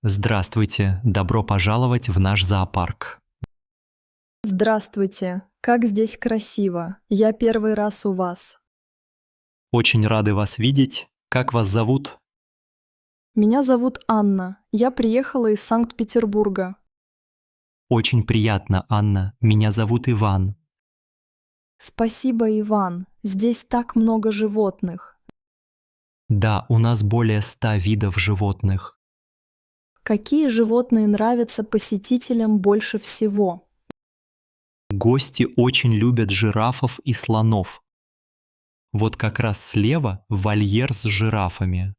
Здравствуйте, добро пожаловать в наш зоопарк. Здравствуйте! Как здесь красиво! Я первый раз у вас. Очень рады вас видеть. Как вас зовут? Меня зовут Анна. Я приехала из Санкт-Петербурга. Очень приятно, Анна. Меня зовут Иван. Спасибо, Иван. Здесь так много животных. Да, у нас более 100 видов животных. Какие животные нравятся посетителям больше всего? Гости очень любят жирафов и слонов. Вот как раз слева вольер с жирафами.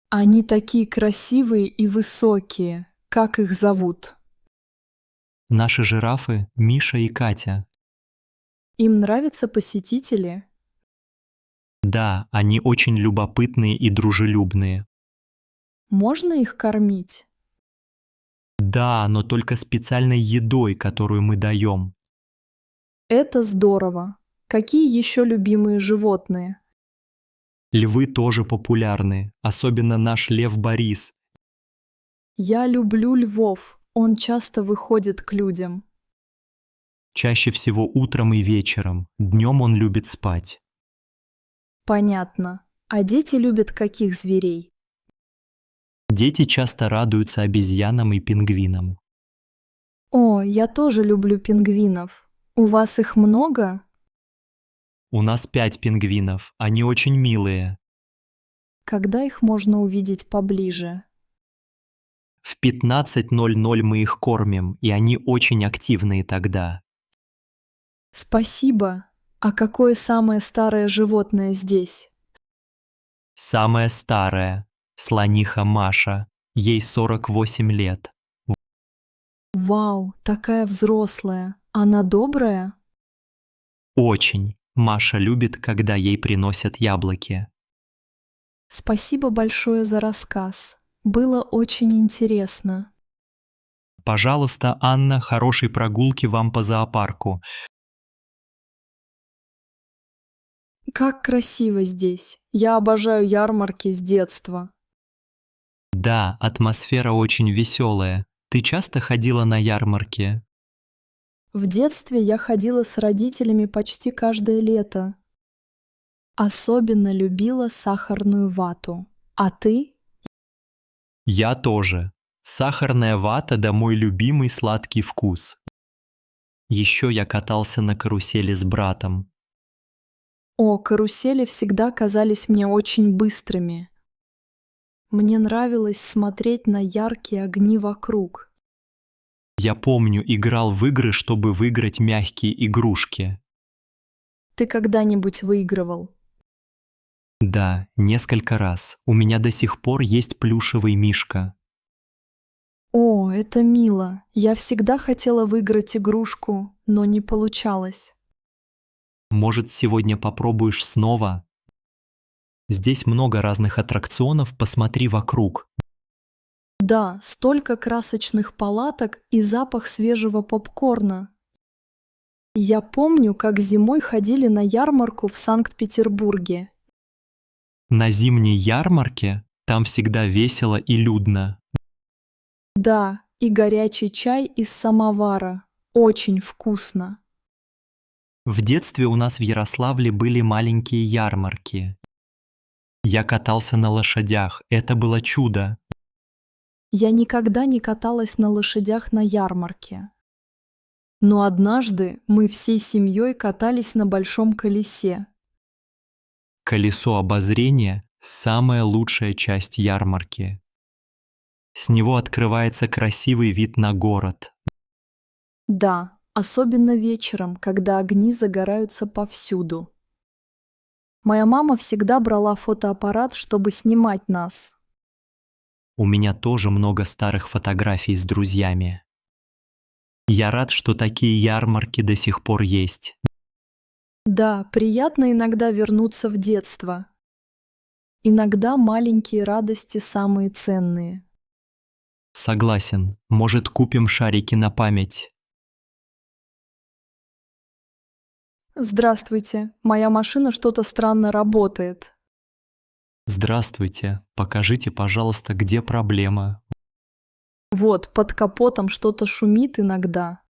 Они такие красивые и высокие. Как их зовут? Наши жирафы Миша и Катя. Им нравятся посетители? Да, они очень любопытные и дружелюбные. Можно их кормить? Да, но только специальной едой, которую мы даем. Это здорово. Какие еще любимые животные? Львы тоже популярны, особенно наш лев Борис. Я люблю львов. Он часто выходит к людям. Чаще всего утром и вечером. Днем он любит спать. Понятно. А дети любят каких зверей? Дети часто радуются обезьянам и пингвинам. О, я тоже люблю пингвинов. У вас их много? У нас 5 пингвинов, они очень милые. Когда их можно увидеть поближе? В 15:00 мы их кормим, и они очень активные тогда. Спасибо. А какое самое старое животное здесь? Самая старая, слониха Маша, ей 48 лет. Вау, такая взрослая. Она добрая? Очень. Маша любит, когда ей приносят яблоки. Спасибо большое за рассказ. Было очень интересно. Пожалуйста, Анна, хорошей прогулки вам по зоопарку. Как красиво здесь. Я обожаю ярмарки с детства. Да, атмосфера очень веселая. Ты часто ходила на ярмарки? В детстве я ходила с родителями почти каждое лето. Особенно любила сахарную вату. А ты? Я тоже. Сахарная вата – да мой любимый сладкий вкус. Еще я катался на карусели с братом. О, карусели всегда казались мне очень быстрыми. Мне нравилось смотреть на яркие огни вокруг. Я помню, играл в игры, чтобы выиграть мягкие игрушки. Ты когда-нибудь выигрывал? Да, несколько раз. У меня до сих пор есть плюшевый мишка. О, это мило. Я всегда хотела выиграть игрушку, но не получалось. Может, сегодня попробуешь снова? Здесь много разных аттракционов, посмотри вокруг. Да, столько красочных палаток и запах свежего попкорна. Я помню, как зимой ходили на ярмарку в Санкт-Петербурге. На зимней ярмарке там всегда весело и людно. Да, и горячий чай из самовара. Очень вкусно. В детстве у нас в Ярославле были маленькие ярмарки. Я катался на лошадях, это было чудо. Я никогда не каталась на лошадях на ярмарке. Но однажды мы всей семьей катались на большом колесе. Колесо обозрения – самая лучшая часть ярмарки. С него открывается красивый вид на город. Да, особенно вечером, когда огни загораются повсюду. Моя мама всегда брала фотоаппарат, чтобы снимать нас. У меня тоже много старых фотографий с друзьями. Я рад, что такие ярмарки до сих пор есть. Да, приятно иногда вернуться в детство. Иногда маленькие радости самые ценные. Согласен, может, купим шарики на память? Здравствуйте, моя машина что-то странно работает. Здравствуйте, покажите, пожалуйста, где проблема. Вот, под капотом что-то шумит иногда.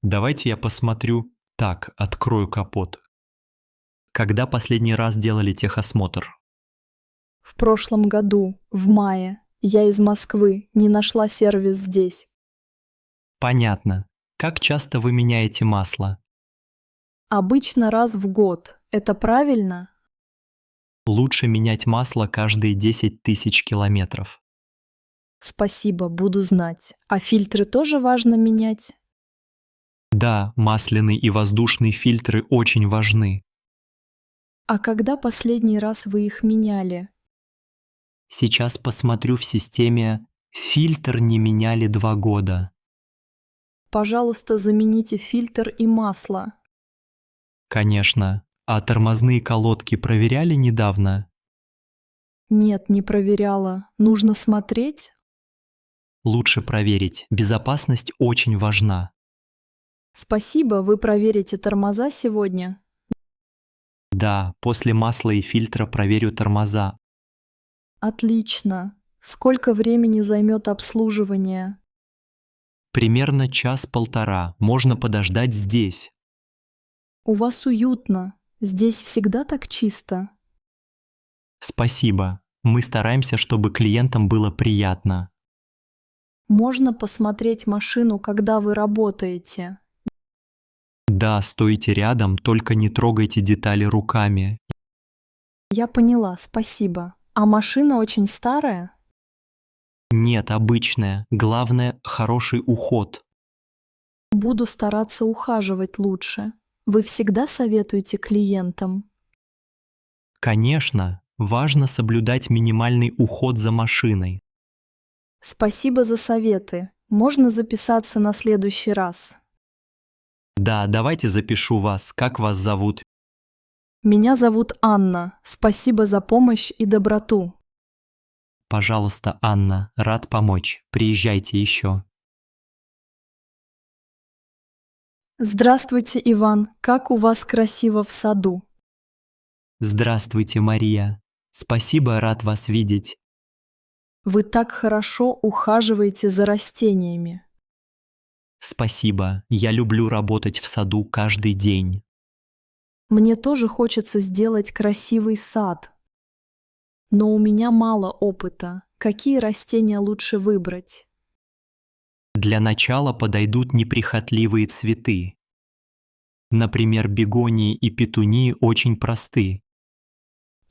Давайте я посмотрю. Так, открою капот. Когда последний раз делали техосмотр? В прошлом году, в мае, я из Москвы, не нашла сервис здесь. Понятно. Как часто вы меняете масло? Обычно раз в год. Это правильно? Лучше менять масло каждые 10 тысяч километров. Спасибо, буду знать. А фильтры тоже важно менять? Да, масляный и воздушный фильтры очень важны. А когда последний раз вы их меняли? Сейчас посмотрю в системе. Фильтр не меняли 2 года. Пожалуйста, замените фильтр и масло. Конечно. А тормозные колодки проверяли недавно? Нет, не проверяла. Нужно смотреть? Лучше проверить. Безопасность очень важна. Спасибо, вы проверите тормоза сегодня? Да, после масла и фильтра проверю тормоза. Отлично. Сколько времени займет обслуживание? Примерно час-полтора. Можно подождать здесь. У вас уютно. Здесь всегда так чисто. Спасибо. Мы стараемся, чтобы клиентам было приятно. Можно посмотреть машину, когда вы работаете. Да, стойте рядом, только не трогайте детали руками. Я поняла, спасибо. А машина очень старая? Нет, обычная. Главное, хороший уход. Буду стараться ухаживать лучше. Вы всегда советуете клиентам? Конечно, важно соблюдать минимальный уход за машиной. Спасибо за советы. Можно записаться на следующий раз. Да, давайте запишу вас. Как вас зовут? Меня зовут Анна. Спасибо за помощь и доброту. Пожалуйста, Анна, рад помочь. Приезжайте еще. Здравствуйте, Иван. Как у вас красиво в саду. Здравствуйте, Мария. Спасибо, рад вас видеть. Вы так хорошо ухаживаете за растениями. Спасибо. Я люблю работать в саду каждый день. Мне тоже хочется сделать красивый сад. Но у меня мало опыта. Какие растения лучше выбрать? Для начала подойдут неприхотливые цветы. Например, бегонии и петунии очень просты.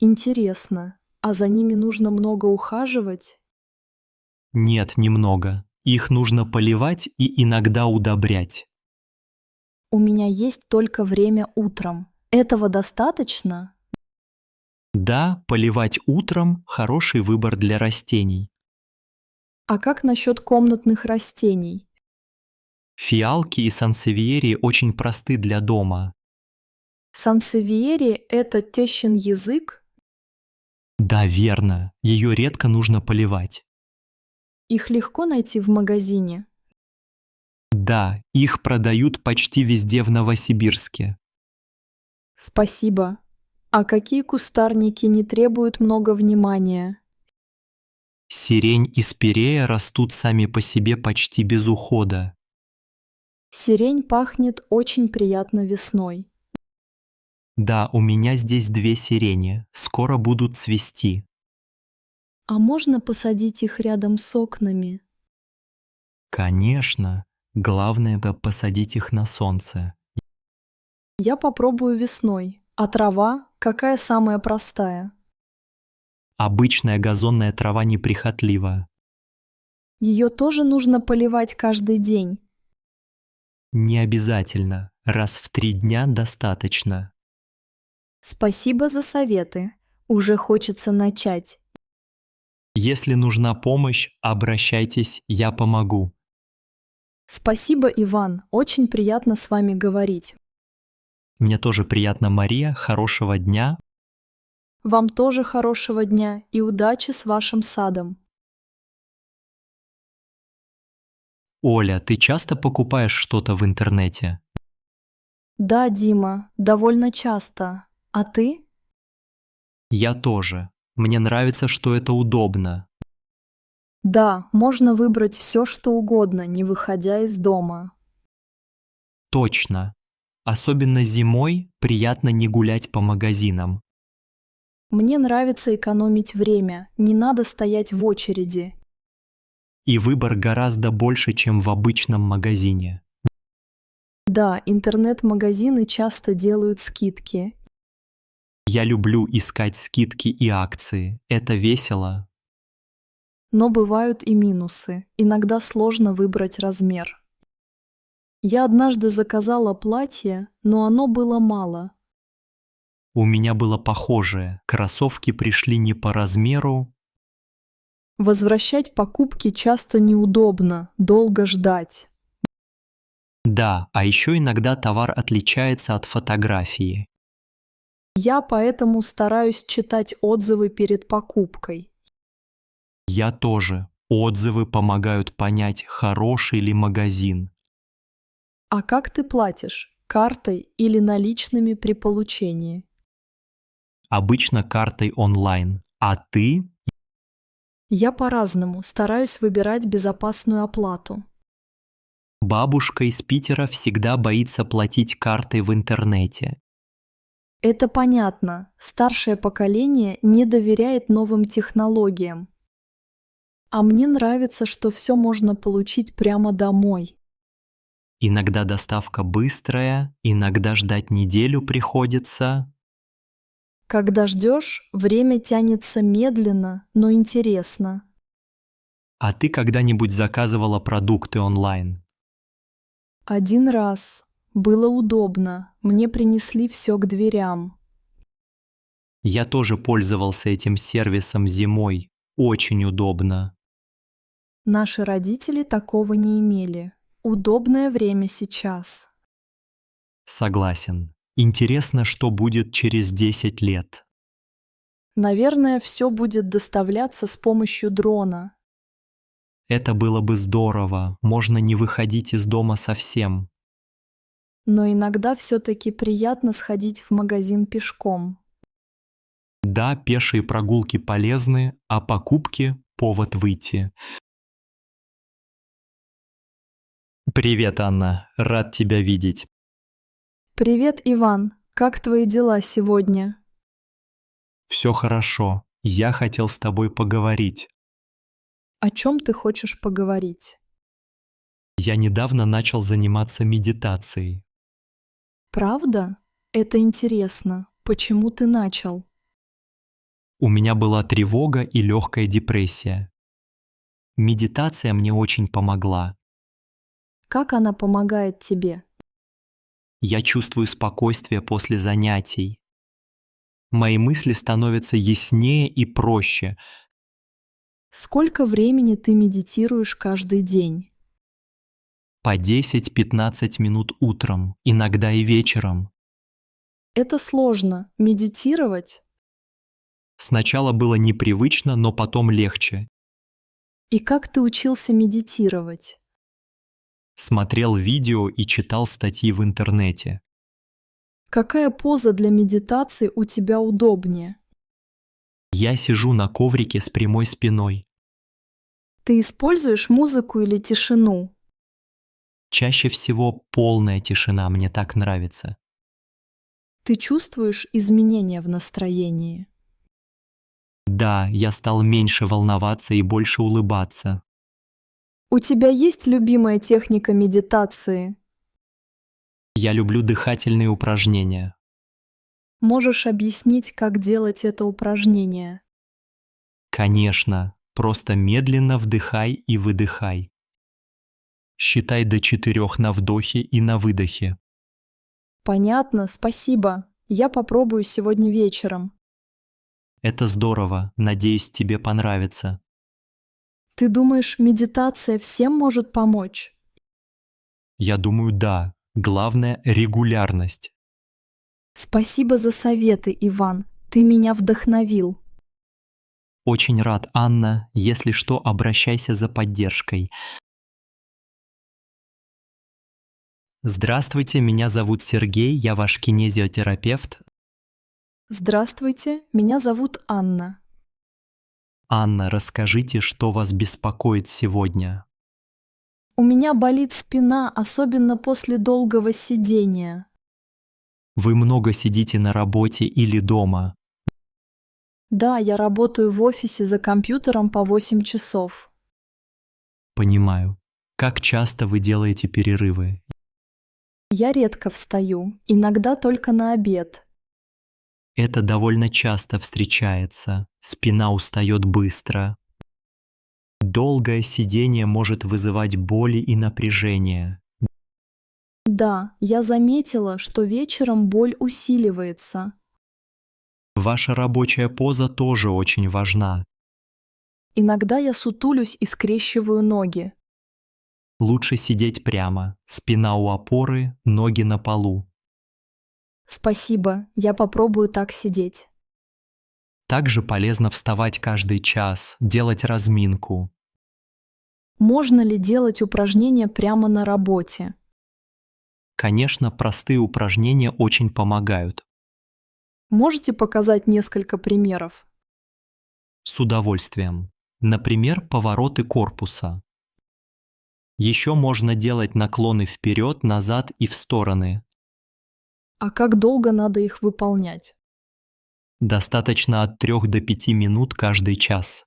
Интересно. А за ними нужно много ухаживать? Нет, немного. Их нужно поливать и иногда удобрять. У меня есть только время утром. Этого достаточно? Да, поливать утром – хороший выбор для растений. А как насчет комнатных растений? Фиалки и сансевиерии очень просты для дома. Сансевиери – это тещин язык? Да, верно. Ее редко нужно поливать. Их легко найти в магазине? Да, их продают почти везде в Новосибирске. Спасибо. А какие кустарники не требуют много внимания? Сирень и спирея растут сами по себе почти без ухода. Сирень пахнет очень приятно весной. Да, у меня здесь 2 сирени. Скоро будут цвести. А можно посадить их рядом с окнами? Конечно. Главное посадить их на солнце. Я попробую весной. А трава какая самая простая? Обычная газонная трава неприхотлива. Ее тоже нужно поливать каждый день. Не обязательно. Раз в 3 дня достаточно. Спасибо за советы. Уже хочется начать. Если нужна помощь, обращайтесь, я помогу. Спасибо, Иван. Очень приятно с вами говорить. Мне тоже приятно, Мария. Хорошего дня. Вам тоже хорошего дня и удачи с вашим садом. Оля, ты часто покупаешь что-то в интернете? Да, Дима, довольно часто. А ты? Я тоже. Мне нравится, что это удобно. Да, можно выбрать все, что угодно, не выходя из дома. Точно. Особенно зимой приятно не гулять по магазинам. Мне нравится экономить время, не надо стоять в очереди. И выбор гораздо больше, чем в обычном магазине. Да, интернет-магазины часто делают скидки. Я люблю искать скидки и акции. Это весело. Но бывают и минусы. Иногда сложно выбрать размер. Я однажды заказала платье, но оно было мало. У меня было похожее. Кроссовки пришли не по размеру. Возвращать покупки часто неудобно, долго ждать. Да, а еще иногда товар отличается от фотографии. Я поэтому стараюсь читать отзывы перед покупкой. Я тоже. Отзывы помогают понять, хороший ли магазин. А как ты платишь? Картой или наличными при получении? Обычно картой онлайн. А ты? Я по-разному стараюсь выбирать безопасную оплату. Бабушка из Питера всегда боится платить картой в интернете. Это понятно. Старшее поколение не доверяет новым технологиям. А мне нравится, что все можно получить прямо домой. Иногда доставка быстрая, иногда ждать неделю приходится. Когда ждешь, время тянется медленно, но интересно. А ты когда-нибудь заказывала продукты онлайн? Один раз. Было удобно. Мне принесли все к дверям. Я тоже пользовался этим сервисом зимой. Очень удобно. Наши родители такого не имели. Удобное время сейчас. Согласен. Интересно, что будет через 10 лет. Наверное, все будет доставляться с помощью дрона. Это было бы здорово. Можно не выходить из дома совсем. Но иногда все-таки приятно сходить в магазин пешком. Да, пешие прогулки полезны, а покупки – повод выйти. Привет, Анна. Рад тебя видеть. Привет, Иван. Как твои дела сегодня? Все хорошо. Я хотел с тобой поговорить. О чем ты хочешь поговорить? Я недавно начал заниматься медитацией. Правда? Это интересно. Почему ты начал? У меня была тревога и легкая депрессия. Медитация мне очень помогла. Как она помогает тебе? Я чувствую спокойствие после занятий. Мои мысли становятся яснее и проще. Сколько времени ты медитируешь каждый день? По 10-15 минут утром, иногда и вечером. Это сложно. Медитировать? Сначала было непривычно, но потом легче. И как ты учился медитировать? Смотрел видео и читал статьи в интернете. Какая поза для медитации у тебя удобнее? Я сижу на коврике с прямой спиной. Ты используешь музыку или тишину? Чаще всего полная тишина мне так нравится. Ты чувствуешь изменения в настроении? Да, я стал меньше волноваться и больше улыбаться. У тебя есть любимая техника медитации? Я люблю дыхательные упражнения. Можешь объяснить, как делать это упражнение? Конечно, просто медленно вдыхай и выдыхай. Считай до 4 на вдохе и на выдохе. Понятно, спасибо. Я попробую сегодня вечером. Это здорово, надеюсь, тебе понравится. Ты думаешь, медитация всем может помочь? Я думаю, да. Главное – регулярность. Спасибо за советы, Иван. Ты меня вдохновил. Очень рад, Анна. Если что, обращайся за поддержкой. Здравствуйте, меня зовут Сергей, я ваш кинезиотерапевт. Здравствуйте, меня зовут Анна. Анна, расскажите, что вас беспокоит сегодня. У меня болит спина, особенно после долгого сидения. Вы много сидите на работе или дома? Да, я работаю в офисе за компьютером по 8 часов. Понимаю. Как часто вы делаете перерывы? Я редко встаю, иногда только на обед. Это довольно часто встречается. Спина устает быстро. Долгое сидение может вызывать боли и напряжение. Да, я заметила, что вечером боль усиливается. Ваша рабочая поза тоже очень важна. Иногда я сутулюсь и скрещиваю ноги. Лучше сидеть прямо, спина у опоры, ноги на полу. Спасибо, я попробую так сидеть. Также полезно вставать каждый час, делать разминку. Можно ли делать упражнения прямо на работе? Конечно, простые упражнения очень помогают. Можете показать несколько примеров? С удовольствием. Например, повороты корпуса. Еще можно делать наклоны вперед, назад и в стороны. А как долго надо их выполнять? Достаточно от 3 до 5 минут каждый час.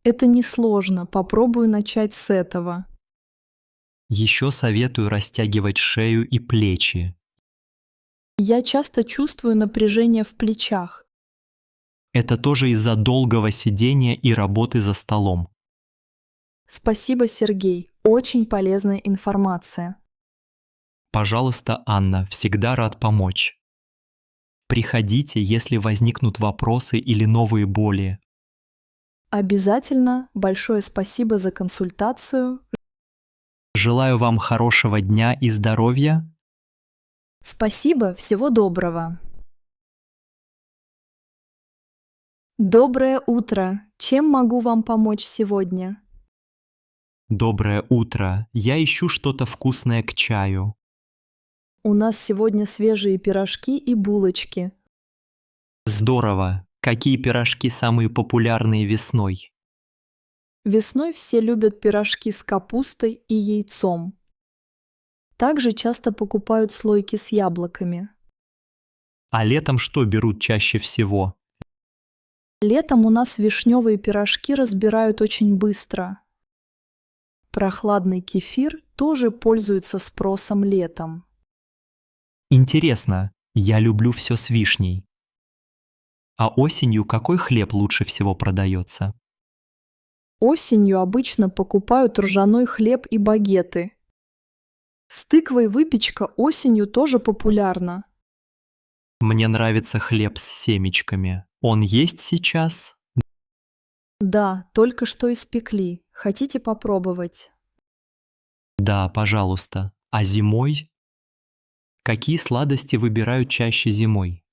Это несложно, попробую начать с этого. Еще советую растягивать шею и плечи. Я часто чувствую напряжение в плечах. Это тоже из-за долгого сидения и работы за столом. Спасибо, Сергей, очень полезная информация. Пожалуйста, Анна, всегда рад помочь. Приходите, если возникнут вопросы или новые боли. Обязательно, большое спасибо за консультацию. Желаю вам хорошего дня и здоровья. Спасибо, всего доброго. Доброе утро. Чем могу вам помочь сегодня? Доброе утро. Я ищу что-то вкусное к чаю. У нас сегодня свежие пирожки и булочки. Здорово. Какие пирожки самые популярные весной? Весной все любят пирожки с капустой и яйцом. Также часто покупают слойки с яблоками. А летом что берут чаще всего? Летом у нас вишневые пирожки разбирают очень быстро. Прохладный кефир тоже пользуется спросом летом. Интересно, я люблю все с вишней. А осенью какой хлеб лучше всего продается? Осенью обычно покупают ржаной хлеб и багеты. С тыквой выпечка осенью тоже популярна. Мне нравится хлеб с семечками. Он есть сейчас? Да, только что испекли. Хотите попробовать? Да, пожалуйста. А зимой? Какие сладости выбирают чаще зимой?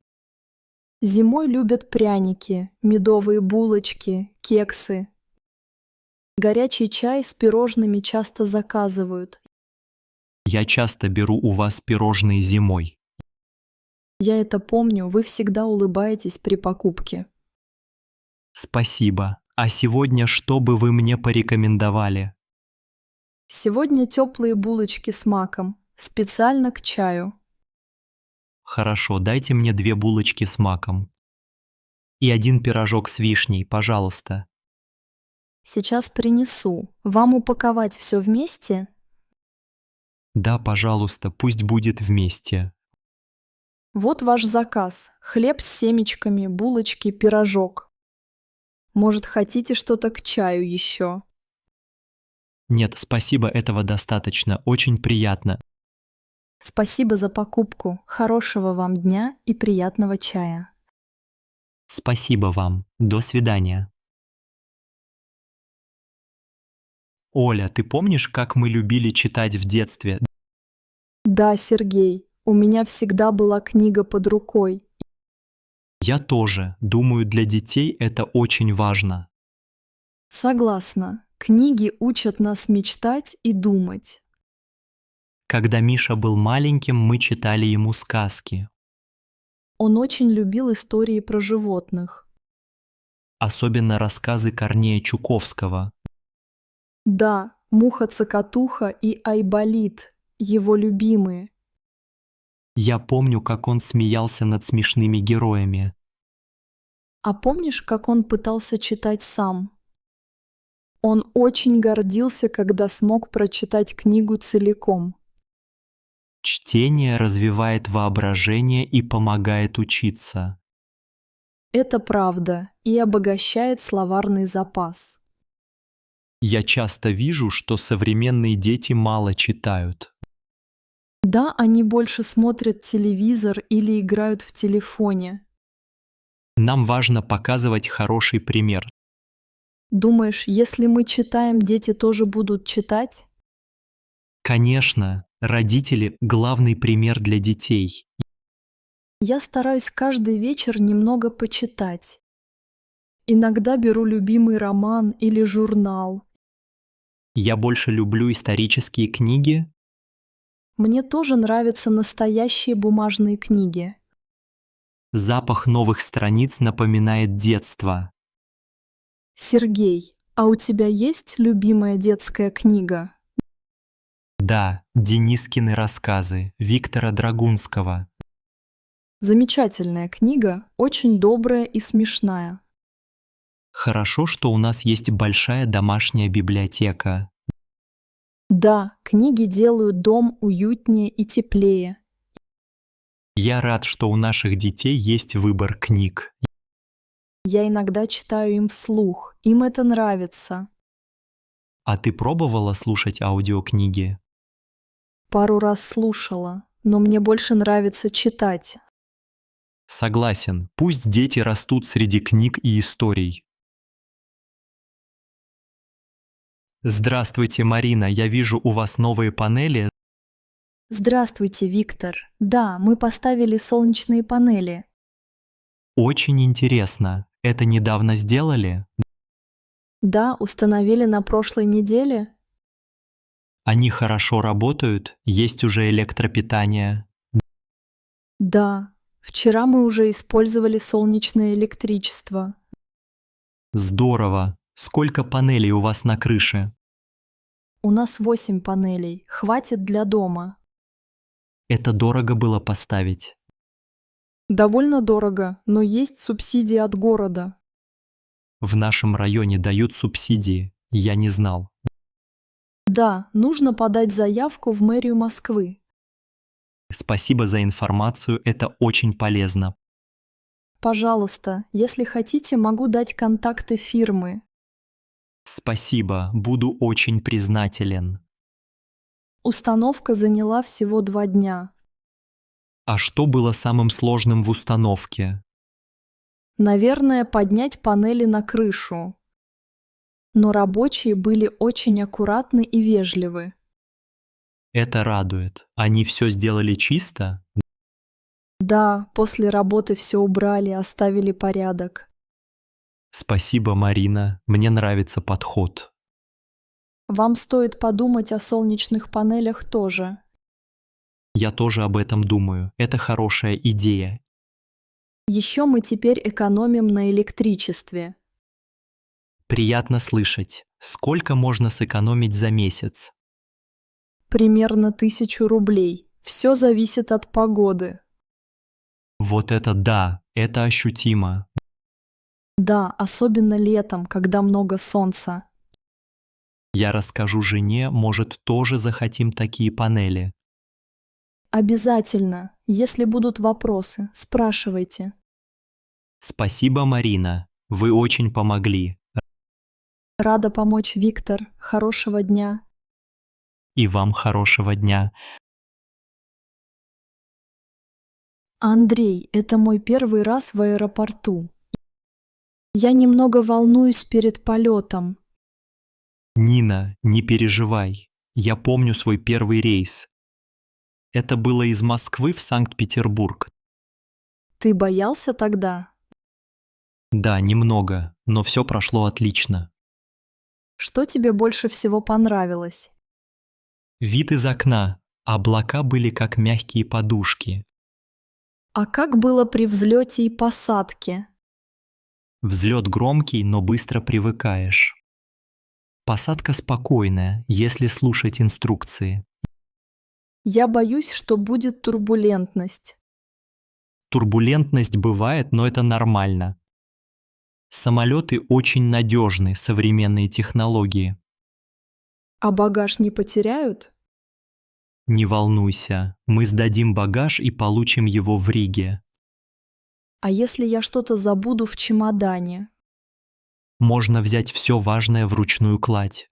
Зимой любят пряники, медовые булочки, кексы. Горячий чай с пирожными часто заказывают. Я часто беру у вас пирожные зимой. Я это помню, вы всегда улыбаетесь при покупке. Спасибо. А сегодня что бы вы мне порекомендовали? Сегодня теплые булочки с маком, специально к чаю. Хорошо, дайте мне 2 булочки с маком. И 1 пирожок с вишней, пожалуйста. Сейчас принесу. Вам упаковать все вместе? Да, пожалуйста, пусть будет вместе. Вот ваш заказ. Хлеб с семечками, булочки, пирожок. Может, хотите что-то к чаю еще? Нет, спасибо, этого достаточно. Очень приятно. Спасибо за покупку. Хорошего вам дня и приятного чая. Спасибо вам. До свидания. Оля, ты помнишь, как мы любили читать в детстве? Да, Сергей, у меня всегда была книга под рукой. Я тоже. Думаю, для детей это очень важно. Согласна. Книги учат нас мечтать и думать. Когда Миша был маленьким, мы читали ему сказки. Он очень любил истории про животных. особенно рассказы Корнея Чуковского. Да, Муха-цокотуха и Айболит, его любимые. Я помню, как он смеялся над смешными героями. А помнишь, как он пытался читать сам? Он очень гордился, когда смог прочитать книгу целиком. Чтение развивает воображение и помогает учиться. Это правда и обогащает словарный запас. Я часто вижу, что современные дети мало читают. Да, они больше смотрят телевизор или играют в телефоне. Нам важно показывать хороший пример. Думаешь, если мы читаем, дети тоже будут читать? Конечно, родители – главный пример для детей. Я стараюсь каждый вечер немного почитать. Иногда беру любимый роман или журнал. Я больше люблю исторические книги. Мне тоже нравятся настоящие бумажные книги. Запах новых страниц напоминает детство. Сергей, а у тебя есть любимая детская книга? Да, Денискины рассказы Виктора Драгунского. Замечательная книга, очень добрая и смешная. Хорошо, что у нас есть большая домашняя библиотека. Да, книги делают дом уютнее и теплее. Я рад, что у наших детей есть выбор книг. Я иногда читаю им вслух, им это нравится. А ты пробовала слушать аудиокниги? Пару раз слушала, но мне больше нравится читать. Согласен, пусть дети растут среди книг и историй. Здравствуйте, Марина, я вижу у вас новые панели. Здравствуйте, Виктор. Да, мы поставили солнечные панели. Очень интересно. Это недавно сделали? Да, установили на прошлой неделе. Они хорошо работают? Есть уже электропитание? Да, вчера мы уже использовали солнечное электричество. Здорово. Сколько панелей у вас на крыше? У нас 8 панелей, хватит для дома. Это дорого было поставить. Довольно дорого, но есть субсидии от города. В нашем районе дают субсидии. Я не знал. Да, нужно подать заявку в мэрию Москвы. Спасибо за информацию, это очень полезно. Пожалуйста, если хотите, могу дать контакты фирмы. Спасибо, буду очень признателен. Установка заняла всего 2 дня. А что было самым сложным в установке? Наверное, поднять панели на крышу. Но рабочие были очень аккуратны и вежливы. Это радует. Они все сделали чисто? Да, после работы все убрали, оставили порядок. Спасибо, Марина. Мне нравится подход. Вам стоит подумать о солнечных панелях тоже. Я тоже об этом думаю. Это хорошая идея. Еще мы теперь экономим на электричестве. Приятно слышать. Сколько можно сэкономить за месяц? Примерно 1000 рублей. Все зависит от погоды. Вот это да, это ощутимо. Да, особенно летом, когда много солнца. Я расскажу жене, может, тоже захотим такие панели. Обязательно. Если будут вопросы, спрашивайте. Спасибо, Марина. Вы очень помогли. Рада помочь, Виктор. Хорошего дня. И вам хорошего дня. Андрей, это мой первый раз в аэропорту. Я немного волнуюсь перед полетом. Нина, не переживай. Я помню свой первый рейс. Это было из Москвы в Санкт-Петербург. Ты боялся тогда? Да, немного, но все прошло отлично. Что тебе больше всего понравилось? Вид из окна. Облака были как мягкие подушки. А как было при взлете и посадке? Взлет громкий, но быстро привыкаешь. Посадка спокойная, если слушать инструкции. Я боюсь, что будет турбулентность. Турбулентность бывает, но это нормально. Самолеты очень надежны, современные технологии. А багаж не потеряют? Не волнуйся, мы сдадим багаж и получим его в Риге. А если я что-то забуду в чемодане? Можно взять все важное вручную кладь.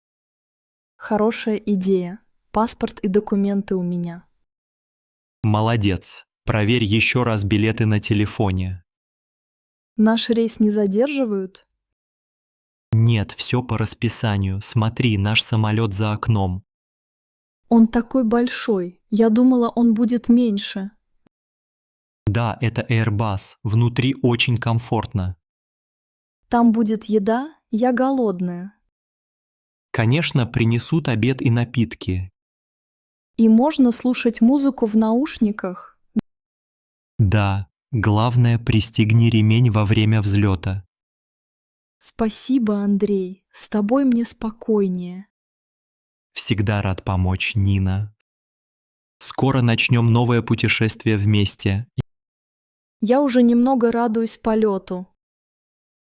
Хорошая идея. Паспорт и документы у меня. Молодец. Проверь еще раз билеты на телефоне. Наш рейс не задерживают? Нет, все по расписанию. Смотри, наш самолет за окном. Он такой большой. Я думала, он будет меньше. Да, это Airbus. Внутри очень комфортно. Там будет еда? Я голодная. Конечно, принесут обед и напитки. И можно слушать музыку в наушниках? Да, главное, пристегни ремень во время взлета. Спасибо, Андрей. С тобой мне спокойнее. Всегда рад помочь, Нина. Скоро начнем новое путешествие вместе. Я уже немного радуюсь полету.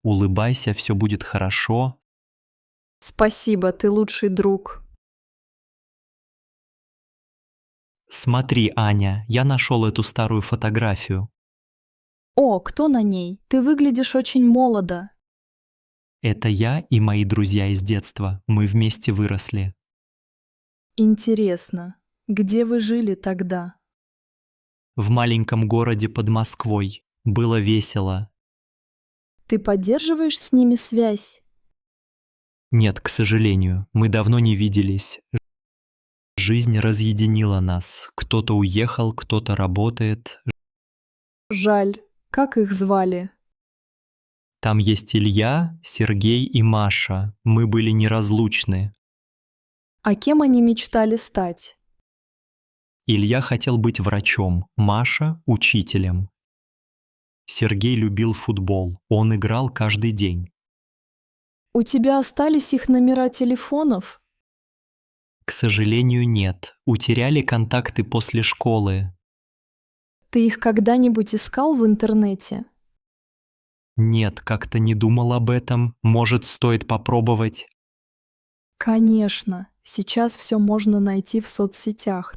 Улыбайся, все будет хорошо. Спасибо, ты лучший друг. Смотри, Аня, я нашел эту старую фотографию. О, кто на ней? Ты выглядишь очень молодо. Это я и мои друзья из детства. Мы вместе выросли. Интересно, где вы жили тогда? В маленьком городе под Москвой. Было весело. Ты поддерживаешь с ними связь? Нет, к сожалению, мы давно не виделись. Жизнь разъединила нас. Кто-то уехал, кто-то работает. Жаль. Как их звали? Там есть Илья, Сергей и Маша. Мы были неразлучны. А кем они мечтали стать? Илья хотел быть врачом, Маша – учителем. Сергей любил футбол. Он играл каждый день. У тебя остались их номера телефонов? К сожалению, нет. Утеряли контакты после школы. Ты их когда-нибудь искал в интернете? Нет, как-то не думал об этом. Может, стоит попробовать? Конечно, сейчас все можно найти в соцсетях.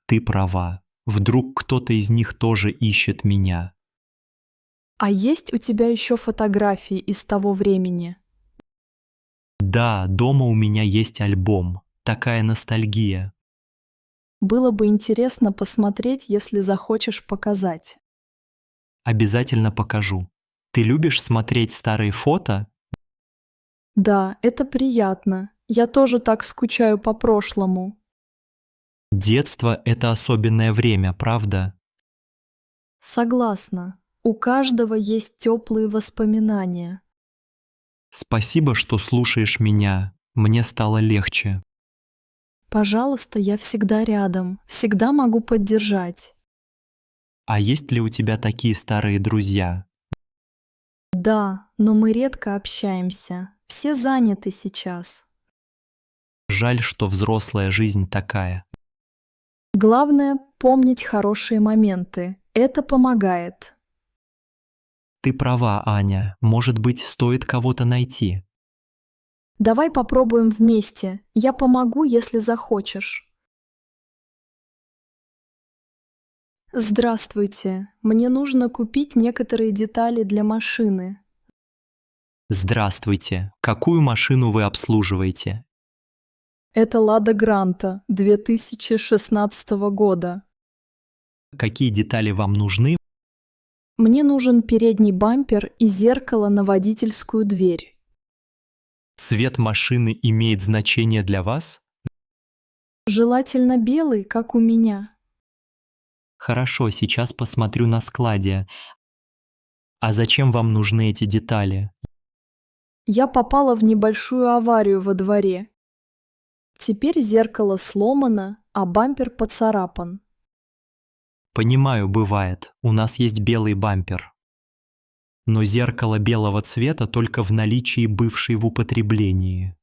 Ты права. Вдруг кто-то из них тоже ищет меня. А есть у тебя еще фотографии из того времени? Да, дома у меня есть альбом. Такая ностальгия. Было бы интересно посмотреть, если захочешь показать. Обязательно покажу. Ты любишь смотреть старые фото? Да, это приятно. Я тоже так скучаю по прошлому. Детство – это особенное время, правда? Согласна. У каждого есть теплые воспоминания. Спасибо, что слушаешь меня. Мне стало легче. Пожалуйста, я всегда рядом, всегда могу поддержать. А есть ли у тебя такие старые друзья? Да, но мы редко общаемся. Все заняты сейчас. Жаль, что взрослая жизнь такая. Главное – помнить хорошие моменты. Это помогает. Ты права, Аня. Может быть, стоит кого-то найти? Давай попробуем вместе. Я помогу, если захочешь. Здравствуйте. Мне нужно купить некоторые детали для машины. Здравствуйте. Какую машину вы обслуживаете? Это Лада Гранта 2016 года. Какие детали вам нужны? Мне нужен передний бампер и зеркало на водительскую дверь. Цвет машины имеет значение для вас? Желательно белый, как у меня. Хорошо, сейчас посмотрю на складе. А зачем вам нужны эти детали? Я попала в небольшую аварию во дворе. Теперь зеркало сломано, а бампер поцарапан. Понимаю, бывает. У нас есть белый бампер. но зеркало белого цвета только в наличии бывшей в употреблении.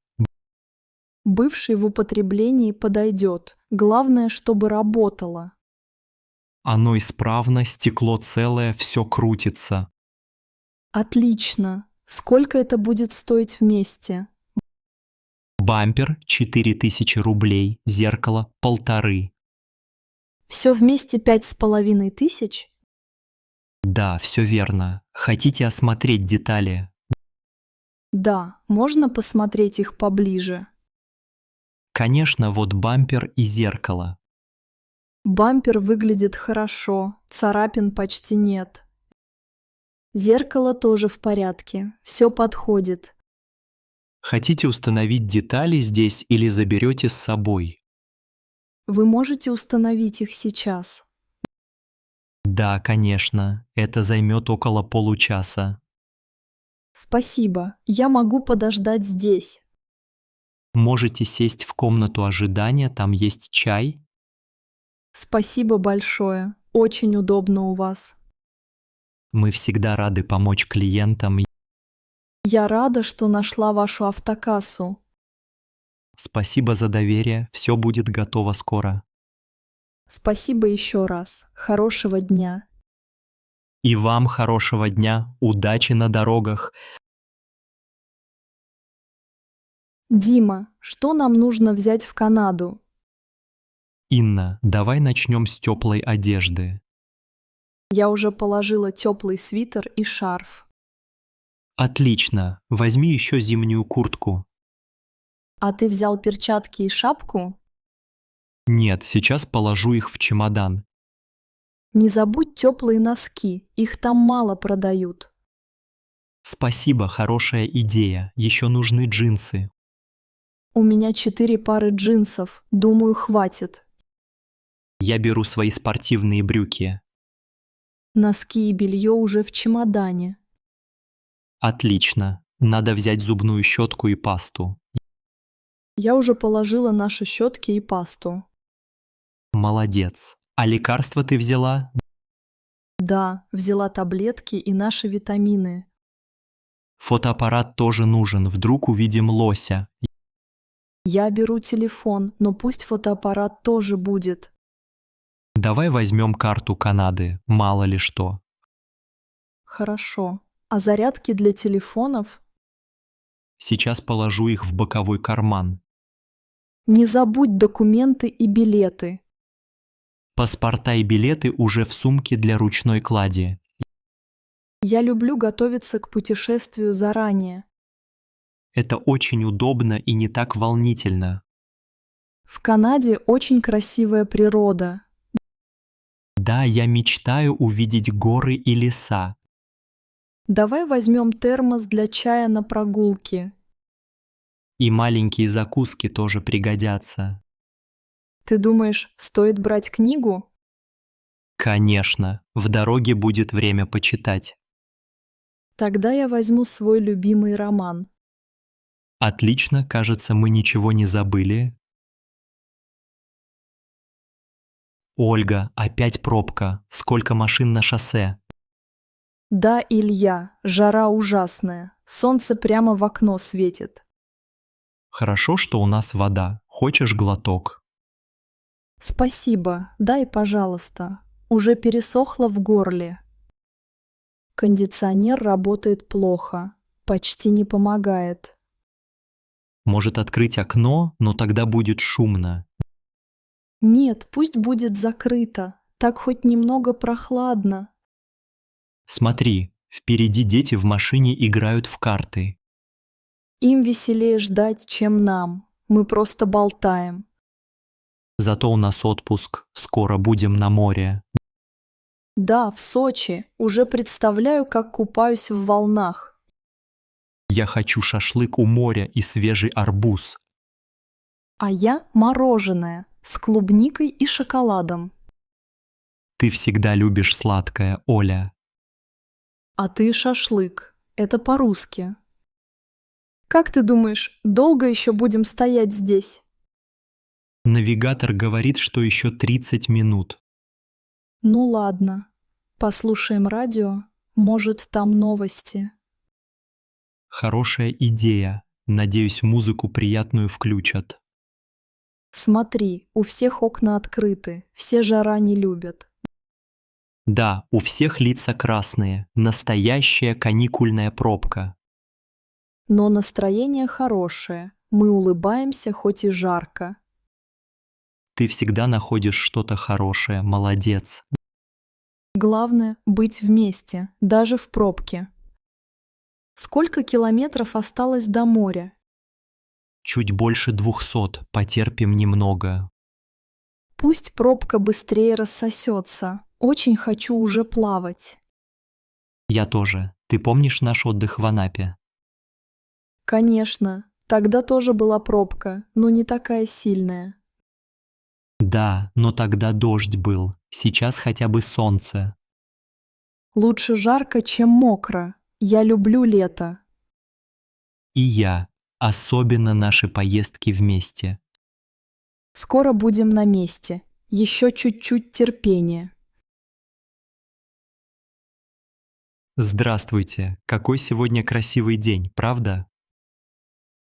Бывший в употреблении подойдет. Главное, чтобы работало. Оно исправно, стекло целое, все крутится. Отлично. Сколько это будет стоить вместе? Бампер 4000 рублей, зеркало 1500. Все вместе 5500? Да, все верно. Хотите осмотреть детали? Да, можно посмотреть их поближе. Конечно, вот бампер и зеркало. Бампер выглядит хорошо, царапин почти нет. Зеркало тоже в порядке, все подходит. Хотите установить детали здесь или заберете с собой? Вы можете установить их сейчас. Да, конечно. Это займет около получаса. Спасибо, я могу подождать здесь. Можете сесть в комнату ожидания, там есть чай. Спасибо большое, очень удобно у вас. Мы всегда рады помочь клиентам. Я рада, что нашла вашу автокассу. Спасибо за доверие, все будет готово скоро. Спасибо еще раз. Хорошего дня. И вам хорошего дня, удачи на дорогах. Дима, что нам нужно взять в Канаду? Инна, давай начнем с теплой одежды. Я уже положила теплый свитер и шарф. Отлично, возьми еще зимнюю куртку. А ты взял перчатки и шапку? Нет, сейчас положу их в чемодан. Не забудь теплые носки, их там мало продают. Спасибо, хорошая идея. Еще нужны джинсы. У меня 4 пары джинсов, думаю, хватит. Я беру свои спортивные брюки. Носки и белье уже в чемодане. Отлично. Надо взять зубную щетку и пасту. Я уже положила наши щетки и пасту. Молодец. А лекарства ты взяла? Да, взяла таблетки и наши витамины. Фотоаппарат тоже нужен, вдруг увидим лося. Я беру телефон, но пусть фотоаппарат тоже будет. Давай возьмем карту Канады, мало ли что. Хорошо. А зарядки для телефонов? Сейчас положу их в боковой карман. Не забудь документы и билеты. Паспорта и билеты уже в сумке для ручной клади. Я люблю готовиться к путешествию заранее. Это очень удобно и не так волнительно. В Канаде очень красивая природа. Да, я мечтаю увидеть горы и леса. Давай возьмем термос для чая на прогулке. И маленькие закуски тоже пригодятся. Ты думаешь, стоит брать книгу? Конечно, в дороге будет время почитать. Тогда я возьму свой любимый роман. Отлично, кажется, мы ничего не забыли. Ольга, опять пробка. Сколько машин на шоссе? Да, Илья, жара ужасная. Солнце прямо в окно светит. Хорошо, что у нас вода. Хочешь глоток? Спасибо, дай, пожалуйста. Уже пересохло в горле. Кондиционер работает плохо, почти не помогает. Может открыть окно, но тогда будет шумно. Нет, пусть будет закрыто, так хоть немного прохладно. Смотри, впереди дети в машине играют в карты. Им веселее ждать, чем нам. Мы просто болтаем. Зато у нас отпуск, скоро будем на море. Да, в Сочи. Уже представляю, как купаюсь в волнах. Я хочу шашлык у моря и свежий арбуз. А я мороженое с клубникой и шоколадом. Ты всегда любишь сладкое, Оля. А ты шашлык. Это по-русски. Как ты думаешь, долго еще будем стоять здесь? Навигатор говорит, что еще 30 минут. Ну ладно. Послушаем радио. Может, там новости. Хорошая идея. Надеюсь, музыку приятную включат. Смотри, у всех окна открыты, все жара не любят. Да, у всех лица красные. Настоящая каникульная пробка. Но настроение хорошее, мы улыбаемся, хоть и жарко. Ты всегда находишь что-то хорошее. Молодец. Главное — быть вместе, даже в пробке. Сколько километров осталось до моря? Чуть больше 200. Потерпим немного. Пусть пробка быстрее рассосется. Очень хочу уже плавать. Я тоже. Ты помнишь наш отдых в Анапе? Конечно, тогда тоже была пробка, но не такая сильная. Да, но тогда дождь был. Сейчас хотя бы солнце. Лучше жарко, чем мокро. Я люблю лето. И я. Особенно наши поездки вместе. Скоро будем на месте. Еще чуть-чуть терпения. Здравствуйте. Какой сегодня красивый день, правда?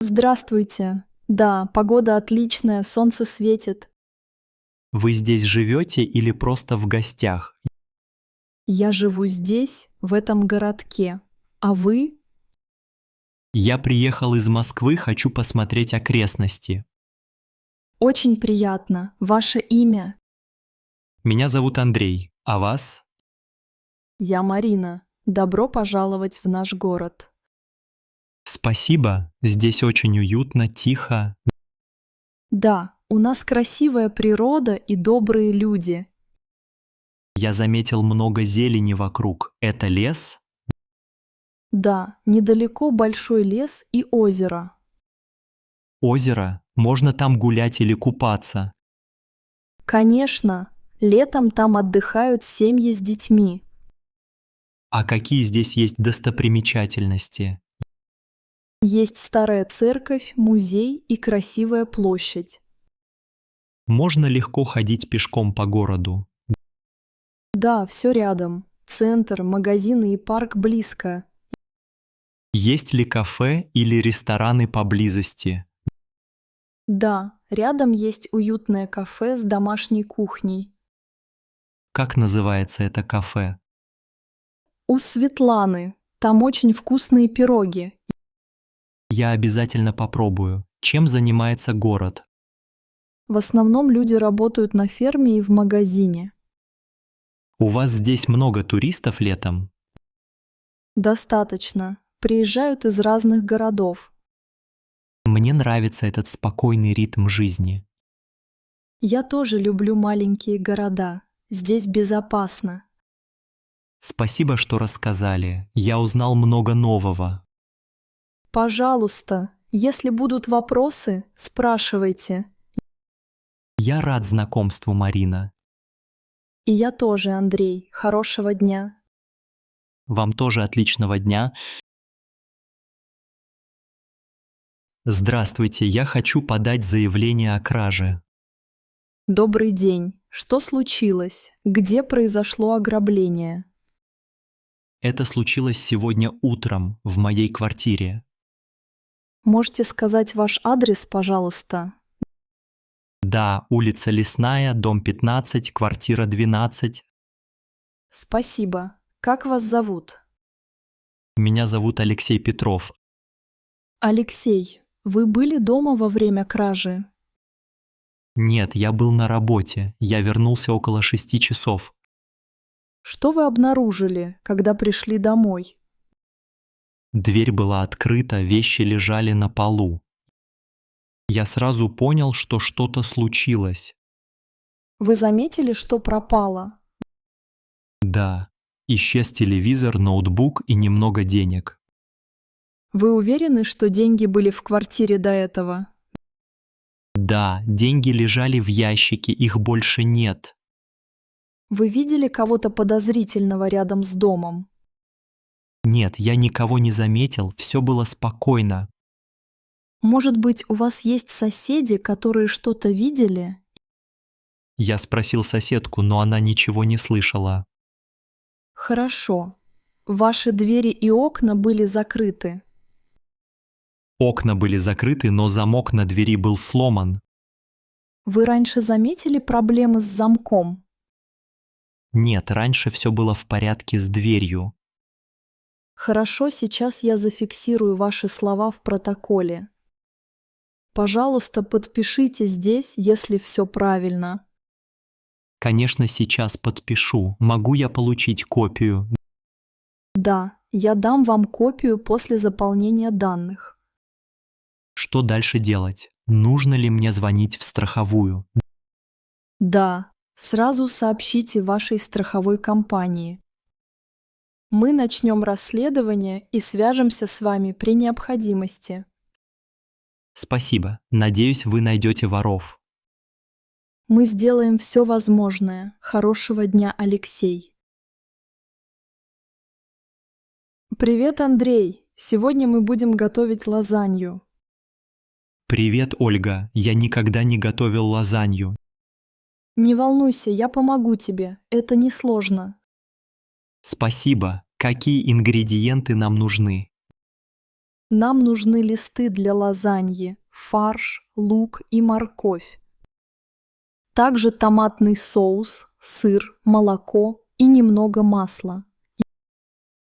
Здравствуйте. Да, погода отличная, солнце светит. Вы здесь живете или просто в гостях? Я живу здесь, в этом городке. А вы? Я приехал из Москвы, хочу посмотреть окрестности. Очень приятно. Ваше имя? Меня зовут Андрей, а вас? Я Марина. Добро пожаловать в наш город. Спасибо, здесь очень уютно, тихо. Да, у нас красивая природа и добрые люди. Я заметил много зелени вокруг. Это лес? Да, недалеко большой лес и озеро. Озеро? Можно там гулять или купаться? Конечно, летом там отдыхают семьи с детьми. А какие здесь есть достопримечательности? Есть старая церковь, музей и красивая площадь. Можно легко ходить пешком по городу. Да, все рядом. Центр, магазины и парк близко. Есть ли кафе или рестораны поблизости? Да, рядом есть уютное кафе с домашней кухней. Как называется это кафе? У Светланы. Там очень вкусные пироги. Я обязательно попробую. Чем занимается город? В основном люди работают на ферме и в магазине. У вас здесь много туристов летом? Достаточно. Приезжают из разных городов. Мне нравится этот спокойный ритм жизни. Я тоже люблю маленькие города. Здесь безопасно. Спасибо, что рассказали. Я узнал много нового. Пожалуйста, если будут вопросы, спрашивайте. Я рад знакомству, Марина. И я тоже, Андрей. Хорошего дня. Вам тоже отличного дня. Здравствуйте, я хочу подать заявление о краже. Добрый день. Что случилось? Где произошло ограбление? Это случилось сегодня утром в моей квартире. Можете сказать ваш адрес, пожалуйста? Да, улица Лесная, дом 15, квартира 12. Спасибо. Как вас зовут? Меня зовут Алексей Петров. Алексей, вы были дома во время кражи? Нет, я был на работе. Я вернулся около 6 часов. Что вы обнаружили, когда пришли домой? Дверь была открыта, вещи лежали на полу. Я сразу понял, что что-то случилось. Вы заметили, что пропало? Да, исчез телевизор, ноутбук и немного денег. Вы уверены, что деньги были в квартире до этого? Да, деньги лежали в ящике, их больше нет. Вы видели кого-то подозрительного рядом с домом? Нет, я никого не заметил, все было спокойно. Может быть, у вас есть соседи, которые что-то видели? Я спросил соседку, но она ничего не слышала. Хорошо. Ваши двери и окна были закрыты. Окна были закрыты, но замок на двери был сломан. Вы раньше заметили проблемы с замком? Нет, раньше все было в порядке с дверью. Хорошо, сейчас я зафиксирую ваши слова в протоколе. Пожалуйста, подпишите здесь, если все правильно. Конечно, сейчас подпишу. Могу я получить копию? Да, я дам вам копию после заполнения данных. Что дальше делать? Нужно ли мне звонить в страховую? Да, сразу сообщите вашей страховой компании. Мы начнем расследование и свяжемся с вами при необходимости. Спасибо. Надеюсь, вы найдете воров. Мы сделаем все возможное. Хорошего дня, Алексей. Привет, Андрей. Сегодня мы будем готовить лазанью. Привет, Ольга. Я никогда не готовил лазанью. Не волнуйся, я помогу тебе. Это несложно. Спасибо. Какие ингредиенты нам нужны? Нам нужны листы для лазаньи, фарш, лук и морковь. Также томатный соус, сыр, молоко и немного масла.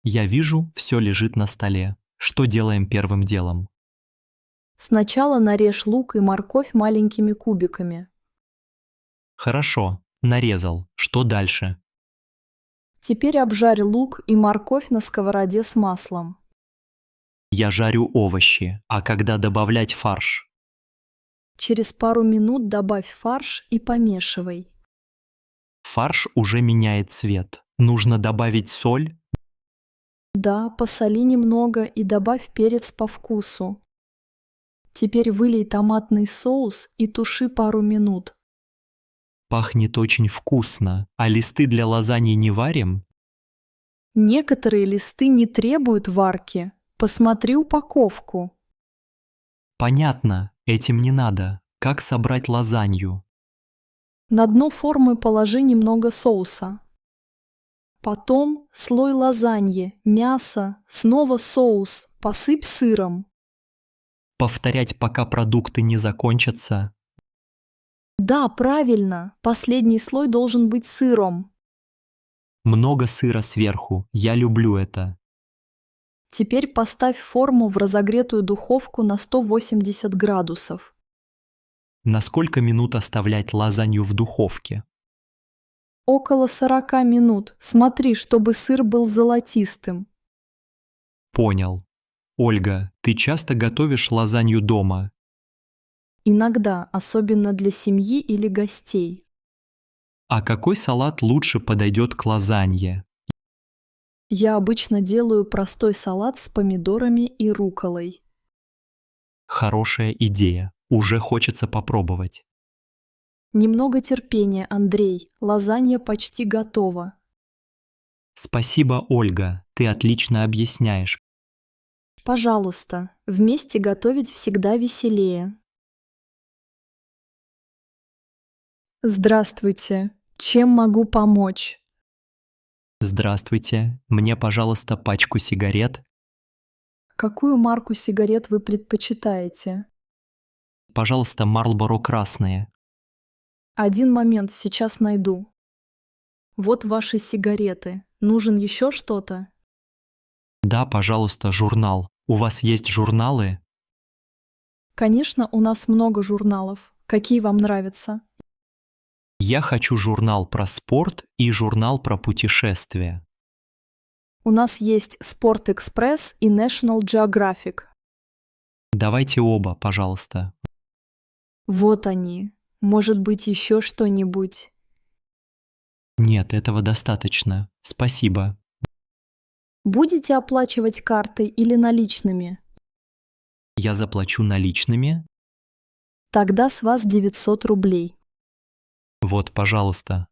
Я вижу, все лежит на столе. Что делаем первым делом? Сначала нарежь лук и морковь маленькими кубиками. Хорошо. Нарезал. Что дальше? Теперь обжарь лук и морковь на сковороде с маслом. Я жарю овощи. А когда добавлять фарш? Через пару минут добавь фарш и помешивай. Фарш уже меняет цвет. Нужно добавить соль? Да, посоли немного и добавь перец по вкусу. Теперь вылей томатный соус и туши пару минут. Пахнет очень вкусно. А листы для лазаньи не варим? Некоторые листы не требуют варки. Посмотри упаковку. Понятно. Этим не надо. Как собрать лазанью? На дно формы положи немного соуса. Потом слой лазаньи, мясо, снова соус, посыпь сыром. Повторять, пока продукты не закончатся? Да, правильно, последний слой должен быть сыром. Много сыра сверху. Я люблю это. Теперь поставь форму в разогретую духовку на 180 градусов. На сколько минут оставлять лазанью в духовке? Около 40 минут. Смотри, чтобы сыр был золотистым. Понял. Ольга, ты часто готовишь лазанью дома? Иногда, особенно для семьи или гостей. А какой салат лучше подойдет к лазанье? Я обычно делаю простой салат с помидорами и рукколой. Хорошая идея. Уже хочется попробовать. Немного терпения, Андрей. Лазанья почти готова. Спасибо, Ольга. Ты отлично объясняешь. Пожалуйста, вместе готовить всегда веселее. Здравствуйте. Чем могу помочь? Здравствуйте. Мне, пожалуйста, пачку сигарет. Какую марку сигарет вы предпочитаете? Пожалуйста, Marlboro красные. Один момент, сейчас найду. Вот ваши сигареты. Нужен еще что-то? Да, пожалуйста, журнал. У вас есть журналы? Конечно, у нас много журналов. Какие вам нравятся? Я хочу журнал про спорт и журнал про путешествия. У нас есть Спорт-экспресс и National Geographic. Давайте оба, пожалуйста. Вот они. Может быть, еще что-нибудь? Нет, этого достаточно. Спасибо. Будете оплачивать картой или наличными? Я заплачу наличными. Тогда с вас 900 рублей. Вот, пожалуйста.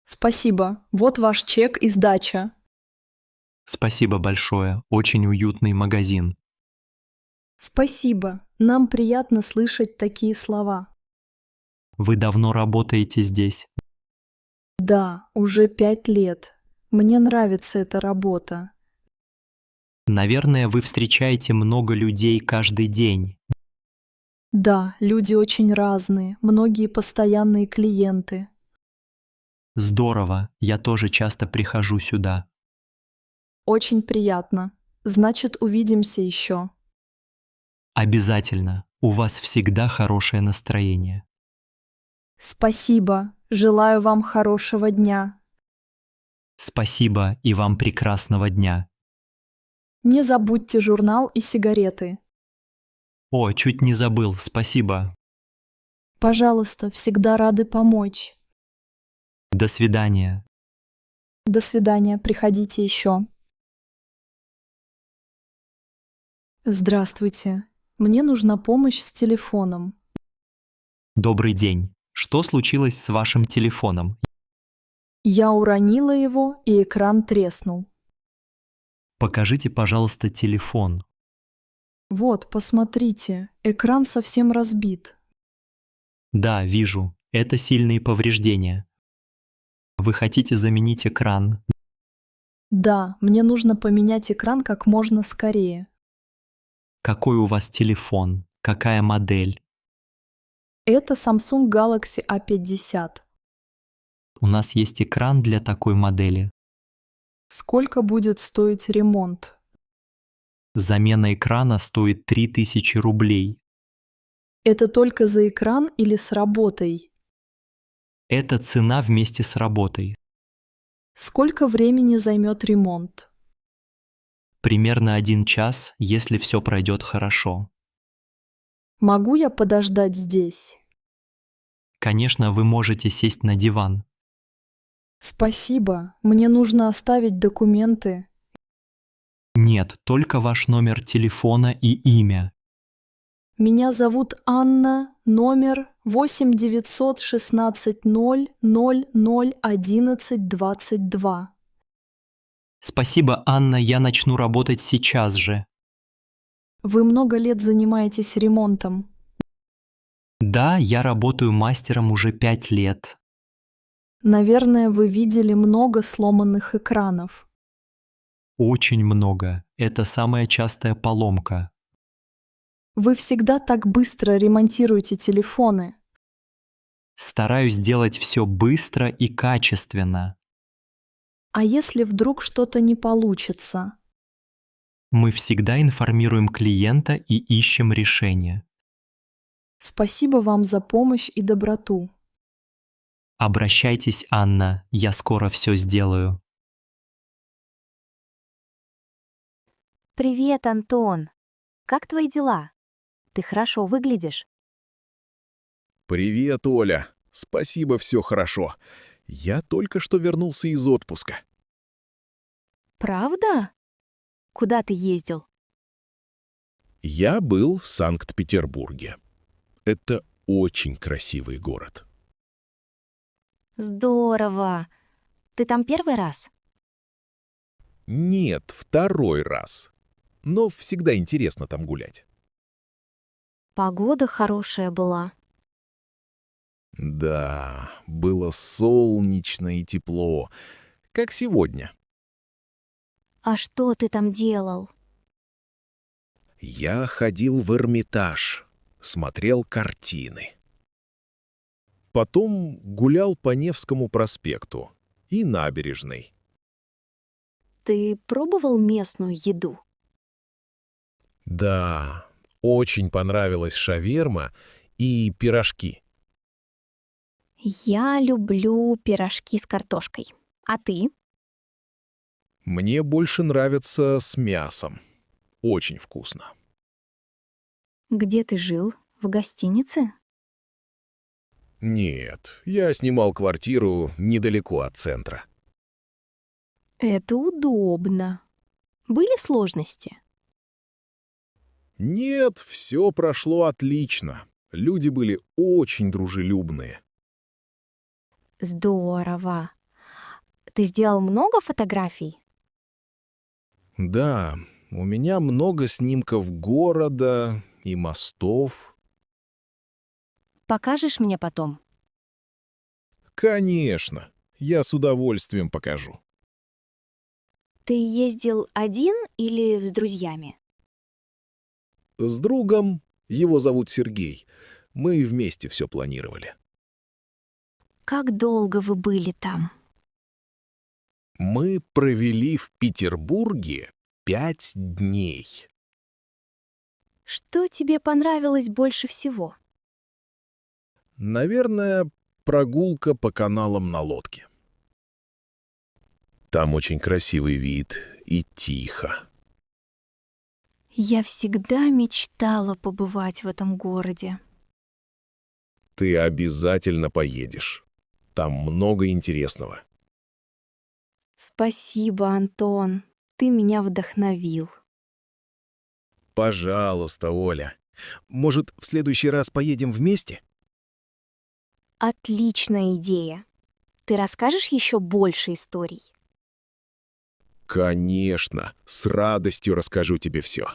Спасибо. Вот ваш чек и сдача. Спасибо большое. Очень уютный магазин. Спасибо. Нам приятно слышать такие слова. Вы давно работаете здесь? Да, уже 5 лет. Мне нравится эта работа. Наверное, вы встречаете много людей каждый день. Да, люди очень разные, многие постоянные клиенты. Здорово, я тоже часто прихожу сюда. Очень приятно. Значит, увидимся еще. Обязательно, у вас всегда хорошее настроение. Спасибо. Желаю вам хорошего дня. Спасибо и вам прекрасного дня. Не забудьте журнал и сигареты. О, чуть не забыл, спасибо. Пожалуйста, всегда рады помочь. До свидания. До свидания, приходите еще. Здравствуйте. Мне нужна помощь с телефоном. Добрый день. Что случилось с вашим телефоном? Я уронила его, и экран треснул. Покажите, пожалуйста, телефон. Вот, посмотрите, экран совсем разбит. Да, вижу. Это сильные повреждения. Вы хотите заменить экран? Да, мне нужно поменять экран как можно скорее. Какой у вас телефон? Какая модель? Это Samsung Galaxy A50. У нас есть экран для такой модели. Сколько будет стоить ремонт? Замена экрана стоит 3000 рублей. Это только за экран или с работой? Это цена вместе с работой. Сколько времени займет ремонт? Примерно 1 час, если все пройдет хорошо. Могу я подождать здесь? Конечно, вы можете сесть на диван. Спасибо, мне нужно оставить документы. Нет, только ваш номер телефона и имя. Меня зовут Анна, номер 8 916 0 00 11 22. Спасибо, Анна, я начну работать сейчас же. Вы много лет занимаетесь ремонтом. Да, я работаю мастером уже 5 лет. Наверное, вы видели много сломанных экранов. Очень много. Это самая частая поломка. Вы всегда так быстро ремонтируете телефоны. Стараюсь делать все быстро и качественно. А если вдруг что-то не получится? Мы всегда информируем клиента и ищем решение. Спасибо вам за помощь и доброту. Обращайтесь, Анна, я скоро все сделаю. Привет, Антон. Как твои дела? Ты хорошо выглядишь. Привет, Оля. Спасибо, все хорошо. Я только что вернулся из отпуска. Правда? Куда ты ездил? Я был в Санкт-Петербурге. Это очень красивый город. Здорово. Ты там первый раз? Нет, второй раз. Но всегда интересно там гулять. Погода хорошая была. Да, было солнечно и тепло, как сегодня. А что ты там делал? Я ходил в Эрмитаж, смотрел картины. Потом гулял по Невскому проспекту и набережной. Ты пробовал местную еду? Да, очень понравилась шаверма и пирожки. Я люблю пирожки с картошкой. А ты? Мне больше нравится с мясом. Очень вкусно. Где ты жил? В гостинице? Нет, я снимал квартиру недалеко от центра. Это удобно. Были сложности? Нет, все прошло отлично. Люди были очень дружелюбные. Здорово. Ты сделал много фотографий? Да, у меня много снимков города и мостов. Покажешь мне потом? Конечно, я с удовольствием покажу. Ты ездил один или с друзьями? С другом, его зовут Сергей, мы вместе все планировали. Как долго вы были там? Мы провели в Петербурге 5 дней. Что тебе понравилось больше всего? Наверное, прогулка по каналам на лодке. Там очень красивый вид и тихо. Я всегда мечтала побывать в этом городе. Ты обязательно поедешь. Там много интересного. Спасибо, Антон. Ты меня вдохновил. Пожалуйста, Оля. Может, в следующий раз поедем вместе? Отличная идея. Ты расскажешь еще больше историй? Конечно, с радостью расскажу тебе все.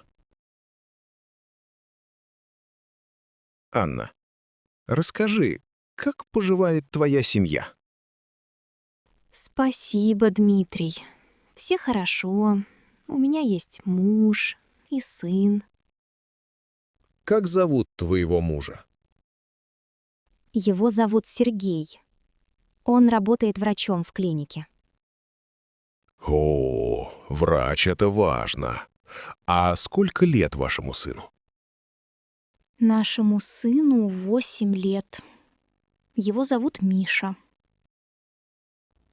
Анна, расскажи, как поживает твоя семья? Спасибо, Дмитрий. Все хорошо. У меня есть муж и сын. Как зовут твоего мужа? Его зовут Сергей. Он работает врачом в клинике. О, врач — это важно. А сколько лет вашему сыну? Нашему сыну 8 лет. Его зовут Миша.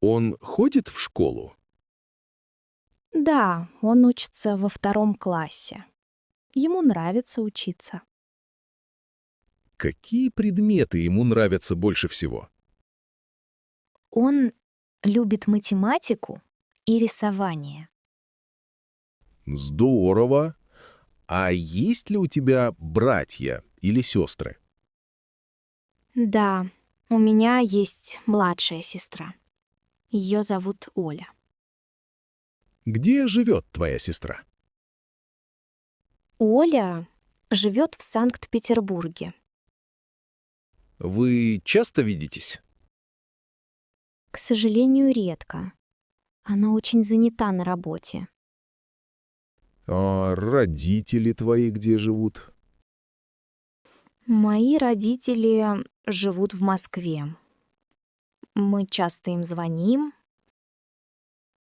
Он ходит в школу? Да, он учится во 2 классе. Ему нравится учиться. Какие предметы ему нравятся больше всего? Он любит математику и рисование. Здорово. А есть ли у тебя братья или сестры? Да, у меня есть младшая сестра. Ее зовут Оля. Где живет твоя сестра? Оля живет в Санкт-Петербурге. Вы часто видитесь? К сожалению, редко. Она очень занята на работе. А родители твои где живут? Мои родители живут в Москве. Мы часто им звоним.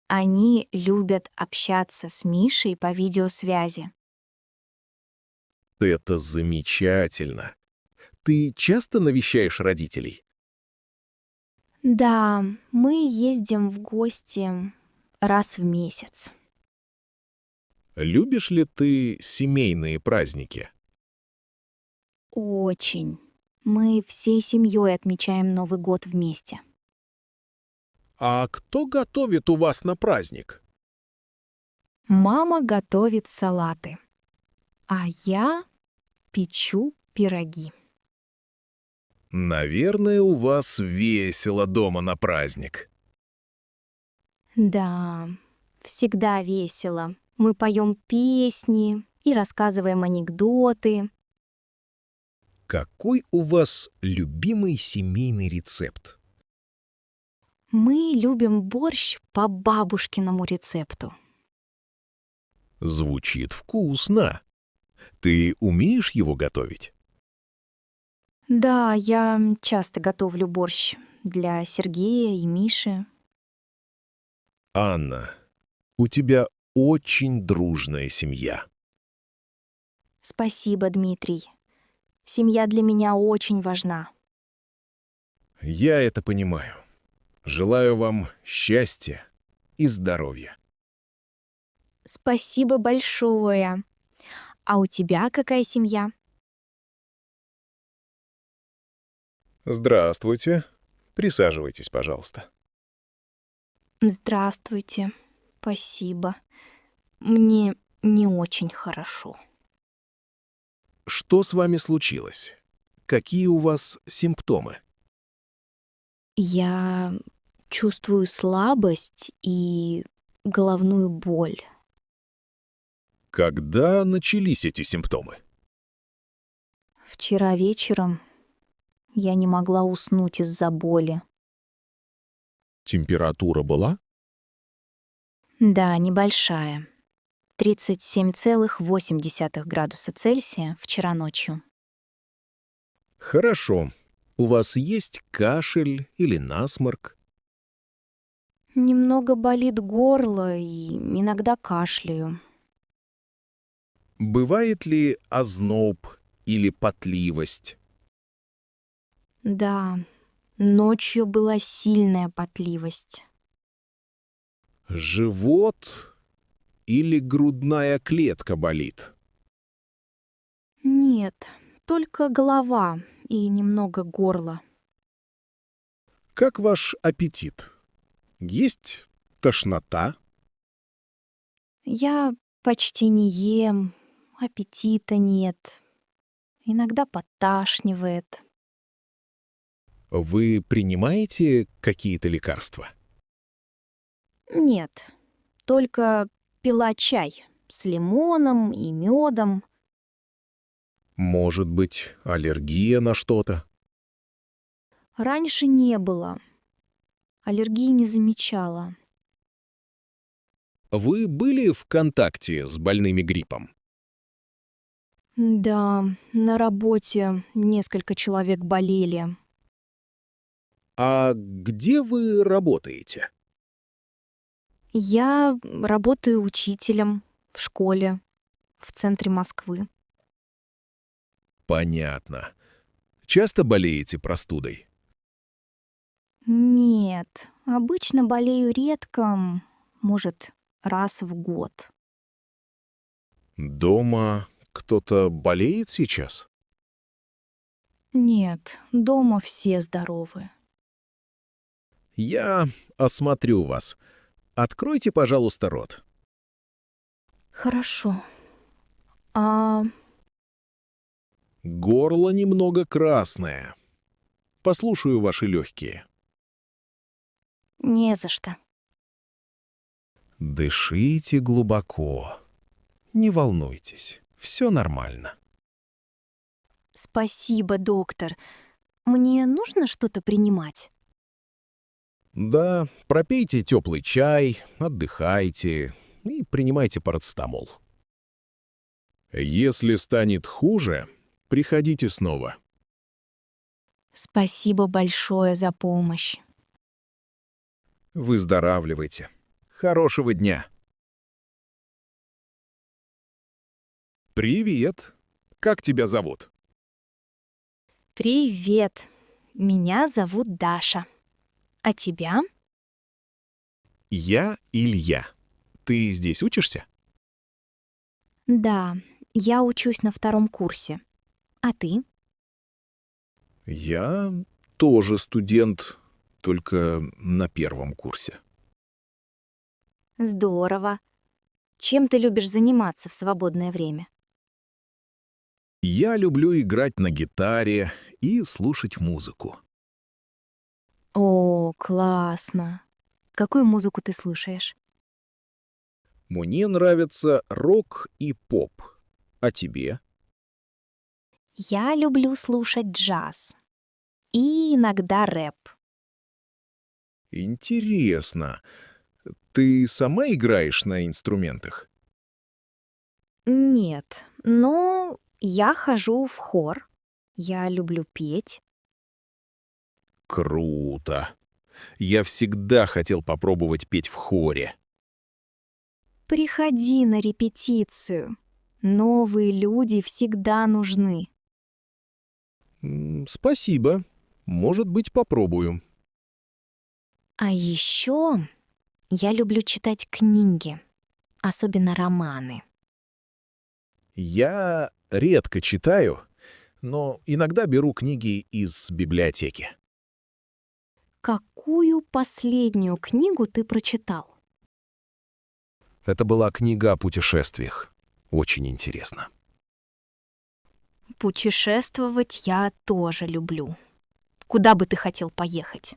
Они любят общаться с Мишей по видеосвязи. Это замечательно. Ты часто навещаешь родителей? Да, мы ездим в гости раз в месяц. Любишь ли ты семейные праздники? Очень. Мы всей семьей отмечаем Новый год вместе. А кто готовит у вас на праздник? Мама готовит салаты, а я печу пироги. Наверное, у вас весело дома на праздник. Да, всегда весело. Мы поем песни и рассказываем анекдоты. Какой у вас любимый семейный рецепт? Мы любим борщ по бабушкиному рецепту. Звучит вкусно. Ты умеешь его готовить? Да, я часто готовлю борщ для Сергея и Миши. Анна, у тебя очень дружная семья. Спасибо, Дмитрий. Семья для меня очень важна. Я это понимаю. Желаю вам счастья и здоровья. Спасибо большое. А у тебя какая семья? Здравствуйте. Присаживайтесь, пожалуйста. Здравствуйте. Спасибо. Мне не очень хорошо. Что с вами случилось? Какие у вас симптомы? Я чувствую слабость и головную боль. Когда начались эти симптомы? Вчера вечером я не могла уснуть из-за боли. Температура была? Да, небольшая. 37,8 градуса Цельсия вчера ночью. Хорошо. У вас есть кашель или насморк? Немного болит горло и иногда кашляю. Бывает ли озноб или потливость? Да, ночью была сильная потливость. Живот или грудная клетка болит? Нет, только голова и немного горла. Как ваш аппетит? Есть тошнота? Я почти не ем, аппетита нет. Иногда подташнивает. Вы принимаете какие-то лекарства? Нет, только пила чай с лимоном и медом. Может быть, аллергия на что-то? Раньше не было. Аллергии не замечала. Вы были в контакте с больными гриппом? Да, на работе несколько человек болели. А где вы работаете? Я работаю учителем в школе в центре Москвы. Понятно. Часто болеете простудой? Нет, обычно болею редко, может, раз в год. Дома кто-то болеет сейчас? Нет, дома все здоровы. Я осмотрю вас. Откройте, пожалуйста, рот. Хорошо. А Горло немного красное. Послушаю ваши легкие. не за что. Дышите глубоко. Не волнуйтесь, все нормально. Спасибо, доктор. Мне нужно что-то принимать? Да, пропейте теплый чай, отдыхайте и принимайте парацетамол. Если станет хуже, приходите снова. Спасибо большое за помощь. Выздоравливайте. Хорошего дня. Привет. Как тебя зовут? Привет. Меня зовут Даша. А тебя? Я Илья. Ты здесь учишься? Да, я учусь на 2-м курсе. А ты? Я тоже студент, только на 1-м курсе. Здорово. Чем ты любишь заниматься в свободное время? Я люблю играть на гитаре и слушать музыку. О, классно. Какую музыку ты слушаешь? Мне нравится рок и поп. А тебе? Я люблю слушать джаз. И иногда рэп. Интересно. Ты сама играешь на инструментах? Нет, но я хожу в хор. Я люблю петь. Круто. Я всегда хотел попробовать петь в хоре. Приходи на репетицию. Новые люди всегда нужны. Спасибо. Может быть, попробую. А еще я люблю читать книги, особенно романы. Я редко читаю, но иногда беру книги из библиотеки. Какую последнюю книгу ты прочитал? Это была книга о путешествиях. Очень интересно. Путешествовать я тоже люблю. Куда бы ты хотел поехать?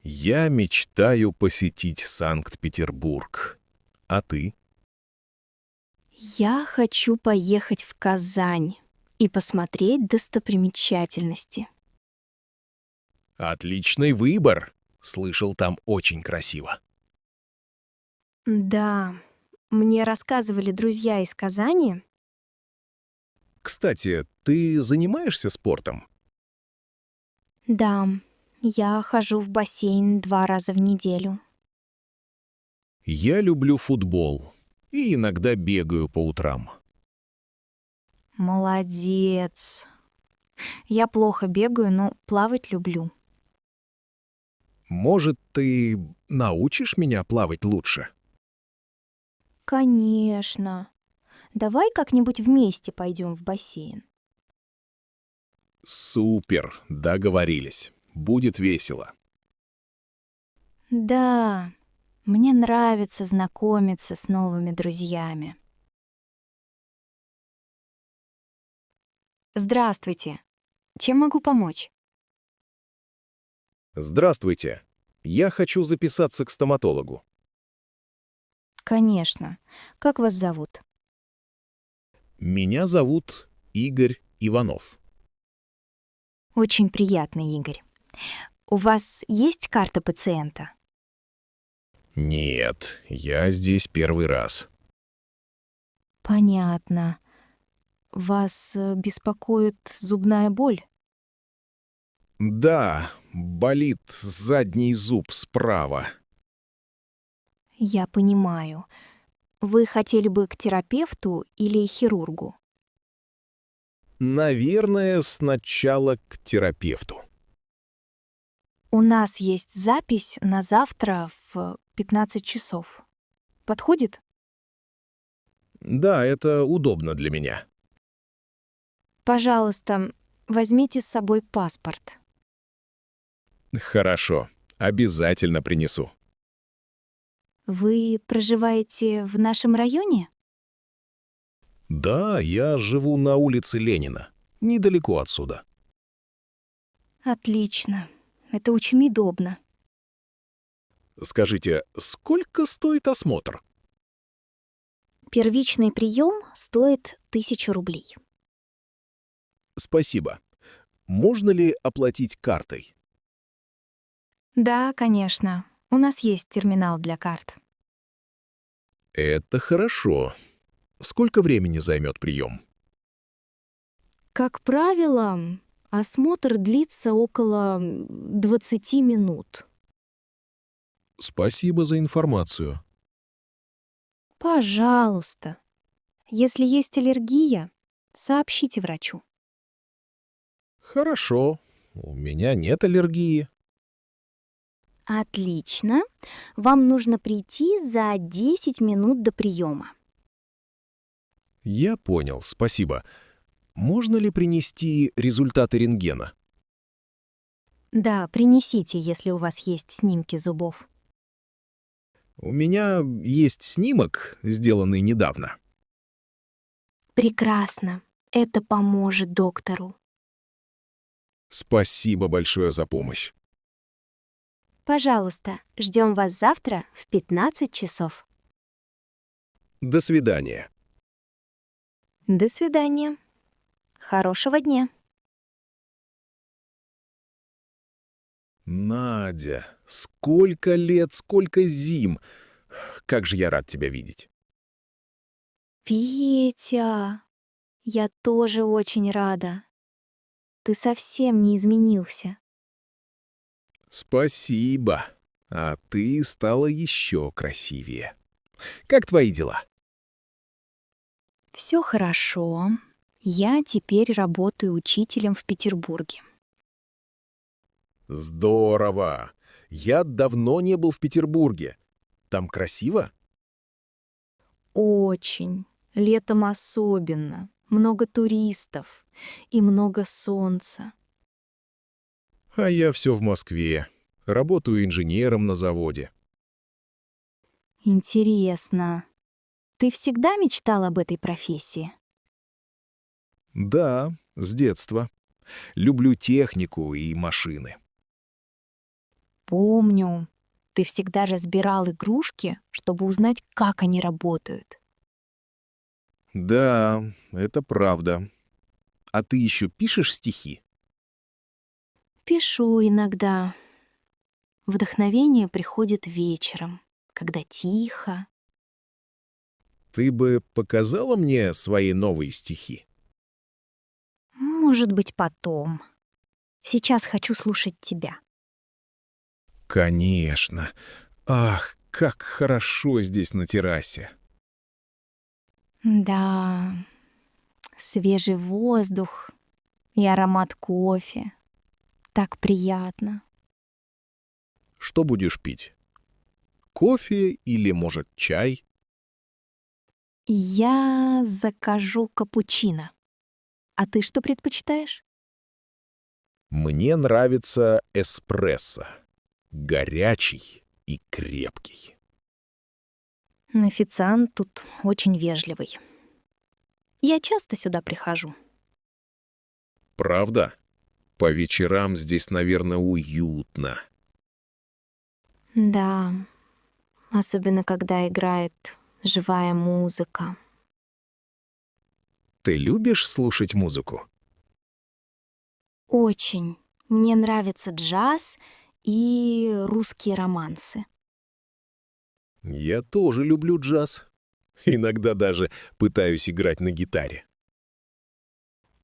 Я мечтаю посетить Санкт-Петербург. А ты? Я хочу поехать в Казань и посмотреть достопримечательности. Отличный выбор. Слышал, там очень красиво. Да, мне рассказывали друзья из Казани. Кстати, ты занимаешься спортом? Да, я хожу в бассейн 2 раза в неделю. Я люблю футбол и иногда бегаю по утрам. Молодец. Я плохо бегаю, но плавать люблю. Может, ты научишь меня плавать лучше? Конечно. Давай как-нибудь вместе пойдем в бассейн. Супер, договорились. Будет весело. Да, мне нравится знакомиться с новыми друзьями. Здравствуйте. Чем могу помочь? Здравствуйте. Я хочу записаться к стоматологу. Конечно. Как вас зовут? Меня зовут Игорь Иванов. Очень приятно, Игорь. У вас есть карта пациента? Нет, я здесь первый раз. Понятно. Вас беспокоит зубная боль? Да, болит задний зуб справа. Я понимаю. Вы хотели бы к терапевту или хирургу? Наверное, сначала к терапевту. У нас есть запись на завтра в 15 часов. Подходит? Да, это удобно для меня. Пожалуйста, возьмите с собой паспорт. Хорошо, обязательно принесу. Вы проживаете в нашем районе? Да, я живу на улице Ленина, недалеко отсюда. Отлично. Это очень удобно. Скажите, сколько стоит осмотр? Первичный прием стоит 1000 рублей. Спасибо. Можно ли оплатить картой? Да, конечно. У нас есть терминал для карт. Это хорошо. Сколько времени займет прием? Как правило, осмотр длится около 20 минут. Спасибо за информацию. Пожалуйста. Если есть аллергия, сообщите врачу. Хорошо. У меня нет аллергии. Отлично. Вам нужно прийти за 10 минут до приема. Я понял, спасибо. Можно ли принести результаты рентгена? Да, принесите, если у вас есть снимки зубов. У меня есть снимок, сделанный недавно. Прекрасно. Это поможет доктору. Спасибо большое за помощь. Пожалуйста, ждем вас завтра в 15 часов. До свидания. До свидания. Хорошего дня. Надя, сколько лет, сколько зим. Как же я рад тебя видеть. Петя, я тоже очень рада. Ты совсем не изменился. Спасибо. А ты стала еще красивее. Как твои дела? Все хорошо. Я теперь работаю учителем в Петербурге. Здорово. Я давно не был в Петербурге. Там красиво? Очень. Летом особенно. Много туристов и много солнца. А я все в Москве. Работаю инженером на заводе. Интересно. Ты всегда мечтал об этой профессии? Да, с детства. Люблю технику и машины. Помню. Ты всегда разбирал игрушки, чтобы узнать, как они работают. Да, это правда. А ты еще пишешь стихи? Пишу иногда. Вдохновение приходит вечером, когда тихо, Ты бы показала мне свои новые стихи? Может быть, потом. Сейчас хочу слушать тебя. Конечно. Ах, как хорошо здесь на террасе. Да, свежий воздух и аромат кофе. Так приятно. Что будешь пить? Кофе или, может, чай? Я закажу капучино. А ты что предпочитаешь? Мне нравится эспрессо. Горячий и крепкий. Официант тут очень вежливый. Я часто сюда прихожу. Правда? По вечерам здесь, наверное, уютно. Да, особенно когда играет живая музыка. Ты любишь слушать музыку? Очень. Мне нравится джаз и русские романсы. Я тоже люблю джаз. Иногда даже пытаюсь играть на гитаре.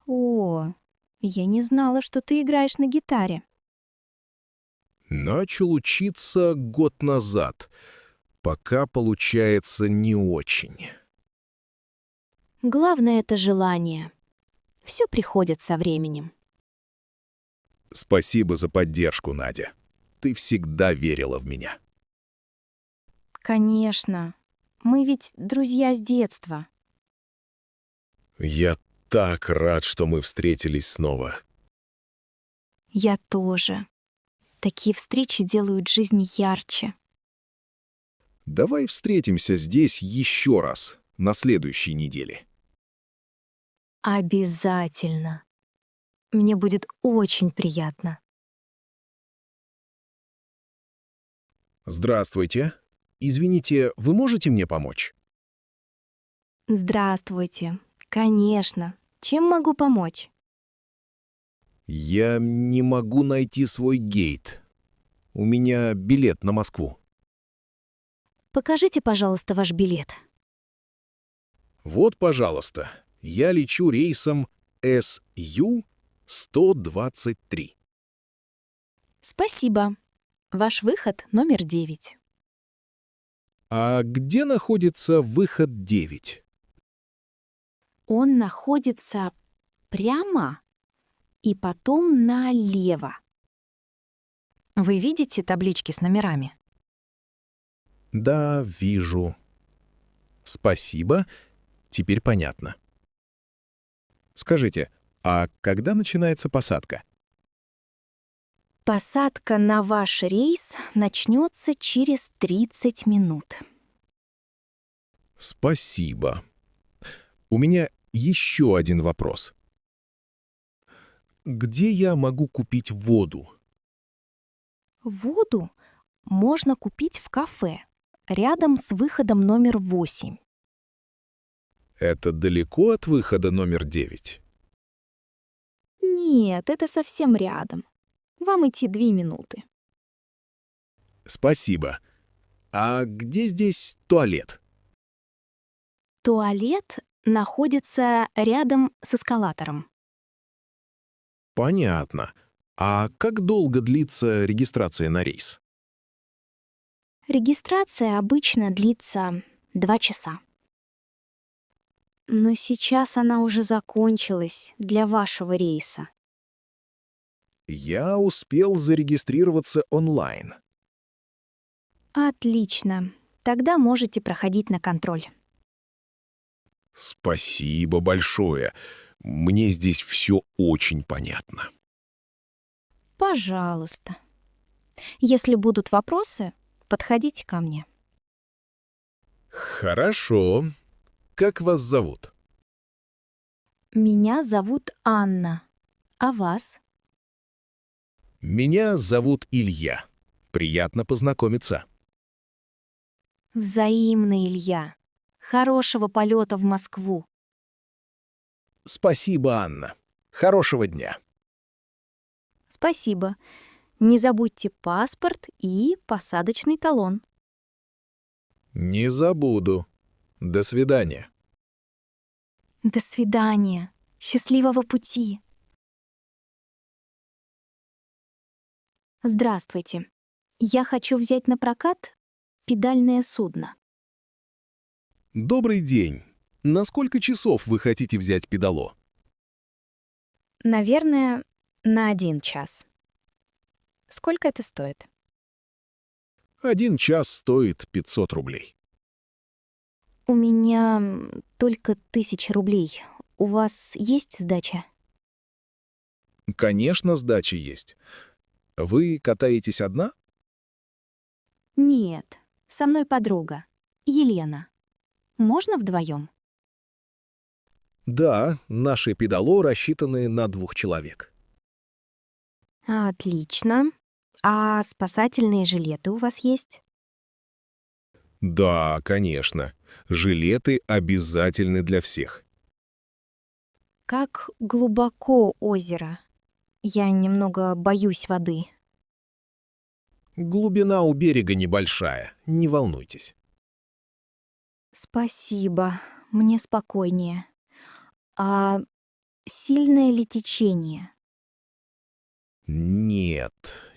О, я не знала, что ты играешь на гитаре. Начал учиться год назад. Пока получается не очень. Главное — это желание. Все приходит со временем. Спасибо за поддержку, Надя. Ты всегда верила в меня. Конечно. Мы ведь друзья с детства. Я так рад, что мы встретились снова. Я тоже. Такие встречи делают жизнь ярче. Давай встретимся здесь еще раз, на следующей неделе. Обязательно. Мне будет очень приятно. Здравствуйте. Извините, вы можете мне помочь? Здравствуйте. Конечно. Чем могу помочь? Я не могу найти свой гейт. У меня билет на Москву. Покажите, пожалуйста, ваш билет. Вот, пожалуйста, я лечу рейсом СЮ-123. Спасибо. Ваш выход номер 9. А где находится выход 9? Он находится прямо и потом налево. Вы видите таблички с номерами? Да, вижу. Спасибо. Теперь понятно. Скажите, а когда начинается посадка? Посадка на ваш рейс начнется через 30 минут. Спасибо. У меня еще один вопрос. Где я могу купить воду? Воду можно купить в кафе, рядом с выходом номер 8. Это далеко от выхода номер 9? Нет, это совсем рядом. Вам идти 2 минуты. Спасибо. А где здесь туалет? Туалет находится рядом с эскалатором. Понятно. А как долго длится регистрация на рейс? Регистрация обычно длится 2 часа. Но сейчас она уже закончилась для вашего рейса. Я успел зарегистрироваться онлайн. Отлично. Тогда можете проходить на контроль. Спасибо большое. Мне здесь все очень понятно. Пожалуйста. Если будут вопросы, подходите ко мне. Хорошо. Как вас зовут? Меня зовут Анна. А вас? Меня зовут Илья. Приятно познакомиться. Взаимно, Илья. Хорошего полета в Москву. Спасибо, Анна. Хорошего дня. Спасибо. Не забудьте паспорт и посадочный талон. Не забуду. До свидания. До свидания. Счастливого пути. Здравствуйте. Я хочу взять на прокат педальное судно. Добрый день. На сколько часов вы хотите взять педало? Наверное, на 1 час. Сколько это стоит? 1 час стоит 500 рублей. У меня только 1000 рублей. У вас есть сдача? Конечно, сдача есть. Вы катаетесь одна? Нет, со мной подруга. Елена. Можно вдвоем? Да, наши педало рассчитаны на 2 человек. Отлично. А спасательные жилеты у вас есть? Да, конечно. Жилеты обязательны для всех. Как глубоко озеро? Я немного боюсь воды. Глубина у берега небольшая, не волнуйтесь. Спасибо, мне спокойнее. А сильное ли течение? Нет,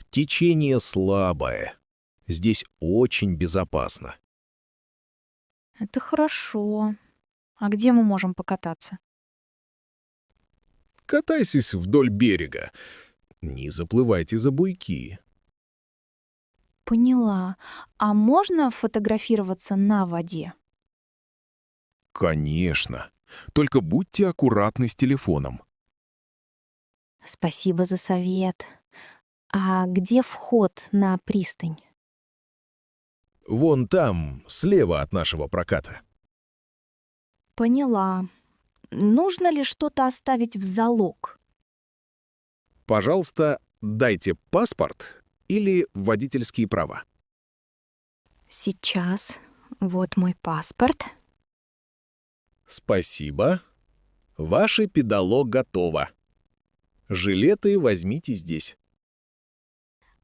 течение слабое. Здесь очень безопасно. Это хорошо. А где мы можем покататься? Катайтесь вдоль берега. Не заплывайте за буйки. Поняла. А можно фотографироваться на воде? Конечно. Только будьте аккуратны с телефоном. Спасибо за совет. А где вход на пристань? Вон там, слева от нашего проката. Поняла. Нужно ли что-то оставить в залог? Пожалуйста, дайте паспорт или водительские права. Сейчас. Вот мой паспорт. Спасибо. Ваше педало готово. Жилеты возьмите здесь.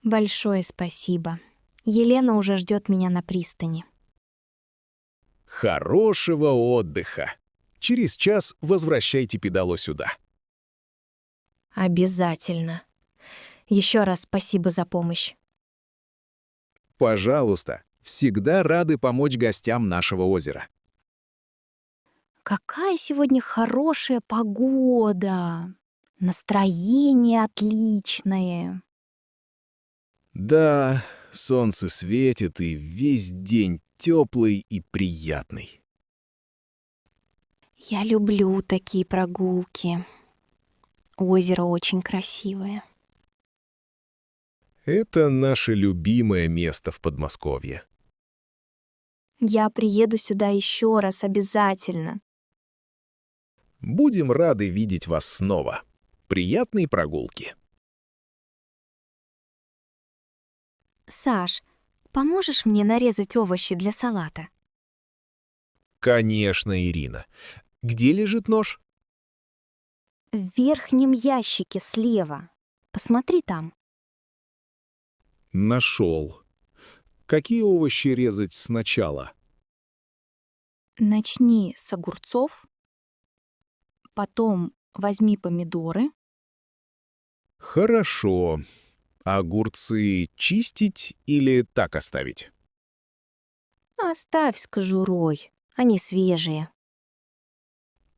Большое спасибо. Елена уже ждет меня на пристани. Хорошего отдыха. Через час возвращайте педало сюда. Обязательно. Еще раз спасибо за помощь. Пожалуйста, всегда рады помочь гостям нашего озера. Какая сегодня хорошая погода. Настроение отличное. Да, солнце светит, и весь день теплый и приятный. Я люблю такие прогулки. Озеро очень красивое. Это наше любимое место в Подмосковье. Я приеду сюда еще раз обязательно. Будем рады видеть вас снова. Приятной прогулки. Саш, поможешь мне нарезать овощи для салата? Конечно, Ирина. Где лежит нож? В верхнем ящике слева. Посмотри там. Нашел. Какие овощи резать сначала? Начни с огурцов, потом возьми помидоры. Хорошо. Огурцы чистить или так оставить? Оставь с кожурой, они свежие.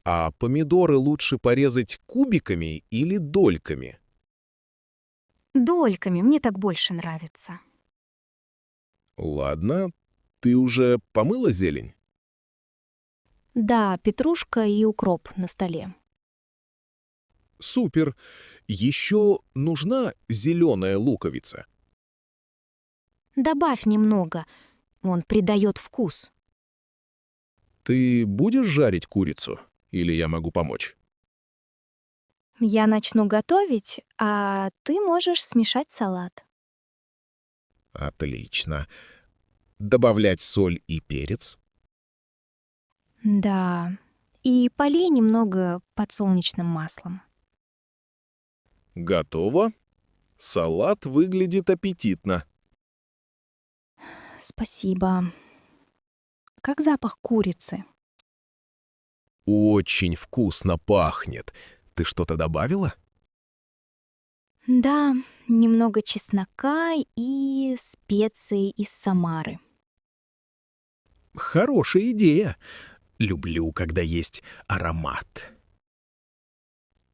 А помидоры лучше порезать кубиками или дольками? Дольками, мне так больше нравится. Ладно. Ты уже помыла зелень? Да, петрушка и укроп на столе. Супер. Еще нужна зеленая луковица. Добавь немного, он придает вкус. Ты будешь жарить курицу? Или я могу помочь? Я начну готовить, а ты можешь смешать салат. Отлично. Добавлять соль и перец? Да, и полей немного подсолнечным маслом. Готово. Салат выглядит аппетитно. Спасибо. как запах курицы. Очень вкусно пахнет. Ты что-то добавила? Да, немного чеснока и специи из Самары. Хорошая идея. Люблю, когда есть аромат.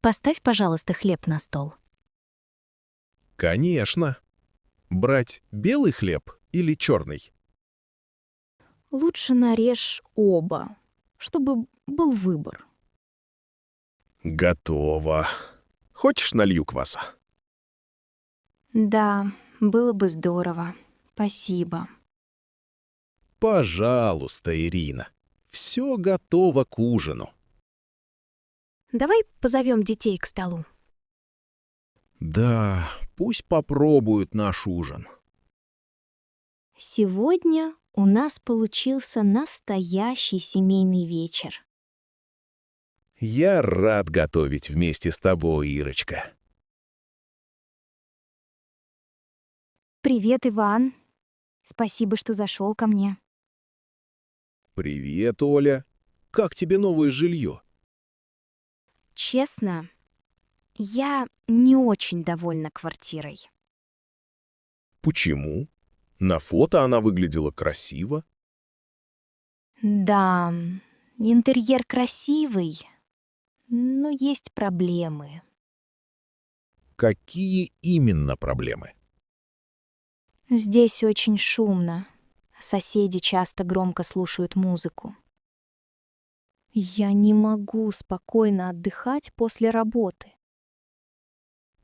Поставь, пожалуйста, хлеб на стол. Конечно. Брать белый хлеб или черный? Лучше нарежь оба, чтобы был выбор. Готово. Хочешь, налью кваса? Да, было бы здорово. Спасибо. Пожалуйста, Ирина. Все готово к ужину. Давай позовем детей к столу. Да, пусть попробуют наш ужин. Сегодня у нас получился настоящий семейный вечер. Я рад готовить вместе с тобой, Ирочка. Привет, Иван. Спасибо, что зашел ко мне. Привет, Оля. Как тебе новое жилье? Честно, я не очень довольна квартирой. Почему? На фото она выглядела красиво. Да, интерьер красивый, но есть проблемы. Какие именно проблемы? Здесь очень шумно. Соседи часто громко слушают музыку. Я не могу спокойно отдыхать после работы.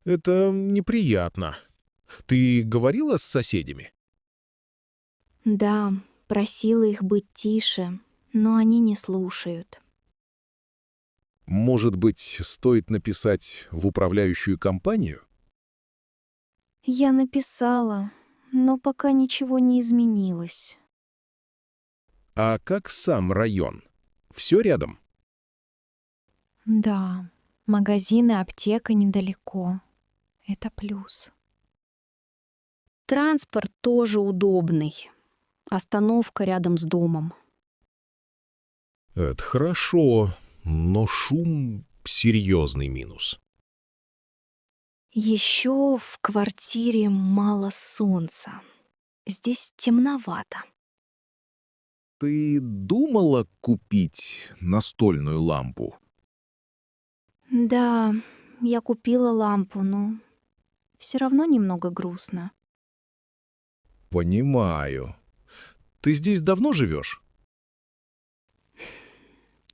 Это неприятно. Ты говорила с соседями? Да, просила их быть тише, но они не слушают. Может быть, стоит написать в управляющую компанию? Я написала, но пока ничего не изменилось. А как сам район? Все рядом? Да, магазин и аптека недалеко. Это плюс. Транспорт тоже удобный. Остановка рядом с домом. Это хорошо, но шум — серьезный минус. Еще в квартире мало солнца. Здесь темновато. Ты думала купить настольную лампу? Да, я купила лампу, но все равно немного грустно. Понимаю. Ты здесь давно живешь?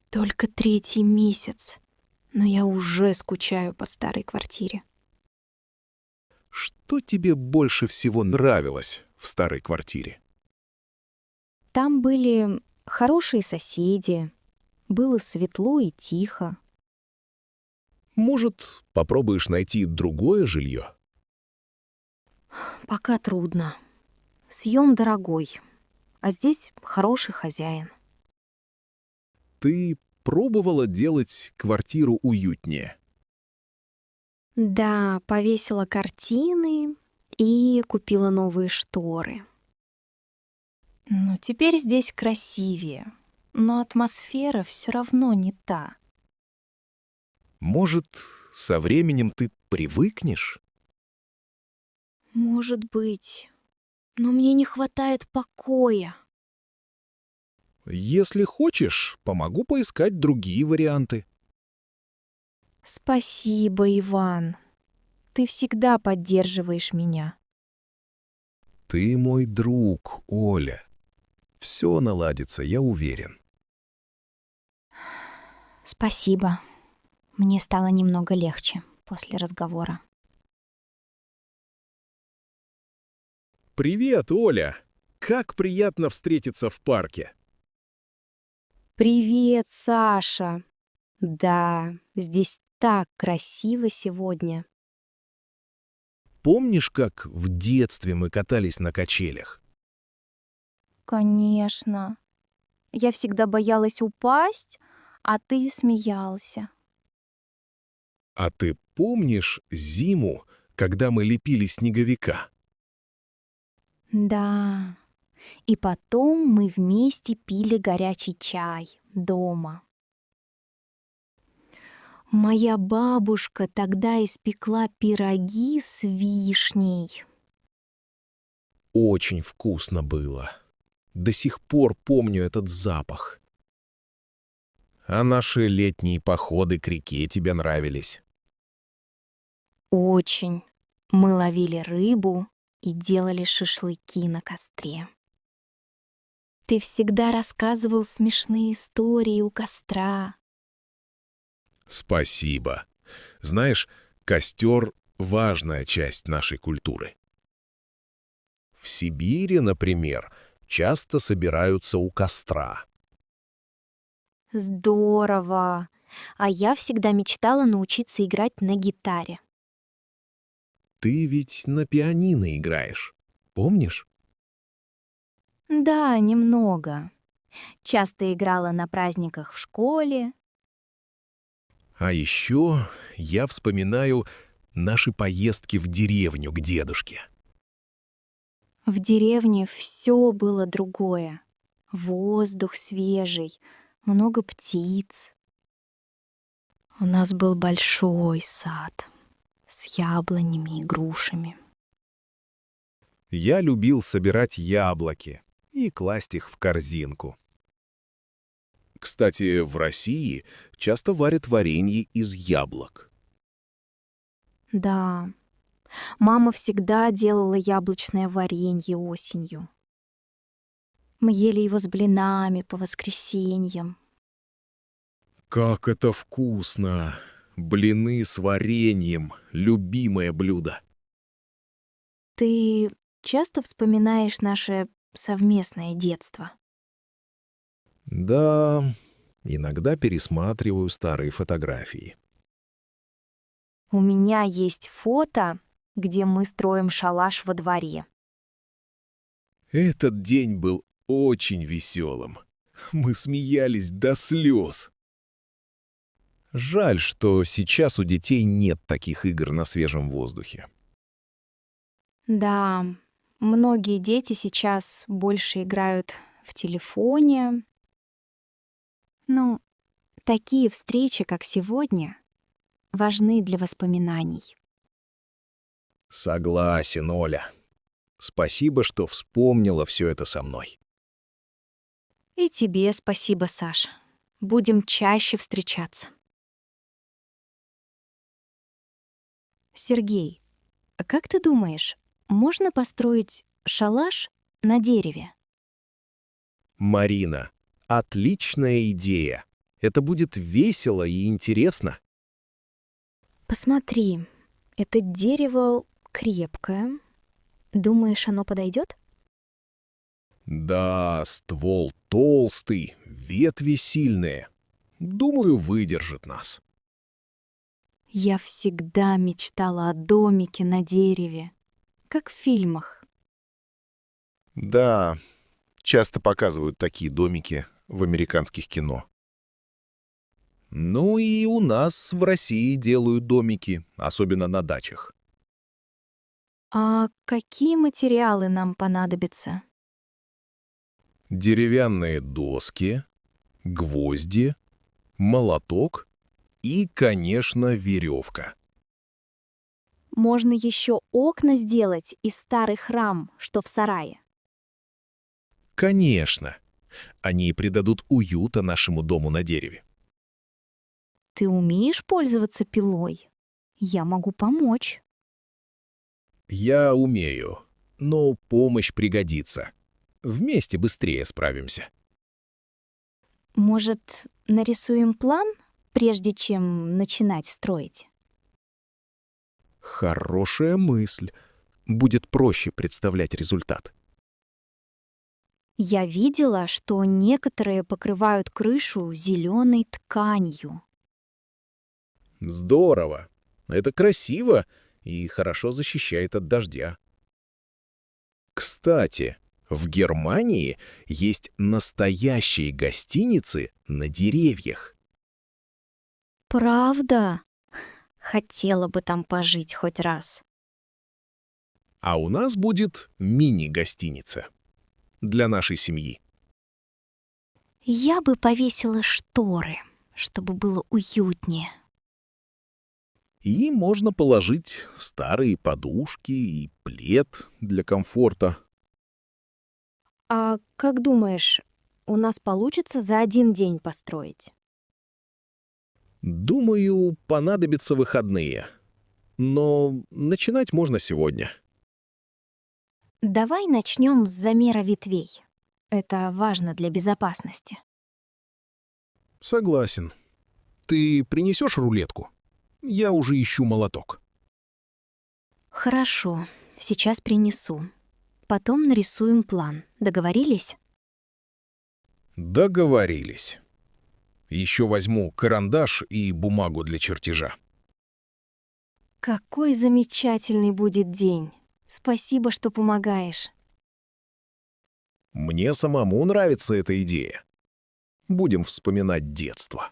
Только 3-й месяц, но я уже скучаю по старой квартире. Что тебе больше всего нравилось в старой квартире? Там были хорошие соседи, было светло и тихо. Может, попробуешь найти другое жилье? Пока трудно. Съем дорогой, а здесь хороший хозяин. Ты пробовала делать квартиру уютнее? Да, повесила картины и купила новые шторы. Ну, теперь здесь красивее, но атмосфера все равно не та. Может, со временем ты привыкнешь? Может быть, но мне не хватает покоя. Если хочешь, помогу поискать другие варианты. Спасибо, Иван. Ты всегда поддерживаешь меня. Ты мой друг, Оля. Все наладится, я уверен. Спасибо. Мне стало немного легче после разговора. Привет, Оля! Как приятно встретиться в парке. Привет, Саша. Да, здесь так красиво сегодня. Помнишь, как в детстве мы катались на качелях? Конечно. Я всегда боялась упасть, а ты смеялся. А ты помнишь зиму, когда мы лепили снеговика? Да, И потом мы вместе пили горячий чай дома. Моя бабушка тогда испекла пироги с вишней. Очень вкусно было. До сих пор помню этот запах. А наши летние походы к реке тебе нравились? Очень. Мы ловили рыбу и делали шашлыки на костре. Ты всегда рассказывал смешные истории у костра. Спасибо. Знаешь, костер — важная часть нашей культуры. В Сибири, например, часто собираются у костра. Здорово! А я всегда мечтала научиться играть на гитаре. Ты ведь на пианино играешь, помнишь? Да, немного. Часто играла на праздниках в школе. А еще я вспоминаю наши поездки в деревню к дедушке. В деревне все было другое. Воздух свежий, много птиц. У нас был большой сад с яблонями и грушами. Я любил собирать яблоки и класть их в корзинку. Кстати, в России часто варят варенье из яблок. Да, мама всегда делала яблочное варенье осенью. Мы ели его с блинами по воскресеньям. Как это вкусно! Блины с вареньем — любимое блюдо. Ты часто вспоминаешь наше совместное детство? Да, иногда пересматриваю старые фотографии. У меня есть фото, где мы строим шалаш во дворе. Этот день был очень веселым. Мы смеялись до слез. Жаль, что сейчас у детей нет таких игр на свежем воздухе. Да, многие дети сейчас больше играют в телефоне. Ну, такие встречи, как сегодня, важны для воспоминаний. Согласен, Оля. Спасибо, что вспомнила все это со мной. И тебе спасибо, Саша. Будем чаще встречаться. Сергей, а как ты думаешь, можно построить шалаш на дереве? Марина, отличная идея. Это будет весело и интересно. Посмотри, это дерево крепкое. Думаешь, оно подойдет? Да, ствол толстый, ветви сильные. Думаю, выдержит нас. Я всегда мечтала о домике на дереве, как в фильмах. Да, часто показывают такие домики в американских кино. Ну и у нас в России делают домики, особенно на дачах. А какие материалы нам понадобятся? Деревянные доски, гвозди, молоток и, конечно, веревка. Можно еще окна сделать из старых рам, что в сарае. Конечно, они придадут уюта нашему дому на дереве. Ты умеешь пользоваться пилой? Я могу помочь. Я умею, но помощь пригодится. Вместе быстрее справимся. Может, нарисуем план, прежде чем начинать строить? Хорошая мысль. Будет проще представлять результат. Я видела, что некоторые покрывают крышу зеленой тканью. Здорово. Это красиво и хорошо защищает от дождя. Кстати, в Германии есть настоящие гостиницы на деревьях. Правда? Хотела бы там пожить хоть раз. А у нас будет мини-гостиница. для нашей семьи. Я бы повесила шторы, чтобы было уютнее. И можно положить старые подушки и плед для комфорта. А как думаешь, у нас получится за один день построить? Думаю, понадобятся выходные. Но начинать можно сегодня. Давай начнем с замера ветвей. Это важно для безопасности. Согласен. Ты принесешь рулетку? Я уже ищу молоток. Хорошо, сейчас принесу. Потом нарисуем план. Договорились? Договорились. Еще возьму карандаш и бумагу для чертежа. Какой замечательный будет день. Спасибо, что помогаешь. Мне самому нравится эта идея. Будем вспоминать детство.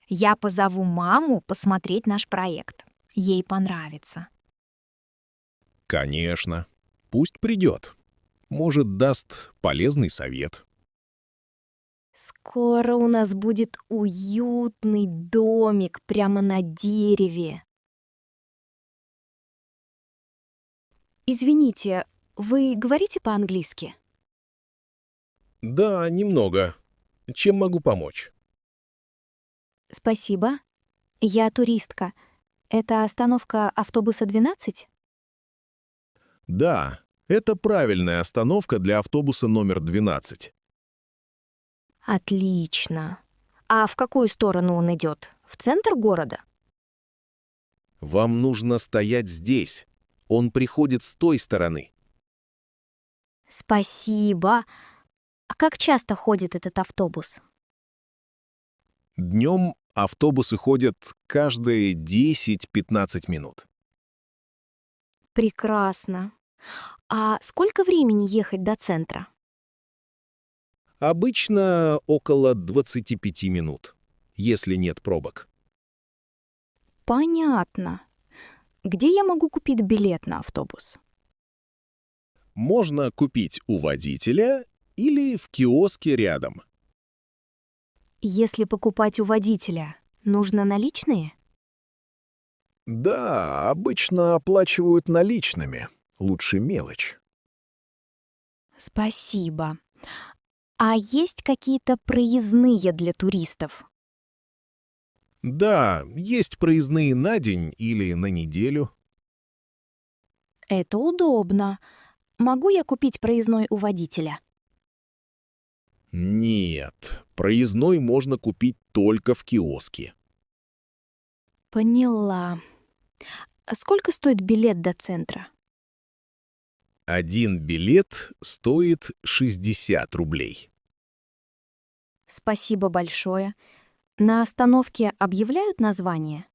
Я позову маму посмотреть наш проект. Ей понравится. Конечно. Пусть придет. Может, даст полезный совет. Скоро у нас будет уютный домик прямо на дереве. Извините, вы говорите по-английски? Да, немного. Чем могу помочь? Спасибо. Я туристка. Это остановка автобуса 12? Да, это правильная остановка для автобуса номер 12. Отлично. А в какую сторону он идет? В центр города? Вам нужно стоять здесь. Он приходит с той стороны. Спасибо. А как часто ходит этот автобус? Днем автобусы ходят каждые 10-15 минут. Прекрасно. А сколько времени ехать до центра? Обычно около 25 минут, если нет пробок. Понятно. Где я могу купить билет на автобус? Можно купить у водителя или в киоске рядом. Если покупать у водителя, нужно наличные? Да, обычно оплачивают наличными. Лучше мелочь. Спасибо. А есть какие-то проездные для туристов? Да, есть проездные на день или на неделю. Это удобно. Могу я купить проездной у водителя? Нет, проездной можно купить только в киоске. Поняла. А сколько стоит билет до центра? Один билет стоит 60 рублей. Спасибо большое. На остановке объявляют название?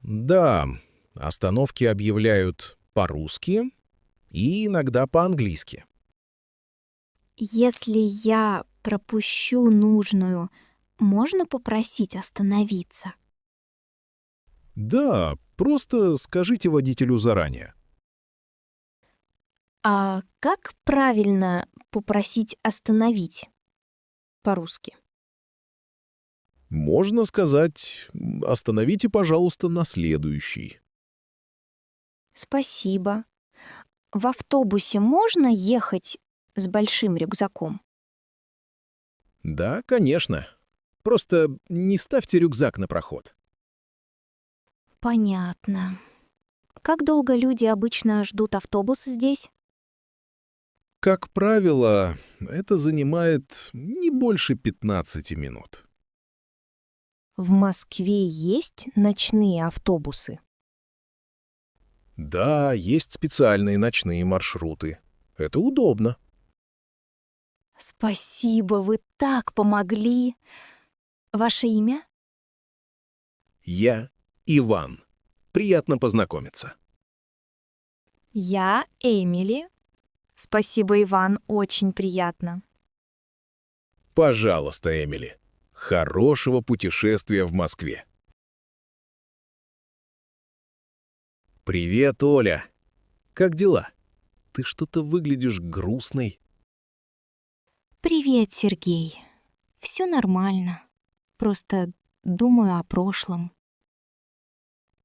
Да, остановки объявляют по-русски и иногда по-английски. Если я пропущу нужную, можно попросить остановиться? Да, просто скажите водителю заранее. А как правильно попросить остановить по-русски? Можно сказать, остановите, пожалуйста, на следующий. Спасибо. В автобусе можно ехать с большим рюкзаком? Да, конечно. Просто не ставьте рюкзак на проход. Понятно. Как долго люди обычно ждут автобус здесь? Как правило, это занимает не больше 15 минут. В Москве есть ночные автобусы? Да, есть специальные ночные маршруты. Это удобно. Спасибо, вы так помогли. Ваше имя? Я Иван. Приятно познакомиться. Я Эмили. Спасибо, Иван, очень приятно. Пожалуйста, Эмили. Хорошего путешествия в Москве. Привет, Оля. Как дела? ты что-то выглядишь грустной. Привет, Сергей. Все нормально. Просто думаю о прошлом.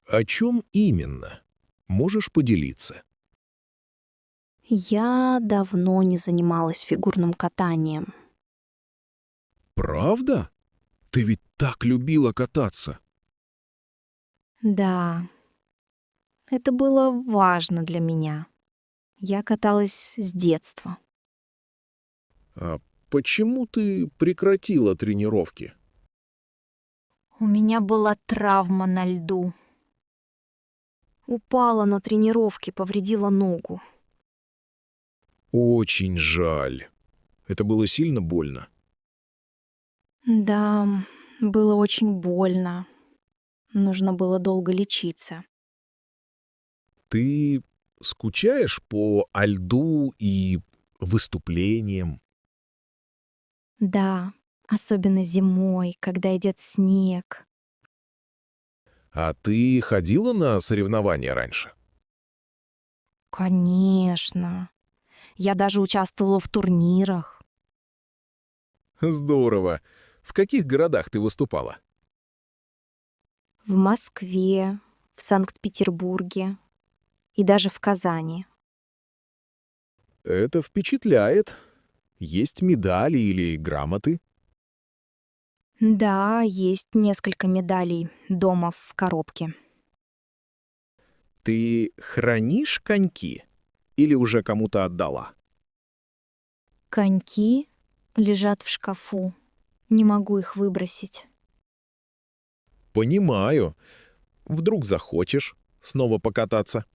О чем именно? Можешь поделиться? Я давно не занималась фигурным катанием. Правда? Ты ведь так любила кататься. Да, это было важно для меня. Я каталась с детства. А почему ты прекратила тренировки? У меня была травма на льду. Упала на тренировке, повредила ногу. Очень жаль. Это было сильно больно. Да, было очень больно. Нужно было долго лечиться. Ты скучаешь по льду и выступлениям? Да, особенно зимой, когда идет снег. А ты ходила на соревнования раньше? Конечно. Я даже участвовала в турнирах. Здорово. В каких городах ты выступала? В Москве, в Санкт-Петербурге и даже в Казани. Это впечатляет. Есть медали или грамоты? Да, есть несколько медалей дома в коробке. Ты хранишь коньки или уже кому-то отдала? Коньки лежат в шкафу. Не могу их выбросить. Понимаю. Вдруг захочешь снова покататься?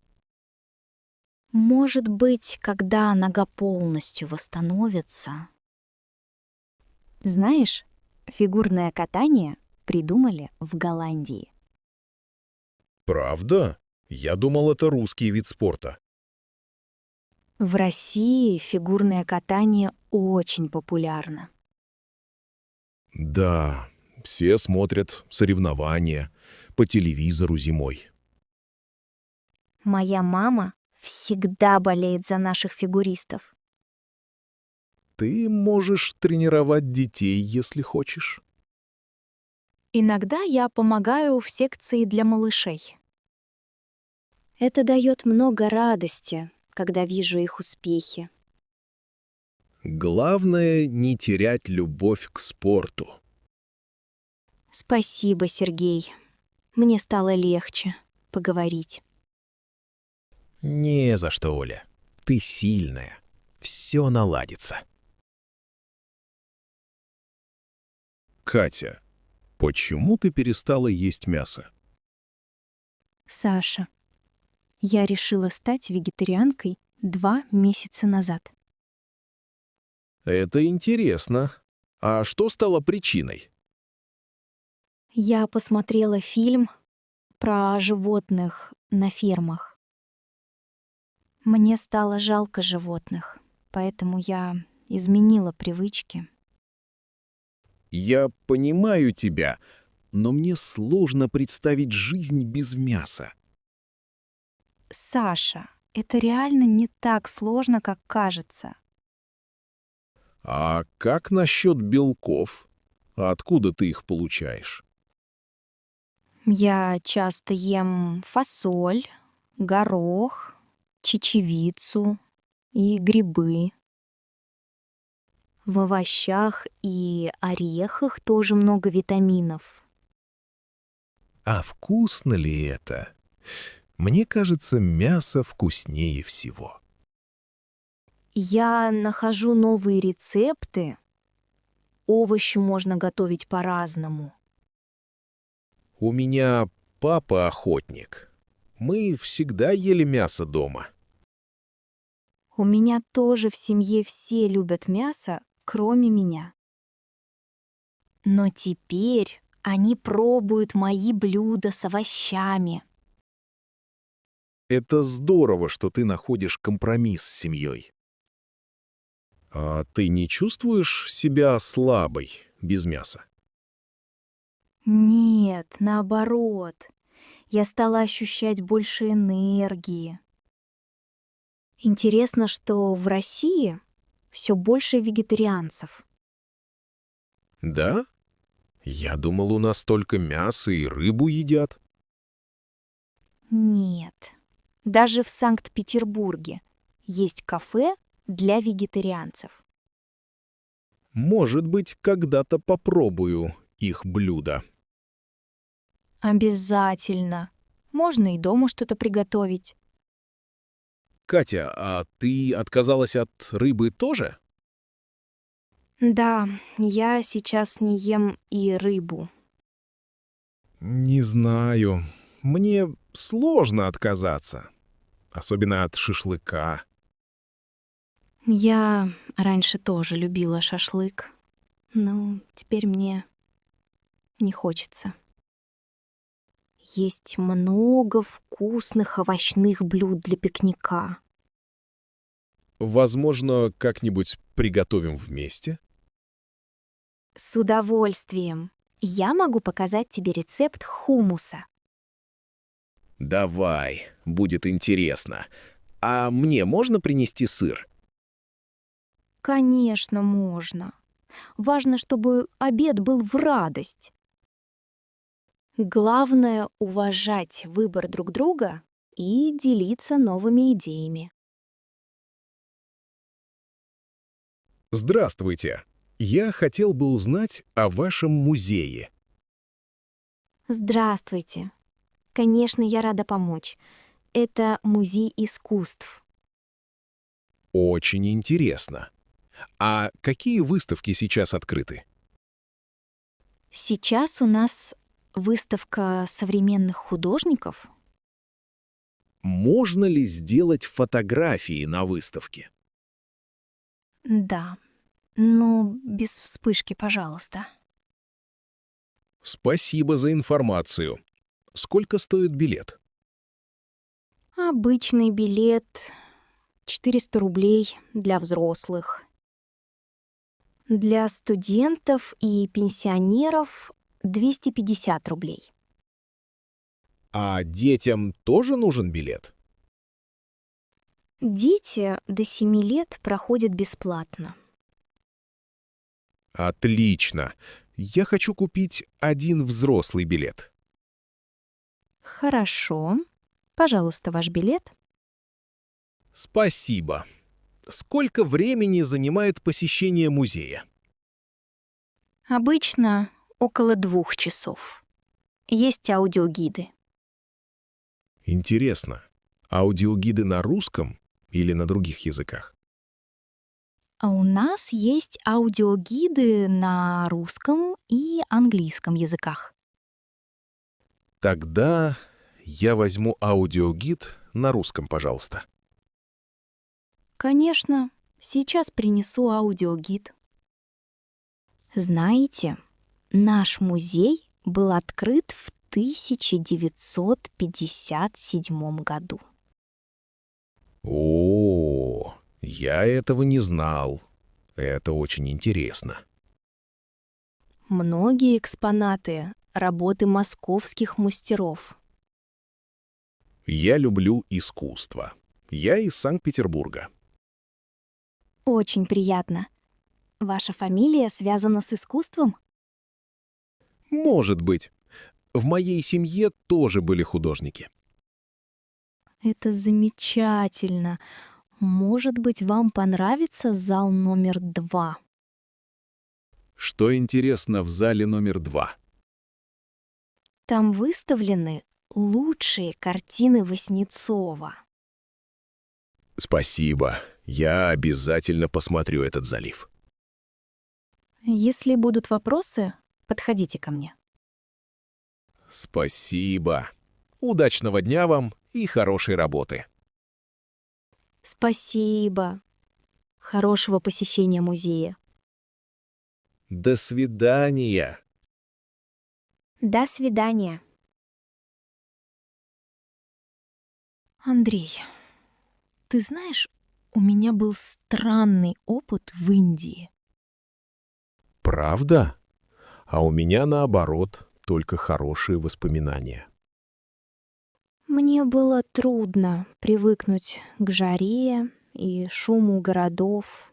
Может быть, когда нога полностью восстановится. Знаешь, фигурное катание придумали в Голландии. Правда? Я думал, это русский вид спорта. В России фигурное катание очень популярно. Да, все смотрят соревнования по телевизору зимой. Моя мама всегда болеет за наших фигуристов. Ты можешь тренировать детей, если хочешь. Иногда я помогаю в секции для малышей. Это дает много радости, когда вижу их успехи. Главное — не терять любовь к спорту. Спасибо, Сергей. Мне стало легче поговорить. Не за что, Оля. Ты сильная. Все наладится. Катя, почему ты перестала есть мясо? Саша, я решила стать вегетарианкой 2 месяца назад. Это интересно. А что стало причиной? Я посмотрела фильм про животных на фермах. Мне стало жалко животных, поэтому я изменила привычки. Я понимаю тебя, но мне сложно представить жизнь без мяса. Саша, это реально не так сложно, как кажется. А как насчет белков? Откуда ты их получаешь? Я часто ем фасоль, горох, чечевицу и грибы. В овощах и орехах тоже много витаминов. А вкусно ли это? Мне кажется, мясо вкуснее всего. Я нахожу новые рецепты. Овощи можно готовить по-разному. У меня папа охотник. Мы всегда ели мясо дома. У меня тоже в семье все любят мясо, кроме меня. Но теперь они пробуют мои блюда с овощами. Это здорово, что ты находишь компромисс с семьей. А ты не чувствуешь себя слабой без мяса? Нет, наоборот. Я стала ощущать больше энергии. Интересно, что в России все больше вегетарианцев. Да? Я думал, у нас только мясо и рыбу едят. Нет. Даже в Санкт-Петербурге есть кафе для вегетарианцев. Может быть, когда-то попробую их блюдо. Обязательно. Можно и дома что-то приготовить. Катя, а ты отказалась от рыбы тоже? Да, я сейчас не ем и рыбу. Не знаю. Мне сложно отказаться. Особенно от шашлыка. Я раньше тоже любила шашлык, но теперь мне не хочется. Есть много вкусных овощных блюд для пикника. Возможно, как-нибудь приготовим вместе? С удовольствием. Я могу показать тебе рецепт хумуса. Давай, будет интересно. А мне можно принести сыр? Конечно, можно. Важно, чтобы обед был в радость. Главное — уважать выбор друг друга и делиться новыми идеями. Здравствуйте. Я хотел бы узнать о вашем музее. Здравствуйте. Конечно, я рада помочь. Это музей искусств. Очень интересно. А какие выставки сейчас открыты? Сейчас у нас выставка современных художников. Можно ли сделать фотографии на выставке? Да, но без вспышки, пожалуйста. Спасибо за информацию. Сколько стоит билет? Обычный билет 400 рублей для взрослых. Для студентов и пенсионеров 250 рублей. А детям тоже нужен билет? Дети до 7 лет проходят бесплатно. Отлично. Я хочу купить один взрослый билет. Хорошо. Пожалуйста, ваш билет. Спасибо. Сколько времени занимает посещение музея? Обычно около 2 часов. Есть аудиогиды. Интересно. Аудиогиды на русском или на других языках? А у нас есть аудиогиды на русском и английском языках. Тогда я возьму аудиогид на русском, пожалуйста. Конечно, сейчас принесу аудиогид. Знаете, наш музей был открыт в 1957 году. О, я этого не знал. Это очень интересно. Многие экспонаты — работы московских мастеров. Я люблю искусство. Я из Санкт-Петербурга. Очень приятно. Ваша фамилия связана с искусством? Может быть. В моей семье тоже были художники. Это замечательно. Может быть, вам понравится зал номер 2? Что интересно в зале номер 2? Там выставлены лучшие картины Васнецова. Спасибо. Я обязательно посмотрю этот залив. Если будут вопросы, подходите ко мне. Спасибо. Удачного дня вам и хорошей работы. Спасибо. Хорошего посещения музея. До свидания. До свидания. Андрей, ты знаешь, у меня был странный опыт в Индии. Правда? А у меня наоборот, только хорошие воспоминания. Мне было трудно привыкнуть к жаре и шуму городов.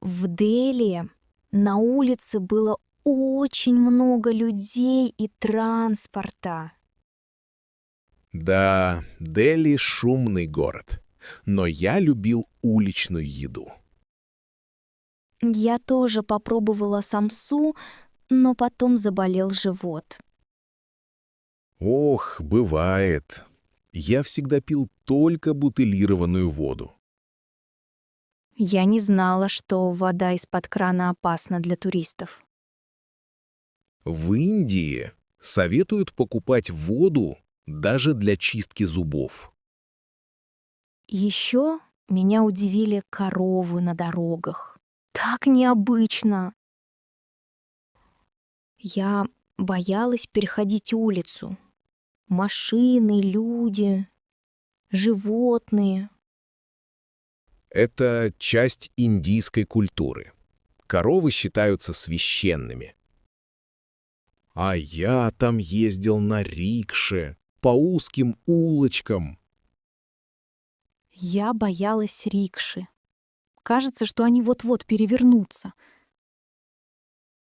В Дели на улице было очень много людей и транспорта. Да, Дели — шумный город, но я любил уличную еду. Я тоже попробовала самсу, но потом заболел живот. Ох, бывает. Я всегда пил только бутылированную воду. Я не знала, что вода из-под крана опасна для туристов. В Индии советуют покупать воду даже для чистки зубов. Еще меня удивили коровы на дорогах. Так необычно. Я боялась переходить улицу. Машины, люди, животные. Это часть индийской культуры. Коровы считаются священными. А я там ездил на рикше, по узким улочкам. Я боялась рикши. Кажется, что они вот-вот перевернутся.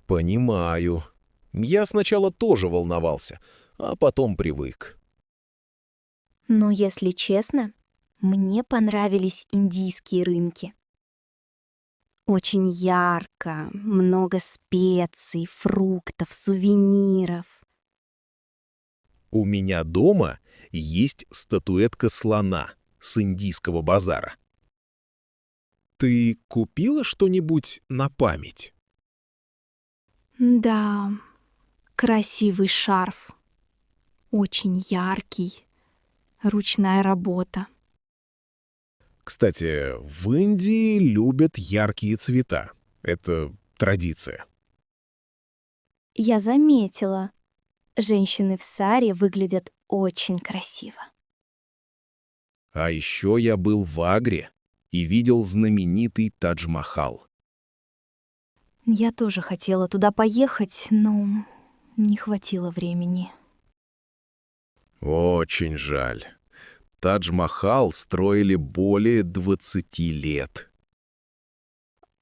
Понимаю. Я сначала тоже волновался, а потом привык. Но, если честно, мне понравились индийские рынки. Очень ярко, много специй, фруктов, сувениров. У меня дома есть статуэтка слона с индийского базара. Ты купила что-нибудь на память? Да, красивый шарф. Очень яркий. Ручная работа. Кстати, в Индии любят яркие цвета. Это традиция. Я заметила. Женщины в саре выглядят очень красиво. А еще я был в Агре и видел знаменитый Тадж-Махал. Я тоже хотела туда поехать, но не хватило времени. Очень жаль. Тадж-Махал строили более 20 лет.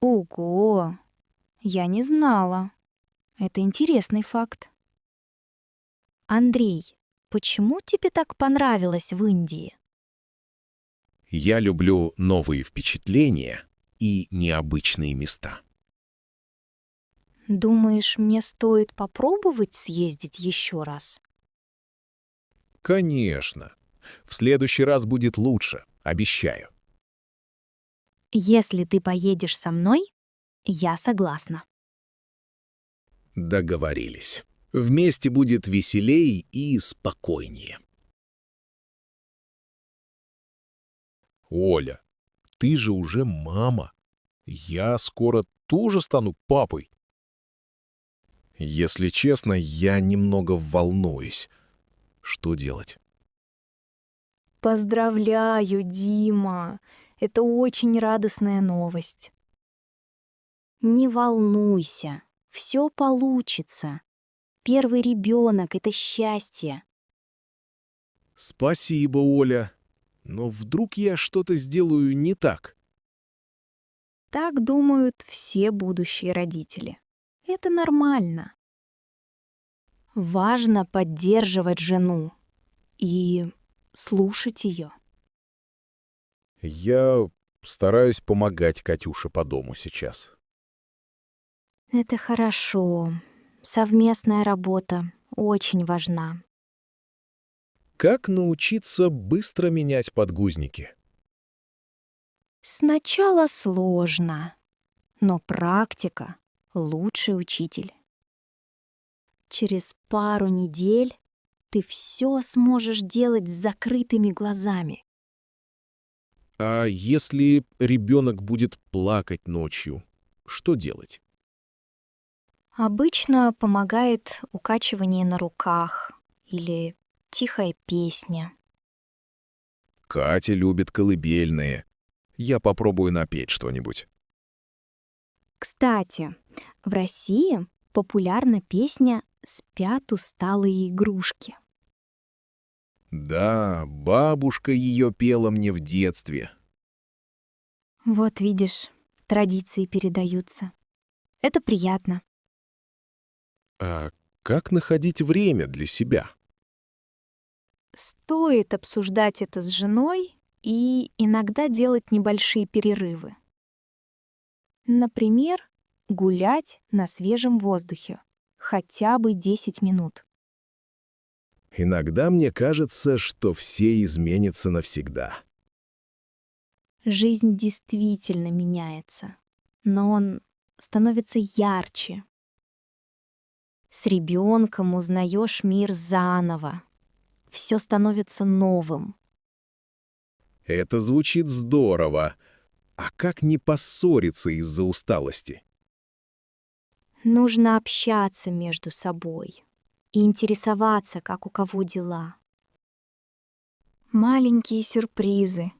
Ого! Я не знала. Это интересный факт. Андрей, почему тебе так понравилось в Индии? Я люблю новые впечатления и необычные места. Думаешь, мне стоит попробовать съездить еще раз? Конечно. В следующий раз будет лучше, обещаю. Если ты поедешь со мной, я согласна. Договорились. Вместе будет веселей и спокойнее. Оля, ты же уже мама. Я скоро тоже стану папой. Если честно, я немного волнуюсь. Что делать? Поздравляю, Дима! Это очень радостная новость. Не волнуйся, все получится. Первый ребенок — это счастье. Спасибо, Оля. Но вдруг я что-то сделаю не так? Так думают все будущие родители. Это нормально. Важно поддерживать жену и слушать ее. Я стараюсь помогать Катюше по дому сейчас. Это хорошо. Совместная работа очень важна. Как научиться быстро менять подгузники? Сначала сложно, но практика — лучший учитель. Через пару недель ты все сможешь делать с закрытыми глазами. А если ребенок будет плакать ночью, что делать? Обычно помогает укачивание на руках или тихая песня. Катя любит колыбельные. Я попробую напеть что-нибудь. Кстати, в России популярна песня «Спят усталые игрушки». Да, бабушка ее пела мне в детстве. Вот видишь, традиции передаются. Это приятно. А как находить время для себя? Стоит обсуждать это с женой и иногда делать небольшие перерывы. Например, гулять на свежем воздухе. Хотя бы 10 минут. Иногда мне кажется, что все изменится навсегда. Жизнь действительно меняется, но он становится ярче. С ребенком узнаешь мир заново. Все становится новым. Это звучит здорово. А как не поссориться из-за усталости? Нужно общаться между собой и интересоваться, как у кого дела. Маленькие сюрпризы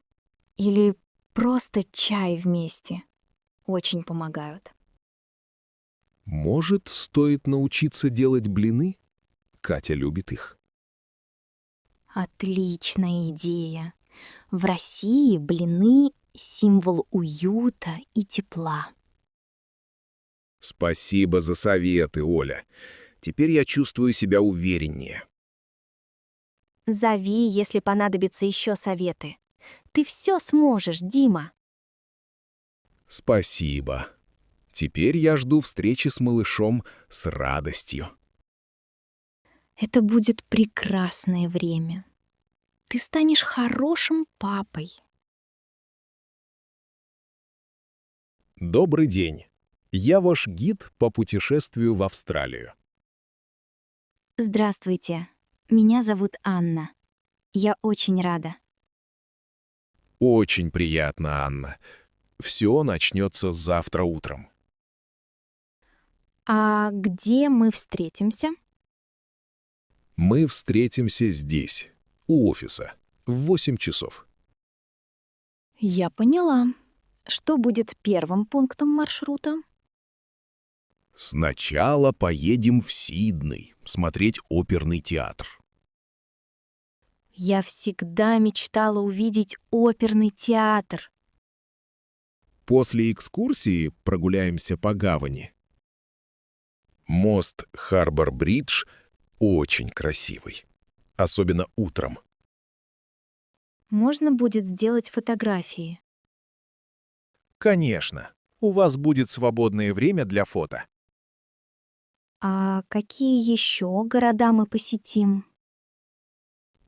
или просто чай вместе очень помогают. Может, стоит научиться делать блины? Катя любит их. Отличная идея. В России блины — символ уюта и тепла. Спасибо за советы, Оля. Теперь я чувствую себя увереннее. Зови, если понадобятся еще советы. Ты все сможешь, Дима. Спасибо. Теперь я жду встречи с малышом с радостью. Это будет прекрасное время. Ты станешь хорошим папой. Добрый день. Я ваш гид по путешествию в Австралию. Здравствуйте. Меня зовут Анна. Я очень рада. Очень приятно, Анна. Все начнется завтра утром. А где мы встретимся? Мы встретимся здесь, у офиса, в 8 часов. Я поняла. Что будет первым пунктом маршрута? Сначала поедем в Сидней смотреть оперный театр. Я всегда мечтала увидеть оперный театр. После экскурсии прогуляемся по гавани. Мост Харбор-Бридж очень красивый, особенно утром. Можно будет сделать фотографии. Конечно. У вас будет свободное время для фото. А какие еще города мы посетим?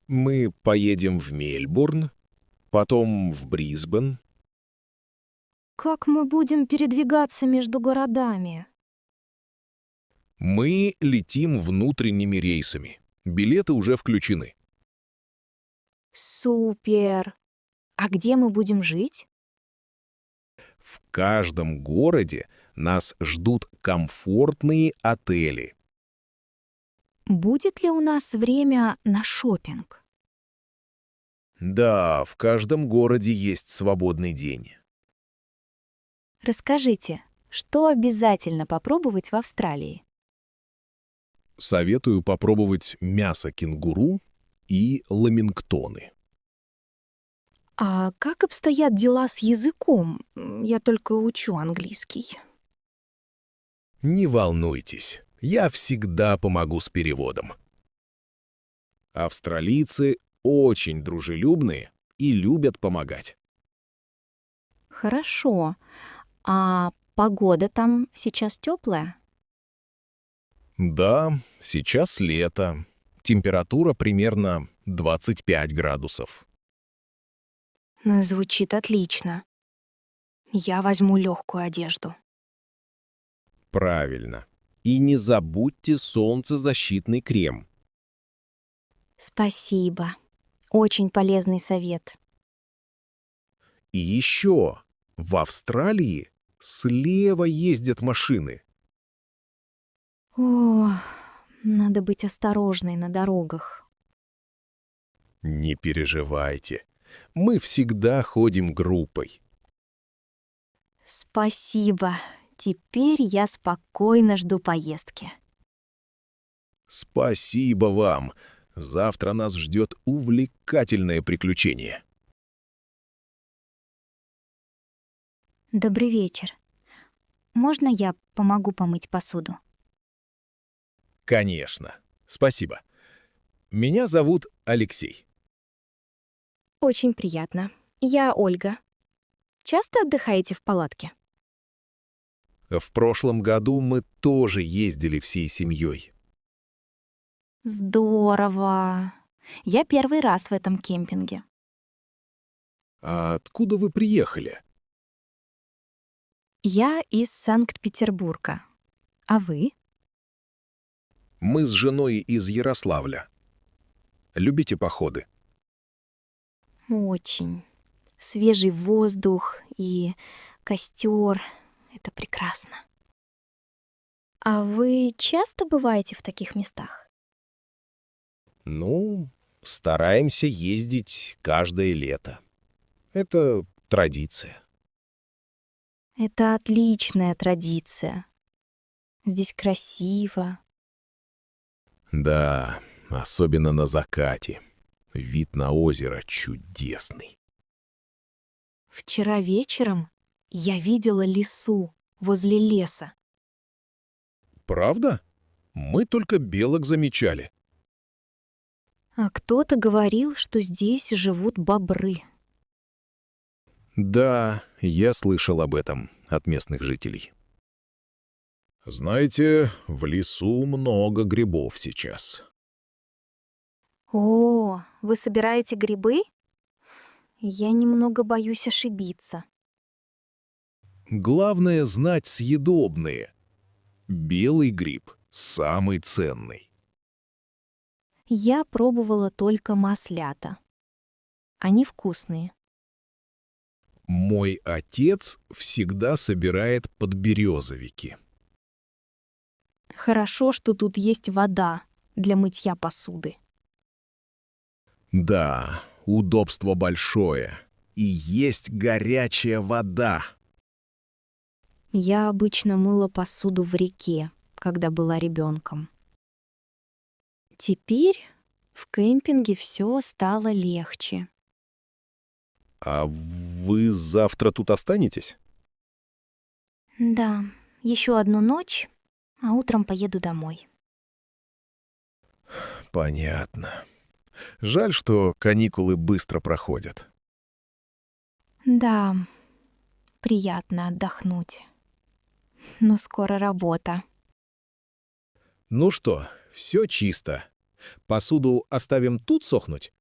Мы поедем в Мельбурн, потом в Брисбен. Как мы будем передвигаться между городами? Мы летим внутренними рейсами. Билеты уже включены. Супер! А где мы будем жить? В каждом городе нас ждут комфортные отели. Будет ли у нас время на шопинг? Да, в каждом городе есть свободный день. Расскажите, что обязательно попробовать в Австралии? Советую попробовать мясо кенгуру и ламингтоны. А как обстоят дела с языком? Я только учу английский. Не волнуйтесь, я всегда помогу с переводом. Австралийцы очень дружелюбные и любят помогать. Хорошо. А погода там сейчас теплая? Да, сейчас лето. Температура примерно 25 градусов. Ну, звучит отлично. Я возьму легкую одежду. Правильно. И не забудьте солнцезащитный крем. Спасибо. Очень полезный совет. И еще, в Австралии слева ездят машины. О, надо быть осторожной на дорогах. Не переживайте, мы всегда ходим группой. Спасибо. Теперь я спокойно жду поездки. Спасибо вам. Завтра нас ждет увлекательное приключение. Добрый вечер. Можно я помогу помыть посуду? Конечно. Спасибо. Меня зовут Алексей. Очень приятно. Я Ольга. Часто отдыхаете в палатке? В прошлом году мы тоже ездили всей семьей. Здорово. Я первый раз в этом кемпинге. А откуда вы приехали? Я из Санкт-Петербурга. А вы? Мы с женой из Ярославля. Любите походы? Очень. Свежий воздух и костер. Это прекрасно. А вы часто бываете в таких местах? Ну, стараемся ездить каждое лето. Это традиция. Это отличная традиция. Здесь красиво. Да, особенно на закате. Вид на озеро чудесный. Вчера вечером я видела лису возле леса. Правда? Мы только белок замечали. А кто-то говорил, что здесь живут бобры. Да, я слышал об этом от местных жителей. Знаете, в лесу много грибов сейчас. О, вы собираете грибы? Я немного боюсь ошибиться. Главное знать съедобные. Белый гриб самый ценный. Я пробовала только маслята. Они вкусные. Мой отец всегда собирает подберезовики. Хорошо, что тут есть вода для мытья посуды. Да, удобство большое. И есть горячая вода. Я обычно мыла посуду в реке, когда была ребенком. Теперь в кемпинге все стало легче. А вы завтра тут останетесь? Да, еще одну ночь, а утром поеду домой. Понятно. Жаль, что каникулы быстро проходят. Да, приятно отдохнуть. Но скоро работа. Ну что, все чисто. Посуду оставим тут сохнуть?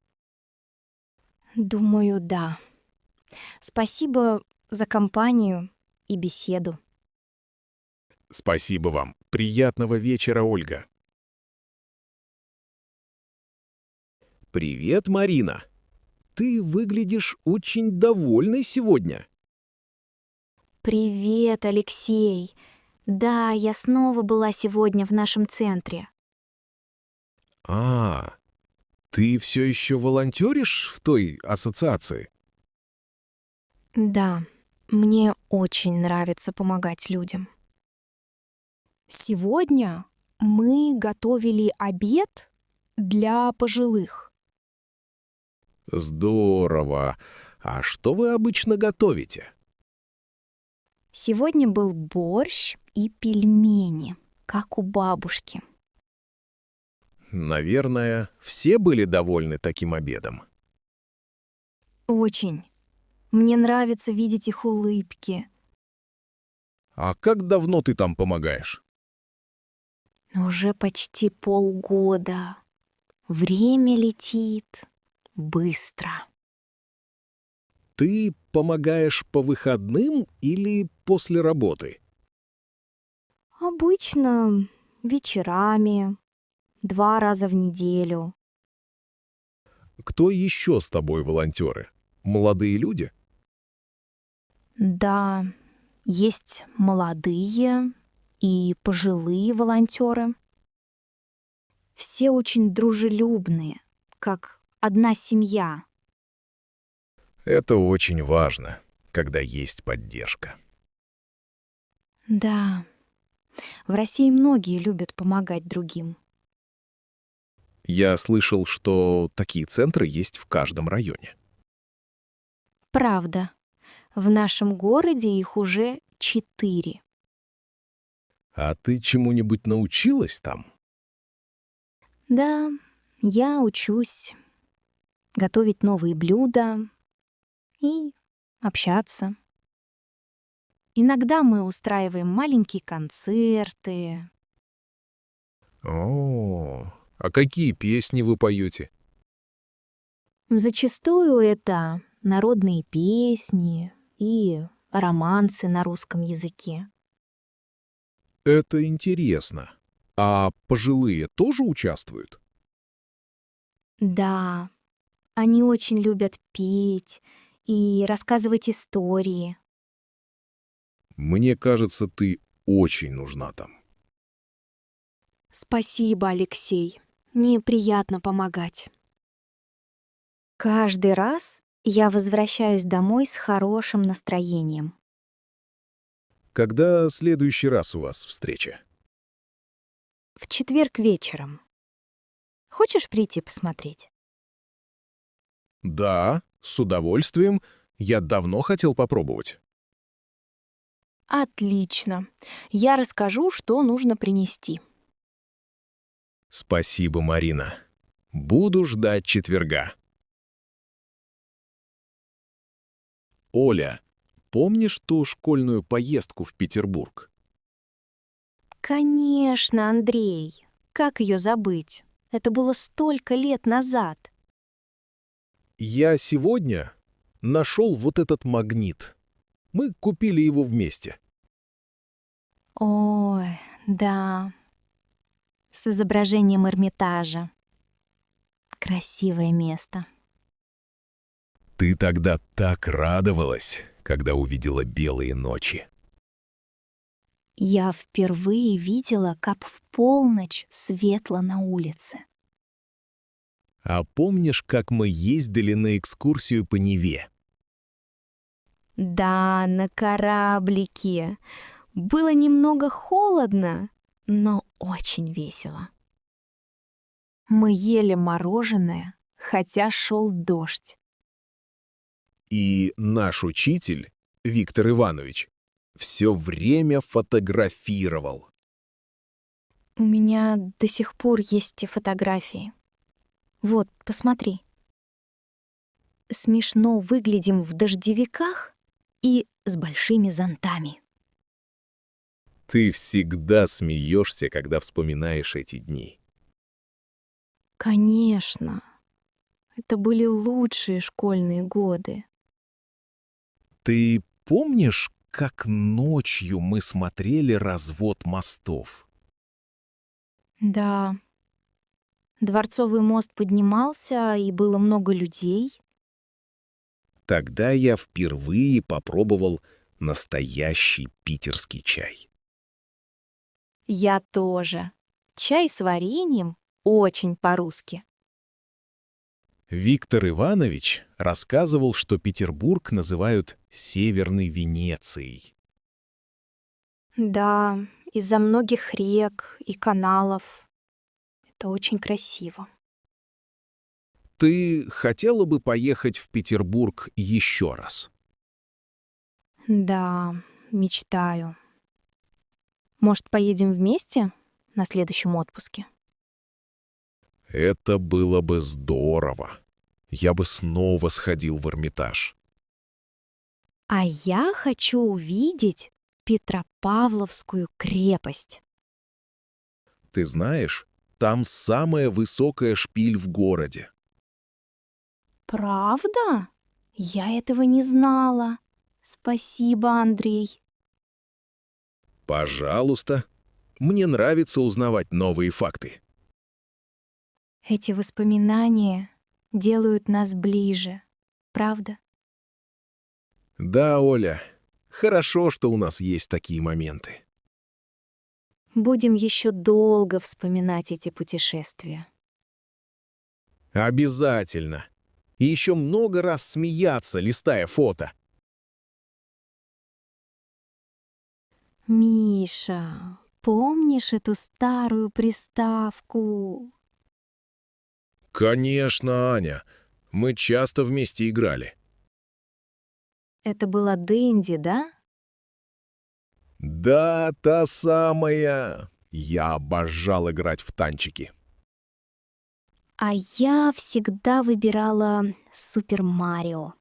Думаю, да. Спасибо за компанию и беседу. Спасибо вам. Приятного вечера, Ольга. Привет, Марина. Ты выглядишь очень довольной сегодня. Привет, Алексей. Да, я снова была сегодня в нашем центре. А, ты все еще волонтеришь в той ассоциации? Да, мне очень нравится помогать людям. Сегодня мы готовили обед для пожилых. Здорово. А что вы обычно готовите? Сегодня был борщ и пельмени, как у бабушки. Наверное, все были довольны таким обедом. Очень. Мне нравится видеть их улыбки. А как давно ты там помогаешь? Уже почти полгода. Время летит быстро. Ты помогаешь по выходным или после работы? Обычно вечерами, 2 раза в неделю. Кто еще с тобой волонтеры? Молодые люди? Да, есть молодые и пожилые волонтеры. Все очень дружелюбные, как одна семья. Это очень важно, когда есть поддержка. Да, в России многие любят помогать другим. Я слышал, что такие центры есть в каждом районе. Правда, в нашем городе их уже 4. А ты чему-нибудь научилась там? Да, я учусь готовить новые блюда и общаться. Иногда мы устраиваем маленькие концерты. О, а какие песни вы поете? Зачастую это народные песни и романсы на русском языке. Это интересно. А пожилые тоже участвуют? Да, они очень любят петь и рассказывать истории. Мне кажется, ты очень нужна там. Спасибо, Алексей. Мне приятно помогать. Каждый раз я возвращаюсь домой с хорошим настроением. Когда следующий раз у вас встреча? В четверг вечером. Хочешь прийти посмотреть? Да, с удовольствием. Я давно хотел попробовать. Отлично. Я расскажу, что нужно принести. Спасибо, Марина. Буду ждать четверга. Оля, помнишь ту школьную поездку в Петербург? Конечно, Андрей. Как ее забыть? Это было столько лет назад. Я сегодня нашел вот этот магнит. Мы купили его вместе. Ой, да. С изображением Эрмитажа. Красивое место. Ты тогда так радовалась, когда увидела белые ночи. Я впервые видела, как в полночь светло на улице. А помнишь, как мы ездили на экскурсию по Неве? Да, на кораблике. Было немного холодно, но очень весело. Мы ели мороженое, хотя шел дождь. И наш учитель, Виктор Иванович, все время фотографировал. У меня до сих пор есть те фотографии. Вот, посмотри. Смешно выглядим в дождевиках и с большими зонтами. Ты всегда смеешься, когда вспоминаешь эти дни. Конечно. Это были лучшие школьные годы. Ты помнишь, как ночью мы смотрели развод мостов? Да. Дворцовый мост поднимался, и было много людей. Тогда я впервые попробовал настоящий питерский чай. Я тоже. Чай с вареньем очень по-русски. Виктор Иванович рассказывал, что Петербург называют «Северной Венецией». Да, из-за многих рек и каналов. Это очень красиво. Ты хотела бы поехать в Петербург еще раз? Да, мечтаю. Может, поедем вместе на следующем отпуске? Это было бы здорово. Я бы снова сходил в Эрмитаж. А я хочу увидеть Петропавловскую крепость. Ты знаешь, там самая высокая шпиль в городе. Правда? Я этого не знала. Спасибо, Андрей. Пожалуйста. Мне нравится узнавать новые факты. Эти воспоминания делают нас ближе, правда? Да, Оля, хорошо, что у нас есть такие моменты. Будем еще долго вспоминать эти путешествия. Обязательно. И еще много раз смеяться, листая фото. Миша, помнишь эту старую приставку? Конечно, Аня. Мы часто вместе играли. Это была Дэнди, да? Да, та самая. Я обожал играть в танчики. А я всегда выбирала Супер Марио.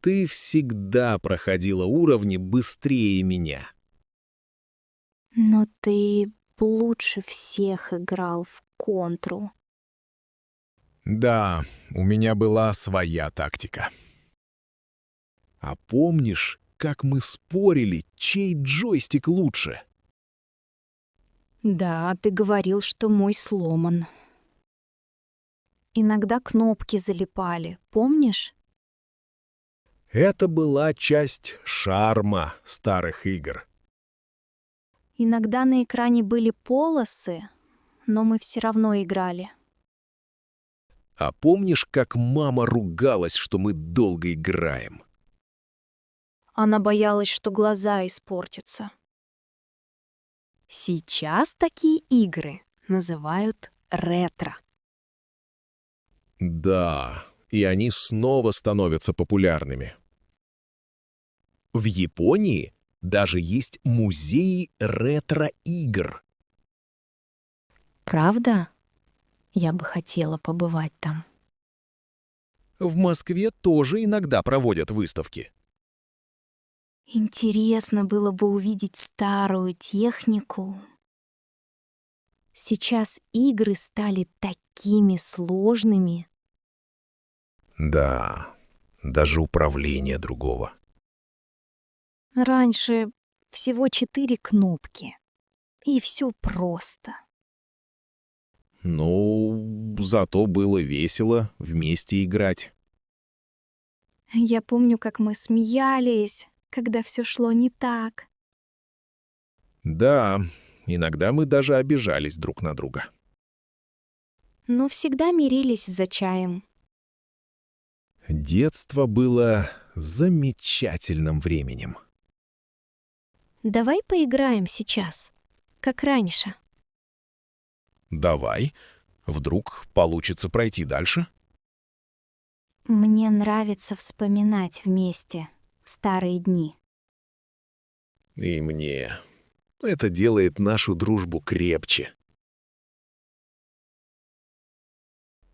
Ты всегда проходила уровни быстрее меня. Но ты лучше всех играл в контру. Да, у меня была своя тактика. А помнишь, как мы спорили, чей джойстик лучше? Да, ты говорил, что мой сломан. Иногда кнопки залипали, помнишь? Это была часть шарма старых игр. Иногда на экране были полосы, но мы все равно играли. А помнишь, как мама ругалась, что мы долго играем? Она боялась, что глаза испортятся. Сейчас такие игры называют ретро. Да, и они снова становятся популярными. В Японии даже есть музеи ретро-игр. Правда? Я бы хотела побывать там. В Москве тоже иногда проводят выставки. Интересно было бы увидеть старую технику. Сейчас игры стали такими сложными. Да, даже управление другого. Раньше всего 4 кнопки. И все просто. Ну, зато было весело вместе играть. Я помню, как мы смеялись, когда все шло не так. Да, иногда мы даже обижались друг на друга. Но всегда мирились за чаем. Детство было замечательным временем. Давай поиграем сейчас, как раньше. Давай, вдруг получится пройти дальше? Мне нравится вспоминать вместе старые дни. И мне. Это делает нашу дружбу крепче.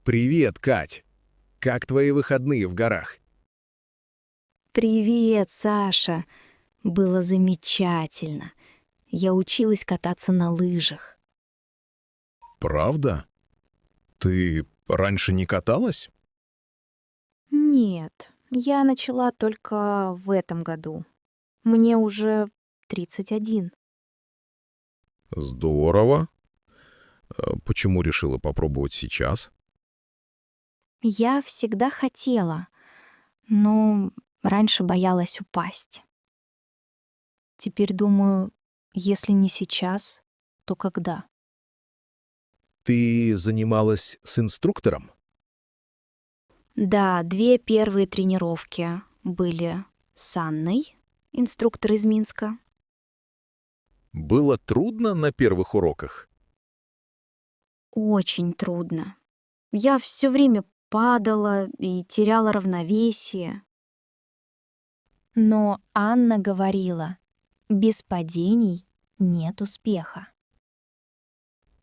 Привет, Кать. Как твои выходные в горах? Привет, Саша. Было замечательно. Я училась кататься на лыжах. Правда? Ты раньше не каталась? Нет, я начала только в этом году. Мне уже 31. Здорово. Почему решила попробовать сейчас? Я всегда хотела, но раньше боялась упасть. Теперь думаю, если не сейчас, то когда? Ты занималась с инструктором? Да, 2 первые тренировки были с Анной, инструктор из Минска. Было трудно на первых уроках? Очень трудно. Я все время падала и теряла равновесие. Но Анна говорила, без падений нет успеха.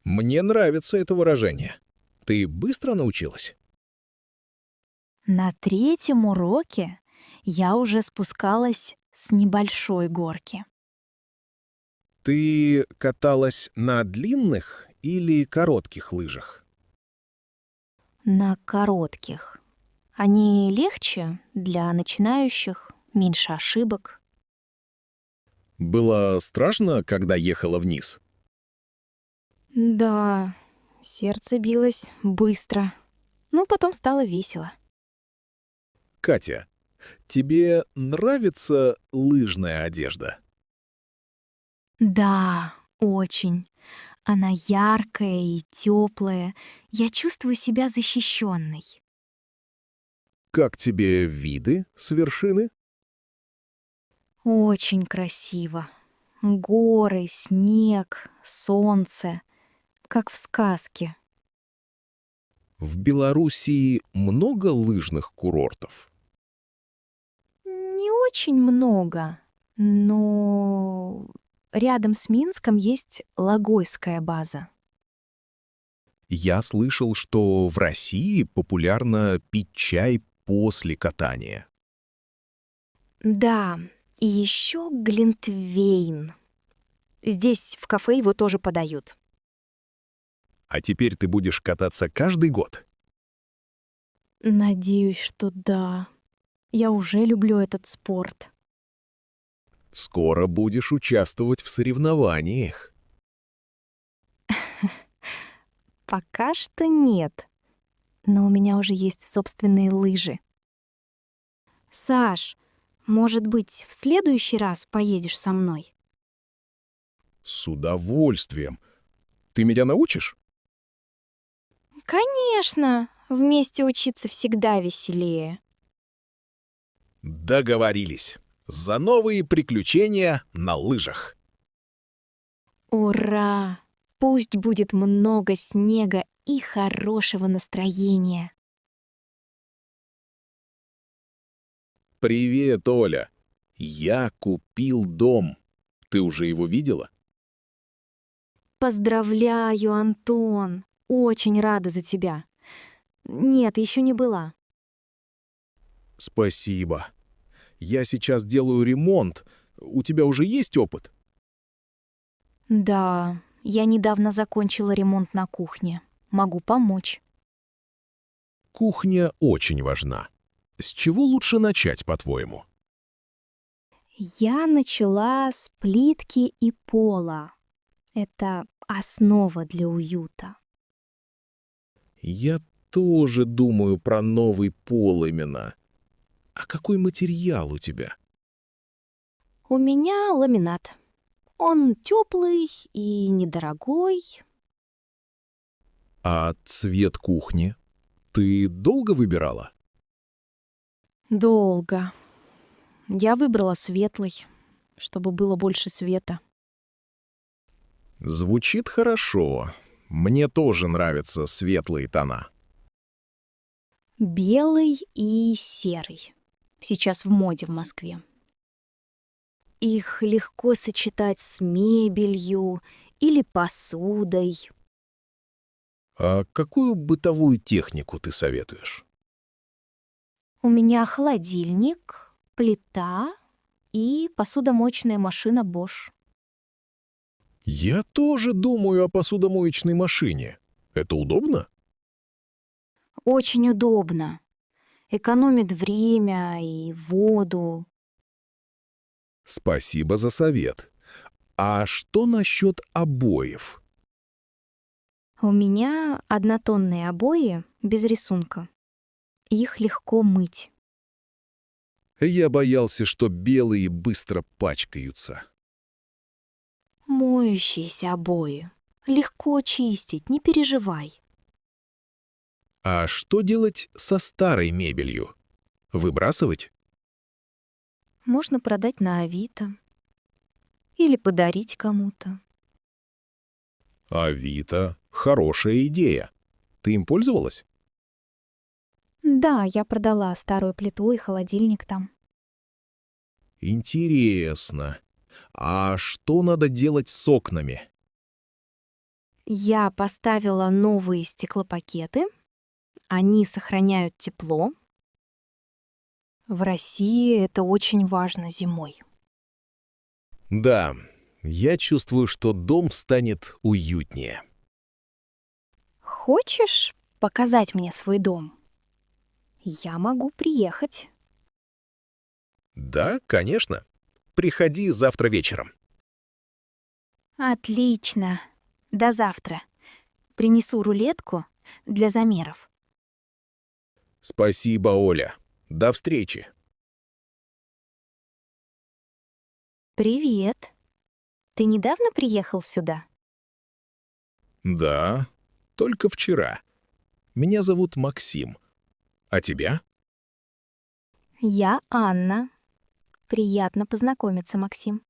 Мне нравится это выражение. Ты быстро научилась? На 3-м уроке я уже спускалась с небольшой горки. Ты каталась на длинных или коротких лыжах? На коротких. Они легче для начинающих, меньше ошибок. Было страшно, когда ехала вниз? Да, сердце билось быстро, но потом стало весело. Катя, тебе нравится лыжная одежда? Да, очень. Она яркая и теплая. Я чувствую себя защищенной. Как тебе виды с вершины? Очень красиво. Горы, снег, солнце. Как в сказке. В Белоруссии много лыжных курортов? Не очень много, но рядом с Минском есть Логойская база. Я слышал, что в России популярно пить чай после катания. Да, и еще глинтвейн. Здесь в кафе его тоже подают. А теперь ты будешь кататься каждый год? Надеюсь, что да. Я уже люблю этот спорт. Скоро будешь участвовать в соревнованиях. Пока что нет. Но у меня уже есть собственные лыжи. Саш, может быть, в следующий раз поедешь со мной? С удовольствием. Ты меня научишь? Конечно, вместе учиться всегда веселее. Договорились. За новые приключения на лыжах. Ура! Пусть будет много снега и хорошего настроения. Привет, Оля. Я купил дом. Ты уже его видела? Поздравляю, Антон! Очень рада за тебя. Нет, еще не была. Спасибо. Я сейчас делаю ремонт. У тебя уже есть опыт? Да, я недавно закончила ремонт на кухне. Могу помочь. Кухня очень важна. С чего лучше начать, по-твоему? Я начала с плитки и пола. Это основа для уюта. Я тоже думаю про новый пол именно. А какой материал у тебя? У меня ламинат. Он теплый и недорогой. А цвет кухни? Ты долго выбирала? Долго. Я выбрала светлый, чтобы было больше света. Звучит хорошо. Мне тоже нравятся светлые тона. Белый и серый. Сейчас в моде в Москве. Их легко сочетать с мебелью или посудой. А какую бытовую технику ты советуешь? У меня холодильник, плита и посудомоечная машина Bosch. Я тоже думаю о посудомоечной машине. Это удобно? Очень удобно. Экономит время и воду. Спасибо за совет. А что насчет обоев? У меня однотонные обои без рисунка. Их легко мыть. Я боялся, что белые быстро пачкаются. Моющиеся обои. Легко чистить, не переживай. А что делать со старой мебелью? Выбрасывать? Можно продать на Авито. Или подарить кому-то. Авито — хорошая идея. Ты им пользовалась? Да, я продала старую плиту и холодильник там. Интересно. А что надо делать с окнами? Я поставила новые стеклопакеты. Они сохраняют тепло. В России это очень важно зимой. Да, я чувствую, что дом станет уютнее. Хочешь показать мне свой дом? Я могу приехать. Да, конечно. Приходи завтра вечером. Отлично. До завтра. Принесу рулетку для замеров. Спасибо, Оля. До встречи. Привет. Ты недавно приехал сюда? Да, только вчера. Меня зовут Максим. А тебя? Я Анна. Приятно познакомиться, Максим.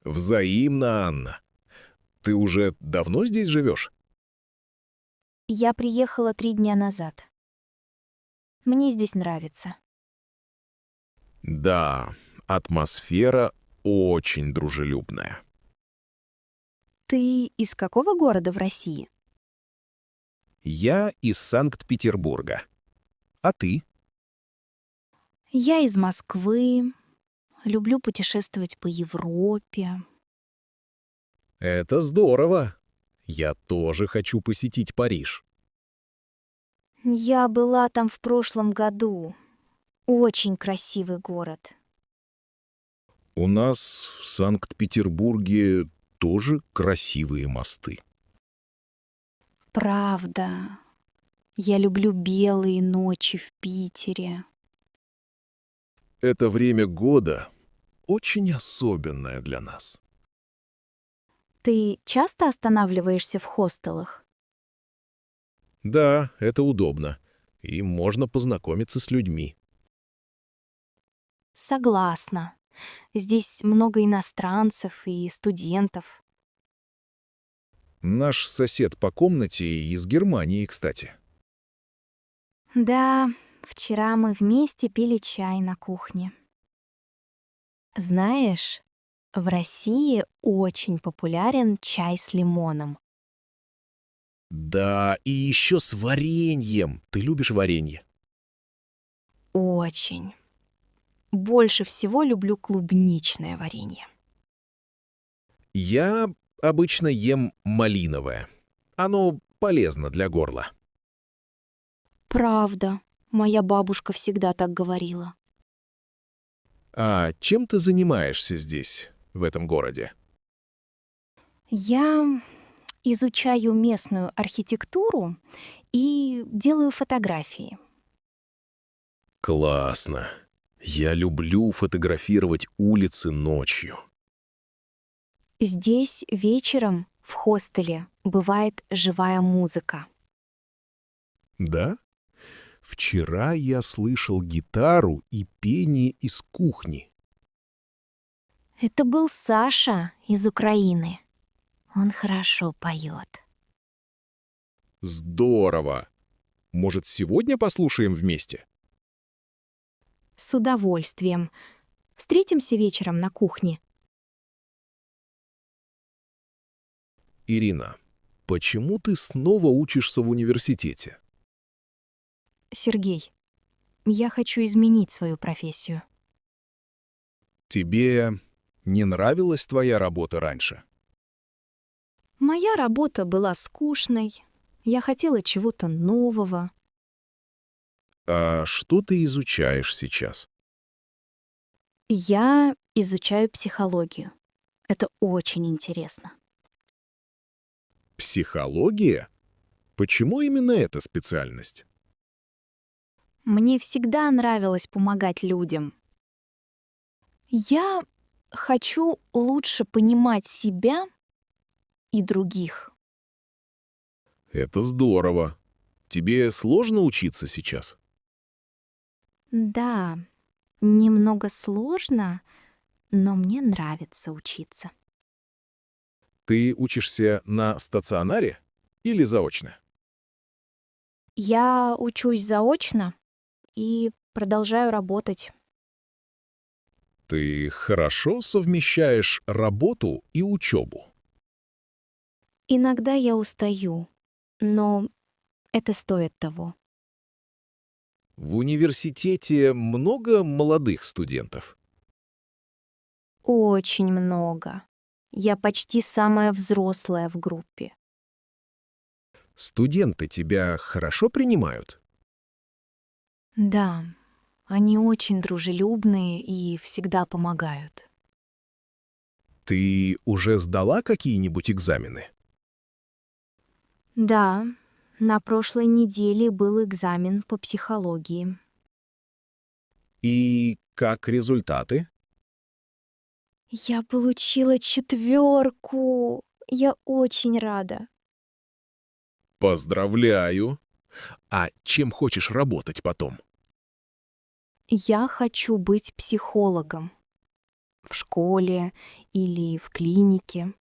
Взаимно, Анна. Ты уже давно здесь живешь? Я приехала 3 дня назад. Мне здесь нравится. Да, атмосфера очень дружелюбная. Ты из какого города в России? Я из Санкт-Петербурга. А ты? Я из Москвы. Люблю путешествовать по Европе. Это здорово. Я тоже хочу посетить Париж. Я была там в прошлом году. Очень красивый город. У нас в Санкт-Петербурге тоже красивые мосты. Правда. Я люблю белые ночи в Питере. Это время года очень особенное для нас. Ты часто останавливаешься в хостелах? Да, это удобно. И можно познакомиться с людьми. Согласна. Здесь много иностранцев и студентов. Наш сосед по комнате из Германии, кстати. Да, вчера мы вместе пили чай на кухне. Знаешь, в России очень популярен чай с лимоном. Да, и еще с вареньем. Ты любишь варенье? Очень. Больше всего люблю клубничное варенье. Я обычно ем малиновое. Оно полезно для горла. Правда, моя бабушка всегда так говорила. А чем ты занимаешься здесь, в этом городе? Я изучаю местную архитектуру и делаю фотографии. Классно. Я люблю фотографировать улицы ночью. Здесь вечером в хостеле бывает живая музыка. Да? Вчера я слышал гитару и пение из кухни. Это был Саша из Украины. Он хорошо поет. Здорово! Может, сегодня послушаем вместе? С удовольствием. Встретимся вечером на кухне. Ирина, почему ты снова учишься в университете? Сергей, я хочу изменить свою профессию. Тебе не нравилась твоя работа раньше? Моя работа была скучной. Я хотела чего-то нового. А что ты изучаешь сейчас? Я изучаю психологию. Это очень интересно. Психология? Почему именно эта специальность? Мне всегда нравилось помогать людям. Я хочу лучше понимать себя и других. Это здорово. Тебе сложно учиться сейчас? Да, немного сложно, но мне нравится учиться. Ты учишься на стационаре или заочно? Я учусь заочно и продолжаю работать. Ты хорошо совмещаешь работу и учебу? Иногда я устаю, но это стоит того. В университете много молодых студентов. Очень много. Я почти самая взрослая в группе. Студенты тебя хорошо принимают? Да, они очень дружелюбные и всегда помогают. Ты уже сдала какие-нибудь экзамены? Да, на прошлой неделе был экзамен по психологии. И как результаты? Я получила 4. Я очень рада. Поздравляю! А чем хочешь работать потом? Я хочу быть психологом. В школе или в клинике.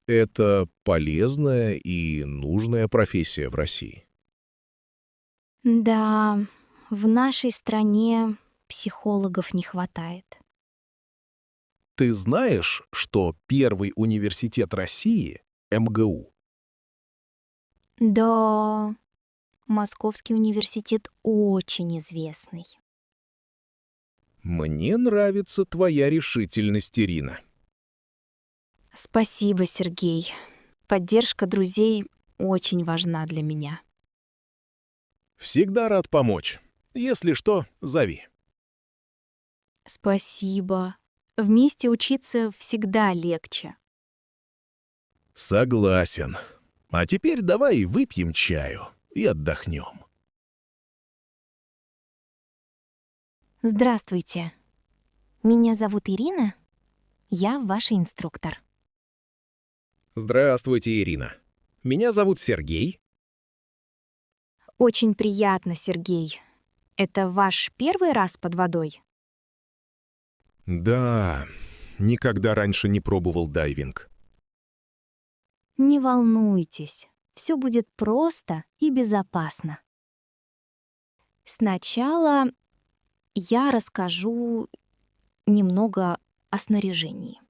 Это полезная и нужная профессия в России. Да, в нашей стране психологов не хватает. Ты знаешь, что первый университет России — МГУ? Да, Московский университет очень известный. Мне нравится твоя решительность, Ирина. Спасибо, Сергей. Поддержка друзей очень важна для меня. Всегда рад помочь. Если что, зови. Спасибо. Вместе учиться всегда легче. Согласен. А теперь давай выпьем чаю и отдохнем. Здравствуйте. Меня зовут Ирина. Я ваш инструктор. Здравствуйте, Ирина. Меня зовут Сергей. Очень приятно, Сергей. Это ваш первый раз под водой? Да, никогда раньше не пробовал дайвинг. Не волнуйтесь, все будет просто и безопасно. Сначала я расскажу немного о снаряжении.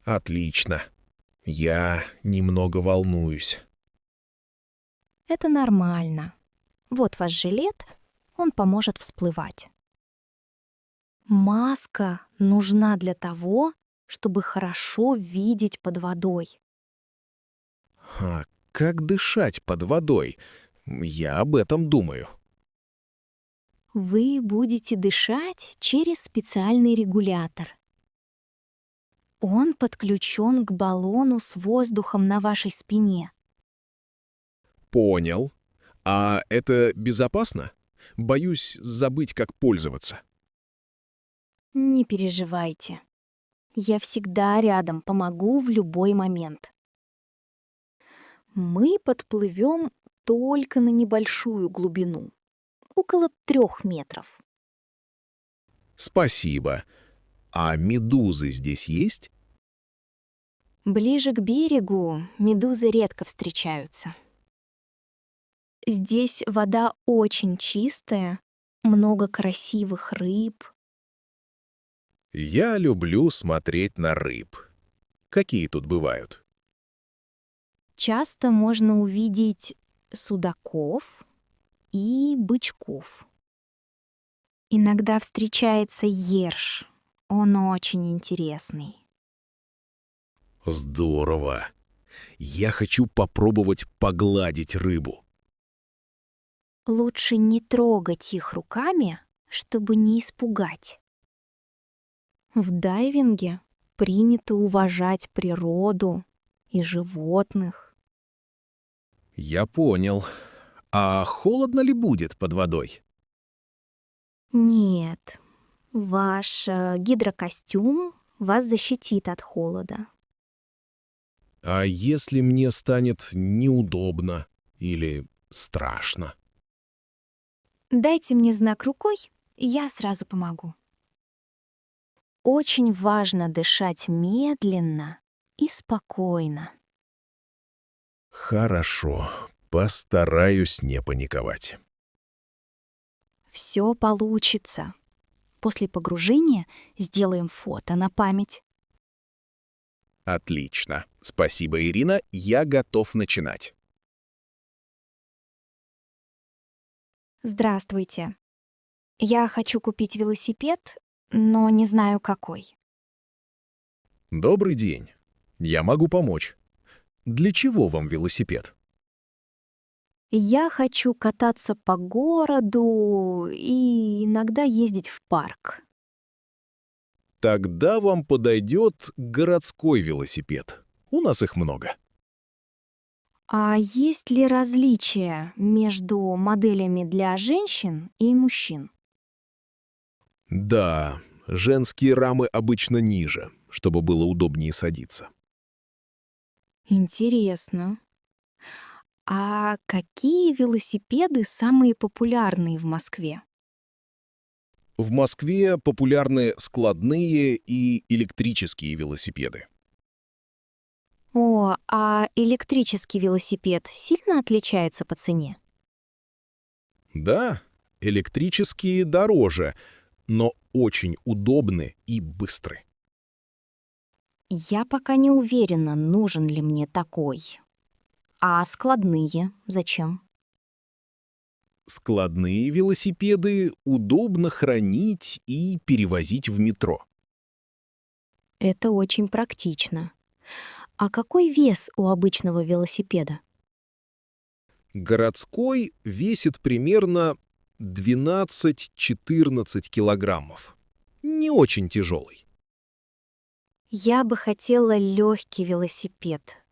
Отлично. Я немного волнуюсь. Это нормально. Вот ваш жилет, он поможет всплывать. Маска нужна для того, чтобы хорошо видеть под водой. А как дышать под водой? Я об этом думаю. Вы будете дышать через специальный регулятор. Он подключен к баллону с воздухом на вашей спине. Понял. А это безопасно? Боюсь забыть, как пользоваться. Не переживайте. Я всегда рядом, помогу в любой момент. Мы подплывем только на небольшую глубину, около 3 метров. Спасибо. А медузы здесь есть? Ближе к берегу медузы редко встречаются. Здесь вода очень чистая, много красивых рыб. Я люблю смотреть на рыб. Какие тут бывают? Часто можно увидеть судаков и бычков. Иногда встречается ерш. Он очень интересный. Здорово. Я хочу попробовать погладить рыбу. Лучше не трогать их руками, чтобы не испугать. В дайвинге принято уважать природу и животных. Я понял. А холодно ли будет под водой? Нет, ваш гидрокостюм вас защитит от холода. А если мне станет неудобно или страшно? Дайте мне знак рукой, и я сразу помогу. Очень важно дышать медленно и спокойно. Хорошо. Постараюсь не паниковать. Все получится. После погружения сделаем фото на память. Отлично. Спасибо, Ирина. Я готов начинать. Здравствуйте. Я хочу купить велосипед, но не знаю какой. Добрый день. Я могу помочь. Для чего вам велосипед? Я хочу кататься по городу и иногда ездить в парк. Тогда вам подойдет городской велосипед. У нас их много. А есть ли различия между моделями для женщин и мужчин? Да, женские рамы обычно ниже, чтобы было удобнее садиться. Интересно. А какие велосипеды самые популярные в Москве? В Москве популярны складные и электрические велосипеды. О, а электрический велосипед сильно отличается по цене? Да, электрические дороже, но очень удобны и быстры. Я пока не уверена, нужен ли мне такой. А складные зачем? Складные велосипеды удобно хранить и перевозить в метро. Это очень практично. А какой вес у обычного велосипеда? Городской весит примерно 12-14 килограммов. Не очень тяжелый. Я бы хотела легкий велосипед.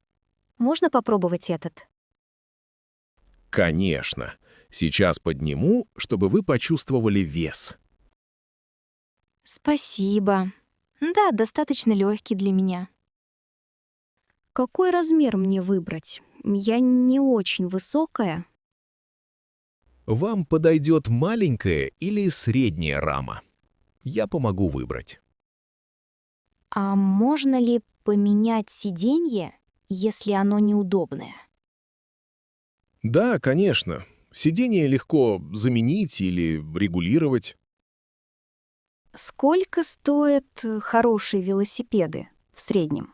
Можно попробовать этот? Конечно. Сейчас подниму, чтобы вы почувствовали вес. Спасибо. Да, достаточно легкий для меня. Какой размер мне выбрать? Я не очень высокая. Вам подойдет маленькая или средняя рама. Я помогу выбрать. А можно ли поменять сиденье, если оно неудобное? Да, конечно. Сиденье легко заменить или регулировать. Сколько стоят хорошие велосипеды в среднем?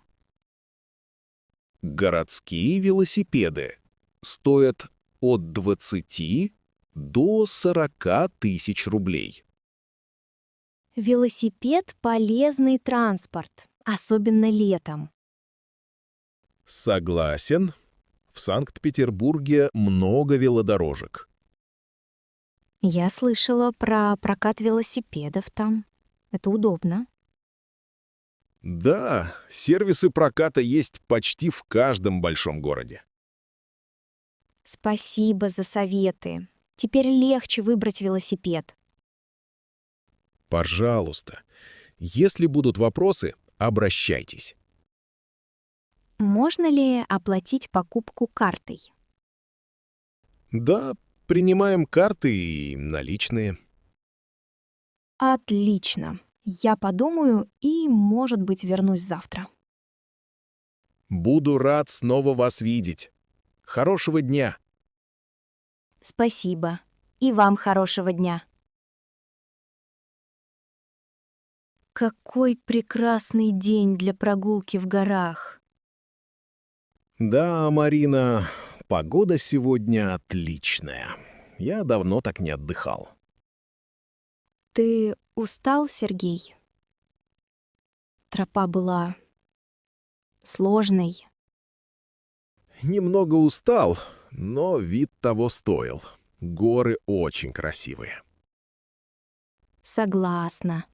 Городские велосипеды стоят от 20 до 40 тысяч рублей. Велосипед — полезный транспорт, особенно летом. Согласен. В Санкт-Петербурге много велодорожек. Я слышала про прокат велосипедов там. Это удобно. Да, сервисы проката есть почти в каждом большом городе. Спасибо за советы. Теперь легче выбрать велосипед. Пожалуйста, если будут вопросы, обращайтесь. Можно ли оплатить покупку картой? Да, принимаем карты и наличные. Отлично. Я подумаю и, может быть, вернусь завтра. Буду рад снова вас видеть. Хорошего дня. Спасибо. И вам хорошего дня. Какой прекрасный день для прогулки в горах. Да, Марина, погода сегодня отличная. Я давно так не отдыхал. Ты устал, Сергей? Тропа была сложной. Немного устал, но вид того стоил. Горы очень красивые. Согласна.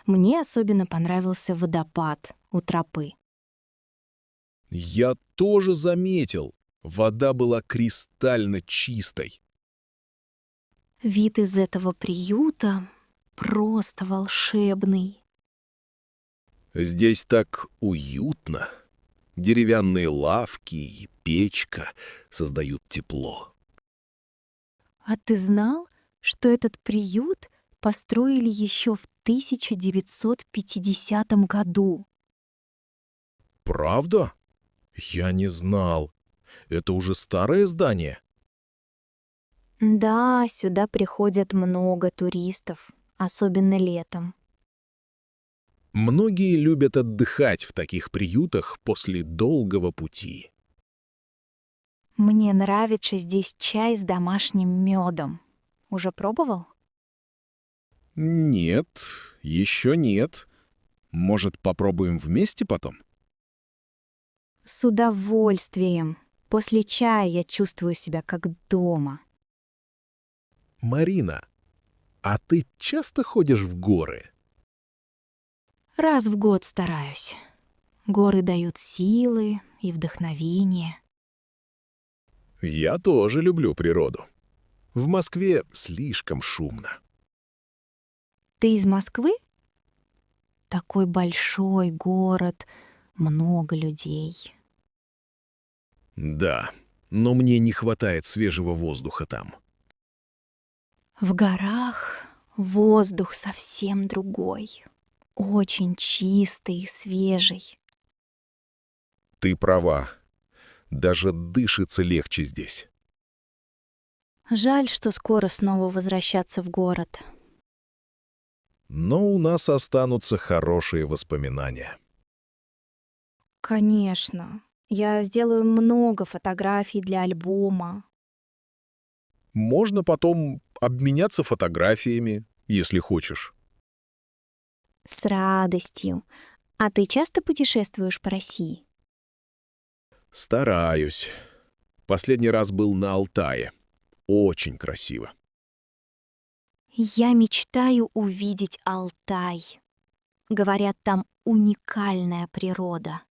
Мне особенно понравился водопад у тропы. Я тоже заметил, вода была кристально чистой. Вид из этого приюта просто волшебный. Здесь так уютно. Деревянные лавки и печка создают тепло. А ты знал, что этот приют построили еще в 1950 году? Правда? Я не знал. Это уже старое здание? Да, сюда приходят много туристов, особенно летом. Многие любят отдыхать в таких приютах после долгого пути. Мне нравится здесь чай с домашним медом. Уже пробовал? Нет, еще нет. Может, попробуем вместе потом? С удовольствием. После чая я чувствую себя как дома. Марина, а ты часто ходишь в горы? Раз в год стараюсь. Горы дают силы и вдохновение. Я тоже люблю природу. В Москве слишком шумно. Ты из Москвы? Такой большой город, много людей. Да, но мне не хватает свежего воздуха там. В горах воздух совсем другой. Очень чистый и свежий. Ты права. Даже дышится легче здесь. Жаль, что скоро снова возвращаться в город. Но у нас останутся хорошие воспоминания. Конечно. Я сделаю много фотографий для альбома. Можно потом обменяться фотографиями, если хочешь. С радостью. А ты часто путешествуешь по России? Стараюсь. Последний раз был на Алтае. Очень красиво. Я мечтаю увидеть Алтай. Говорят, там уникальная природа.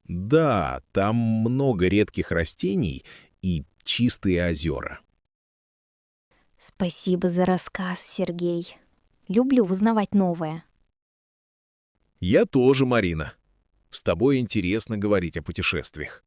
Да, там много редких растений и чистые озера. Спасибо за рассказ, Сергей. Люблю узнавать новое. Я тоже, Марина. С тобой интересно говорить о путешествиях.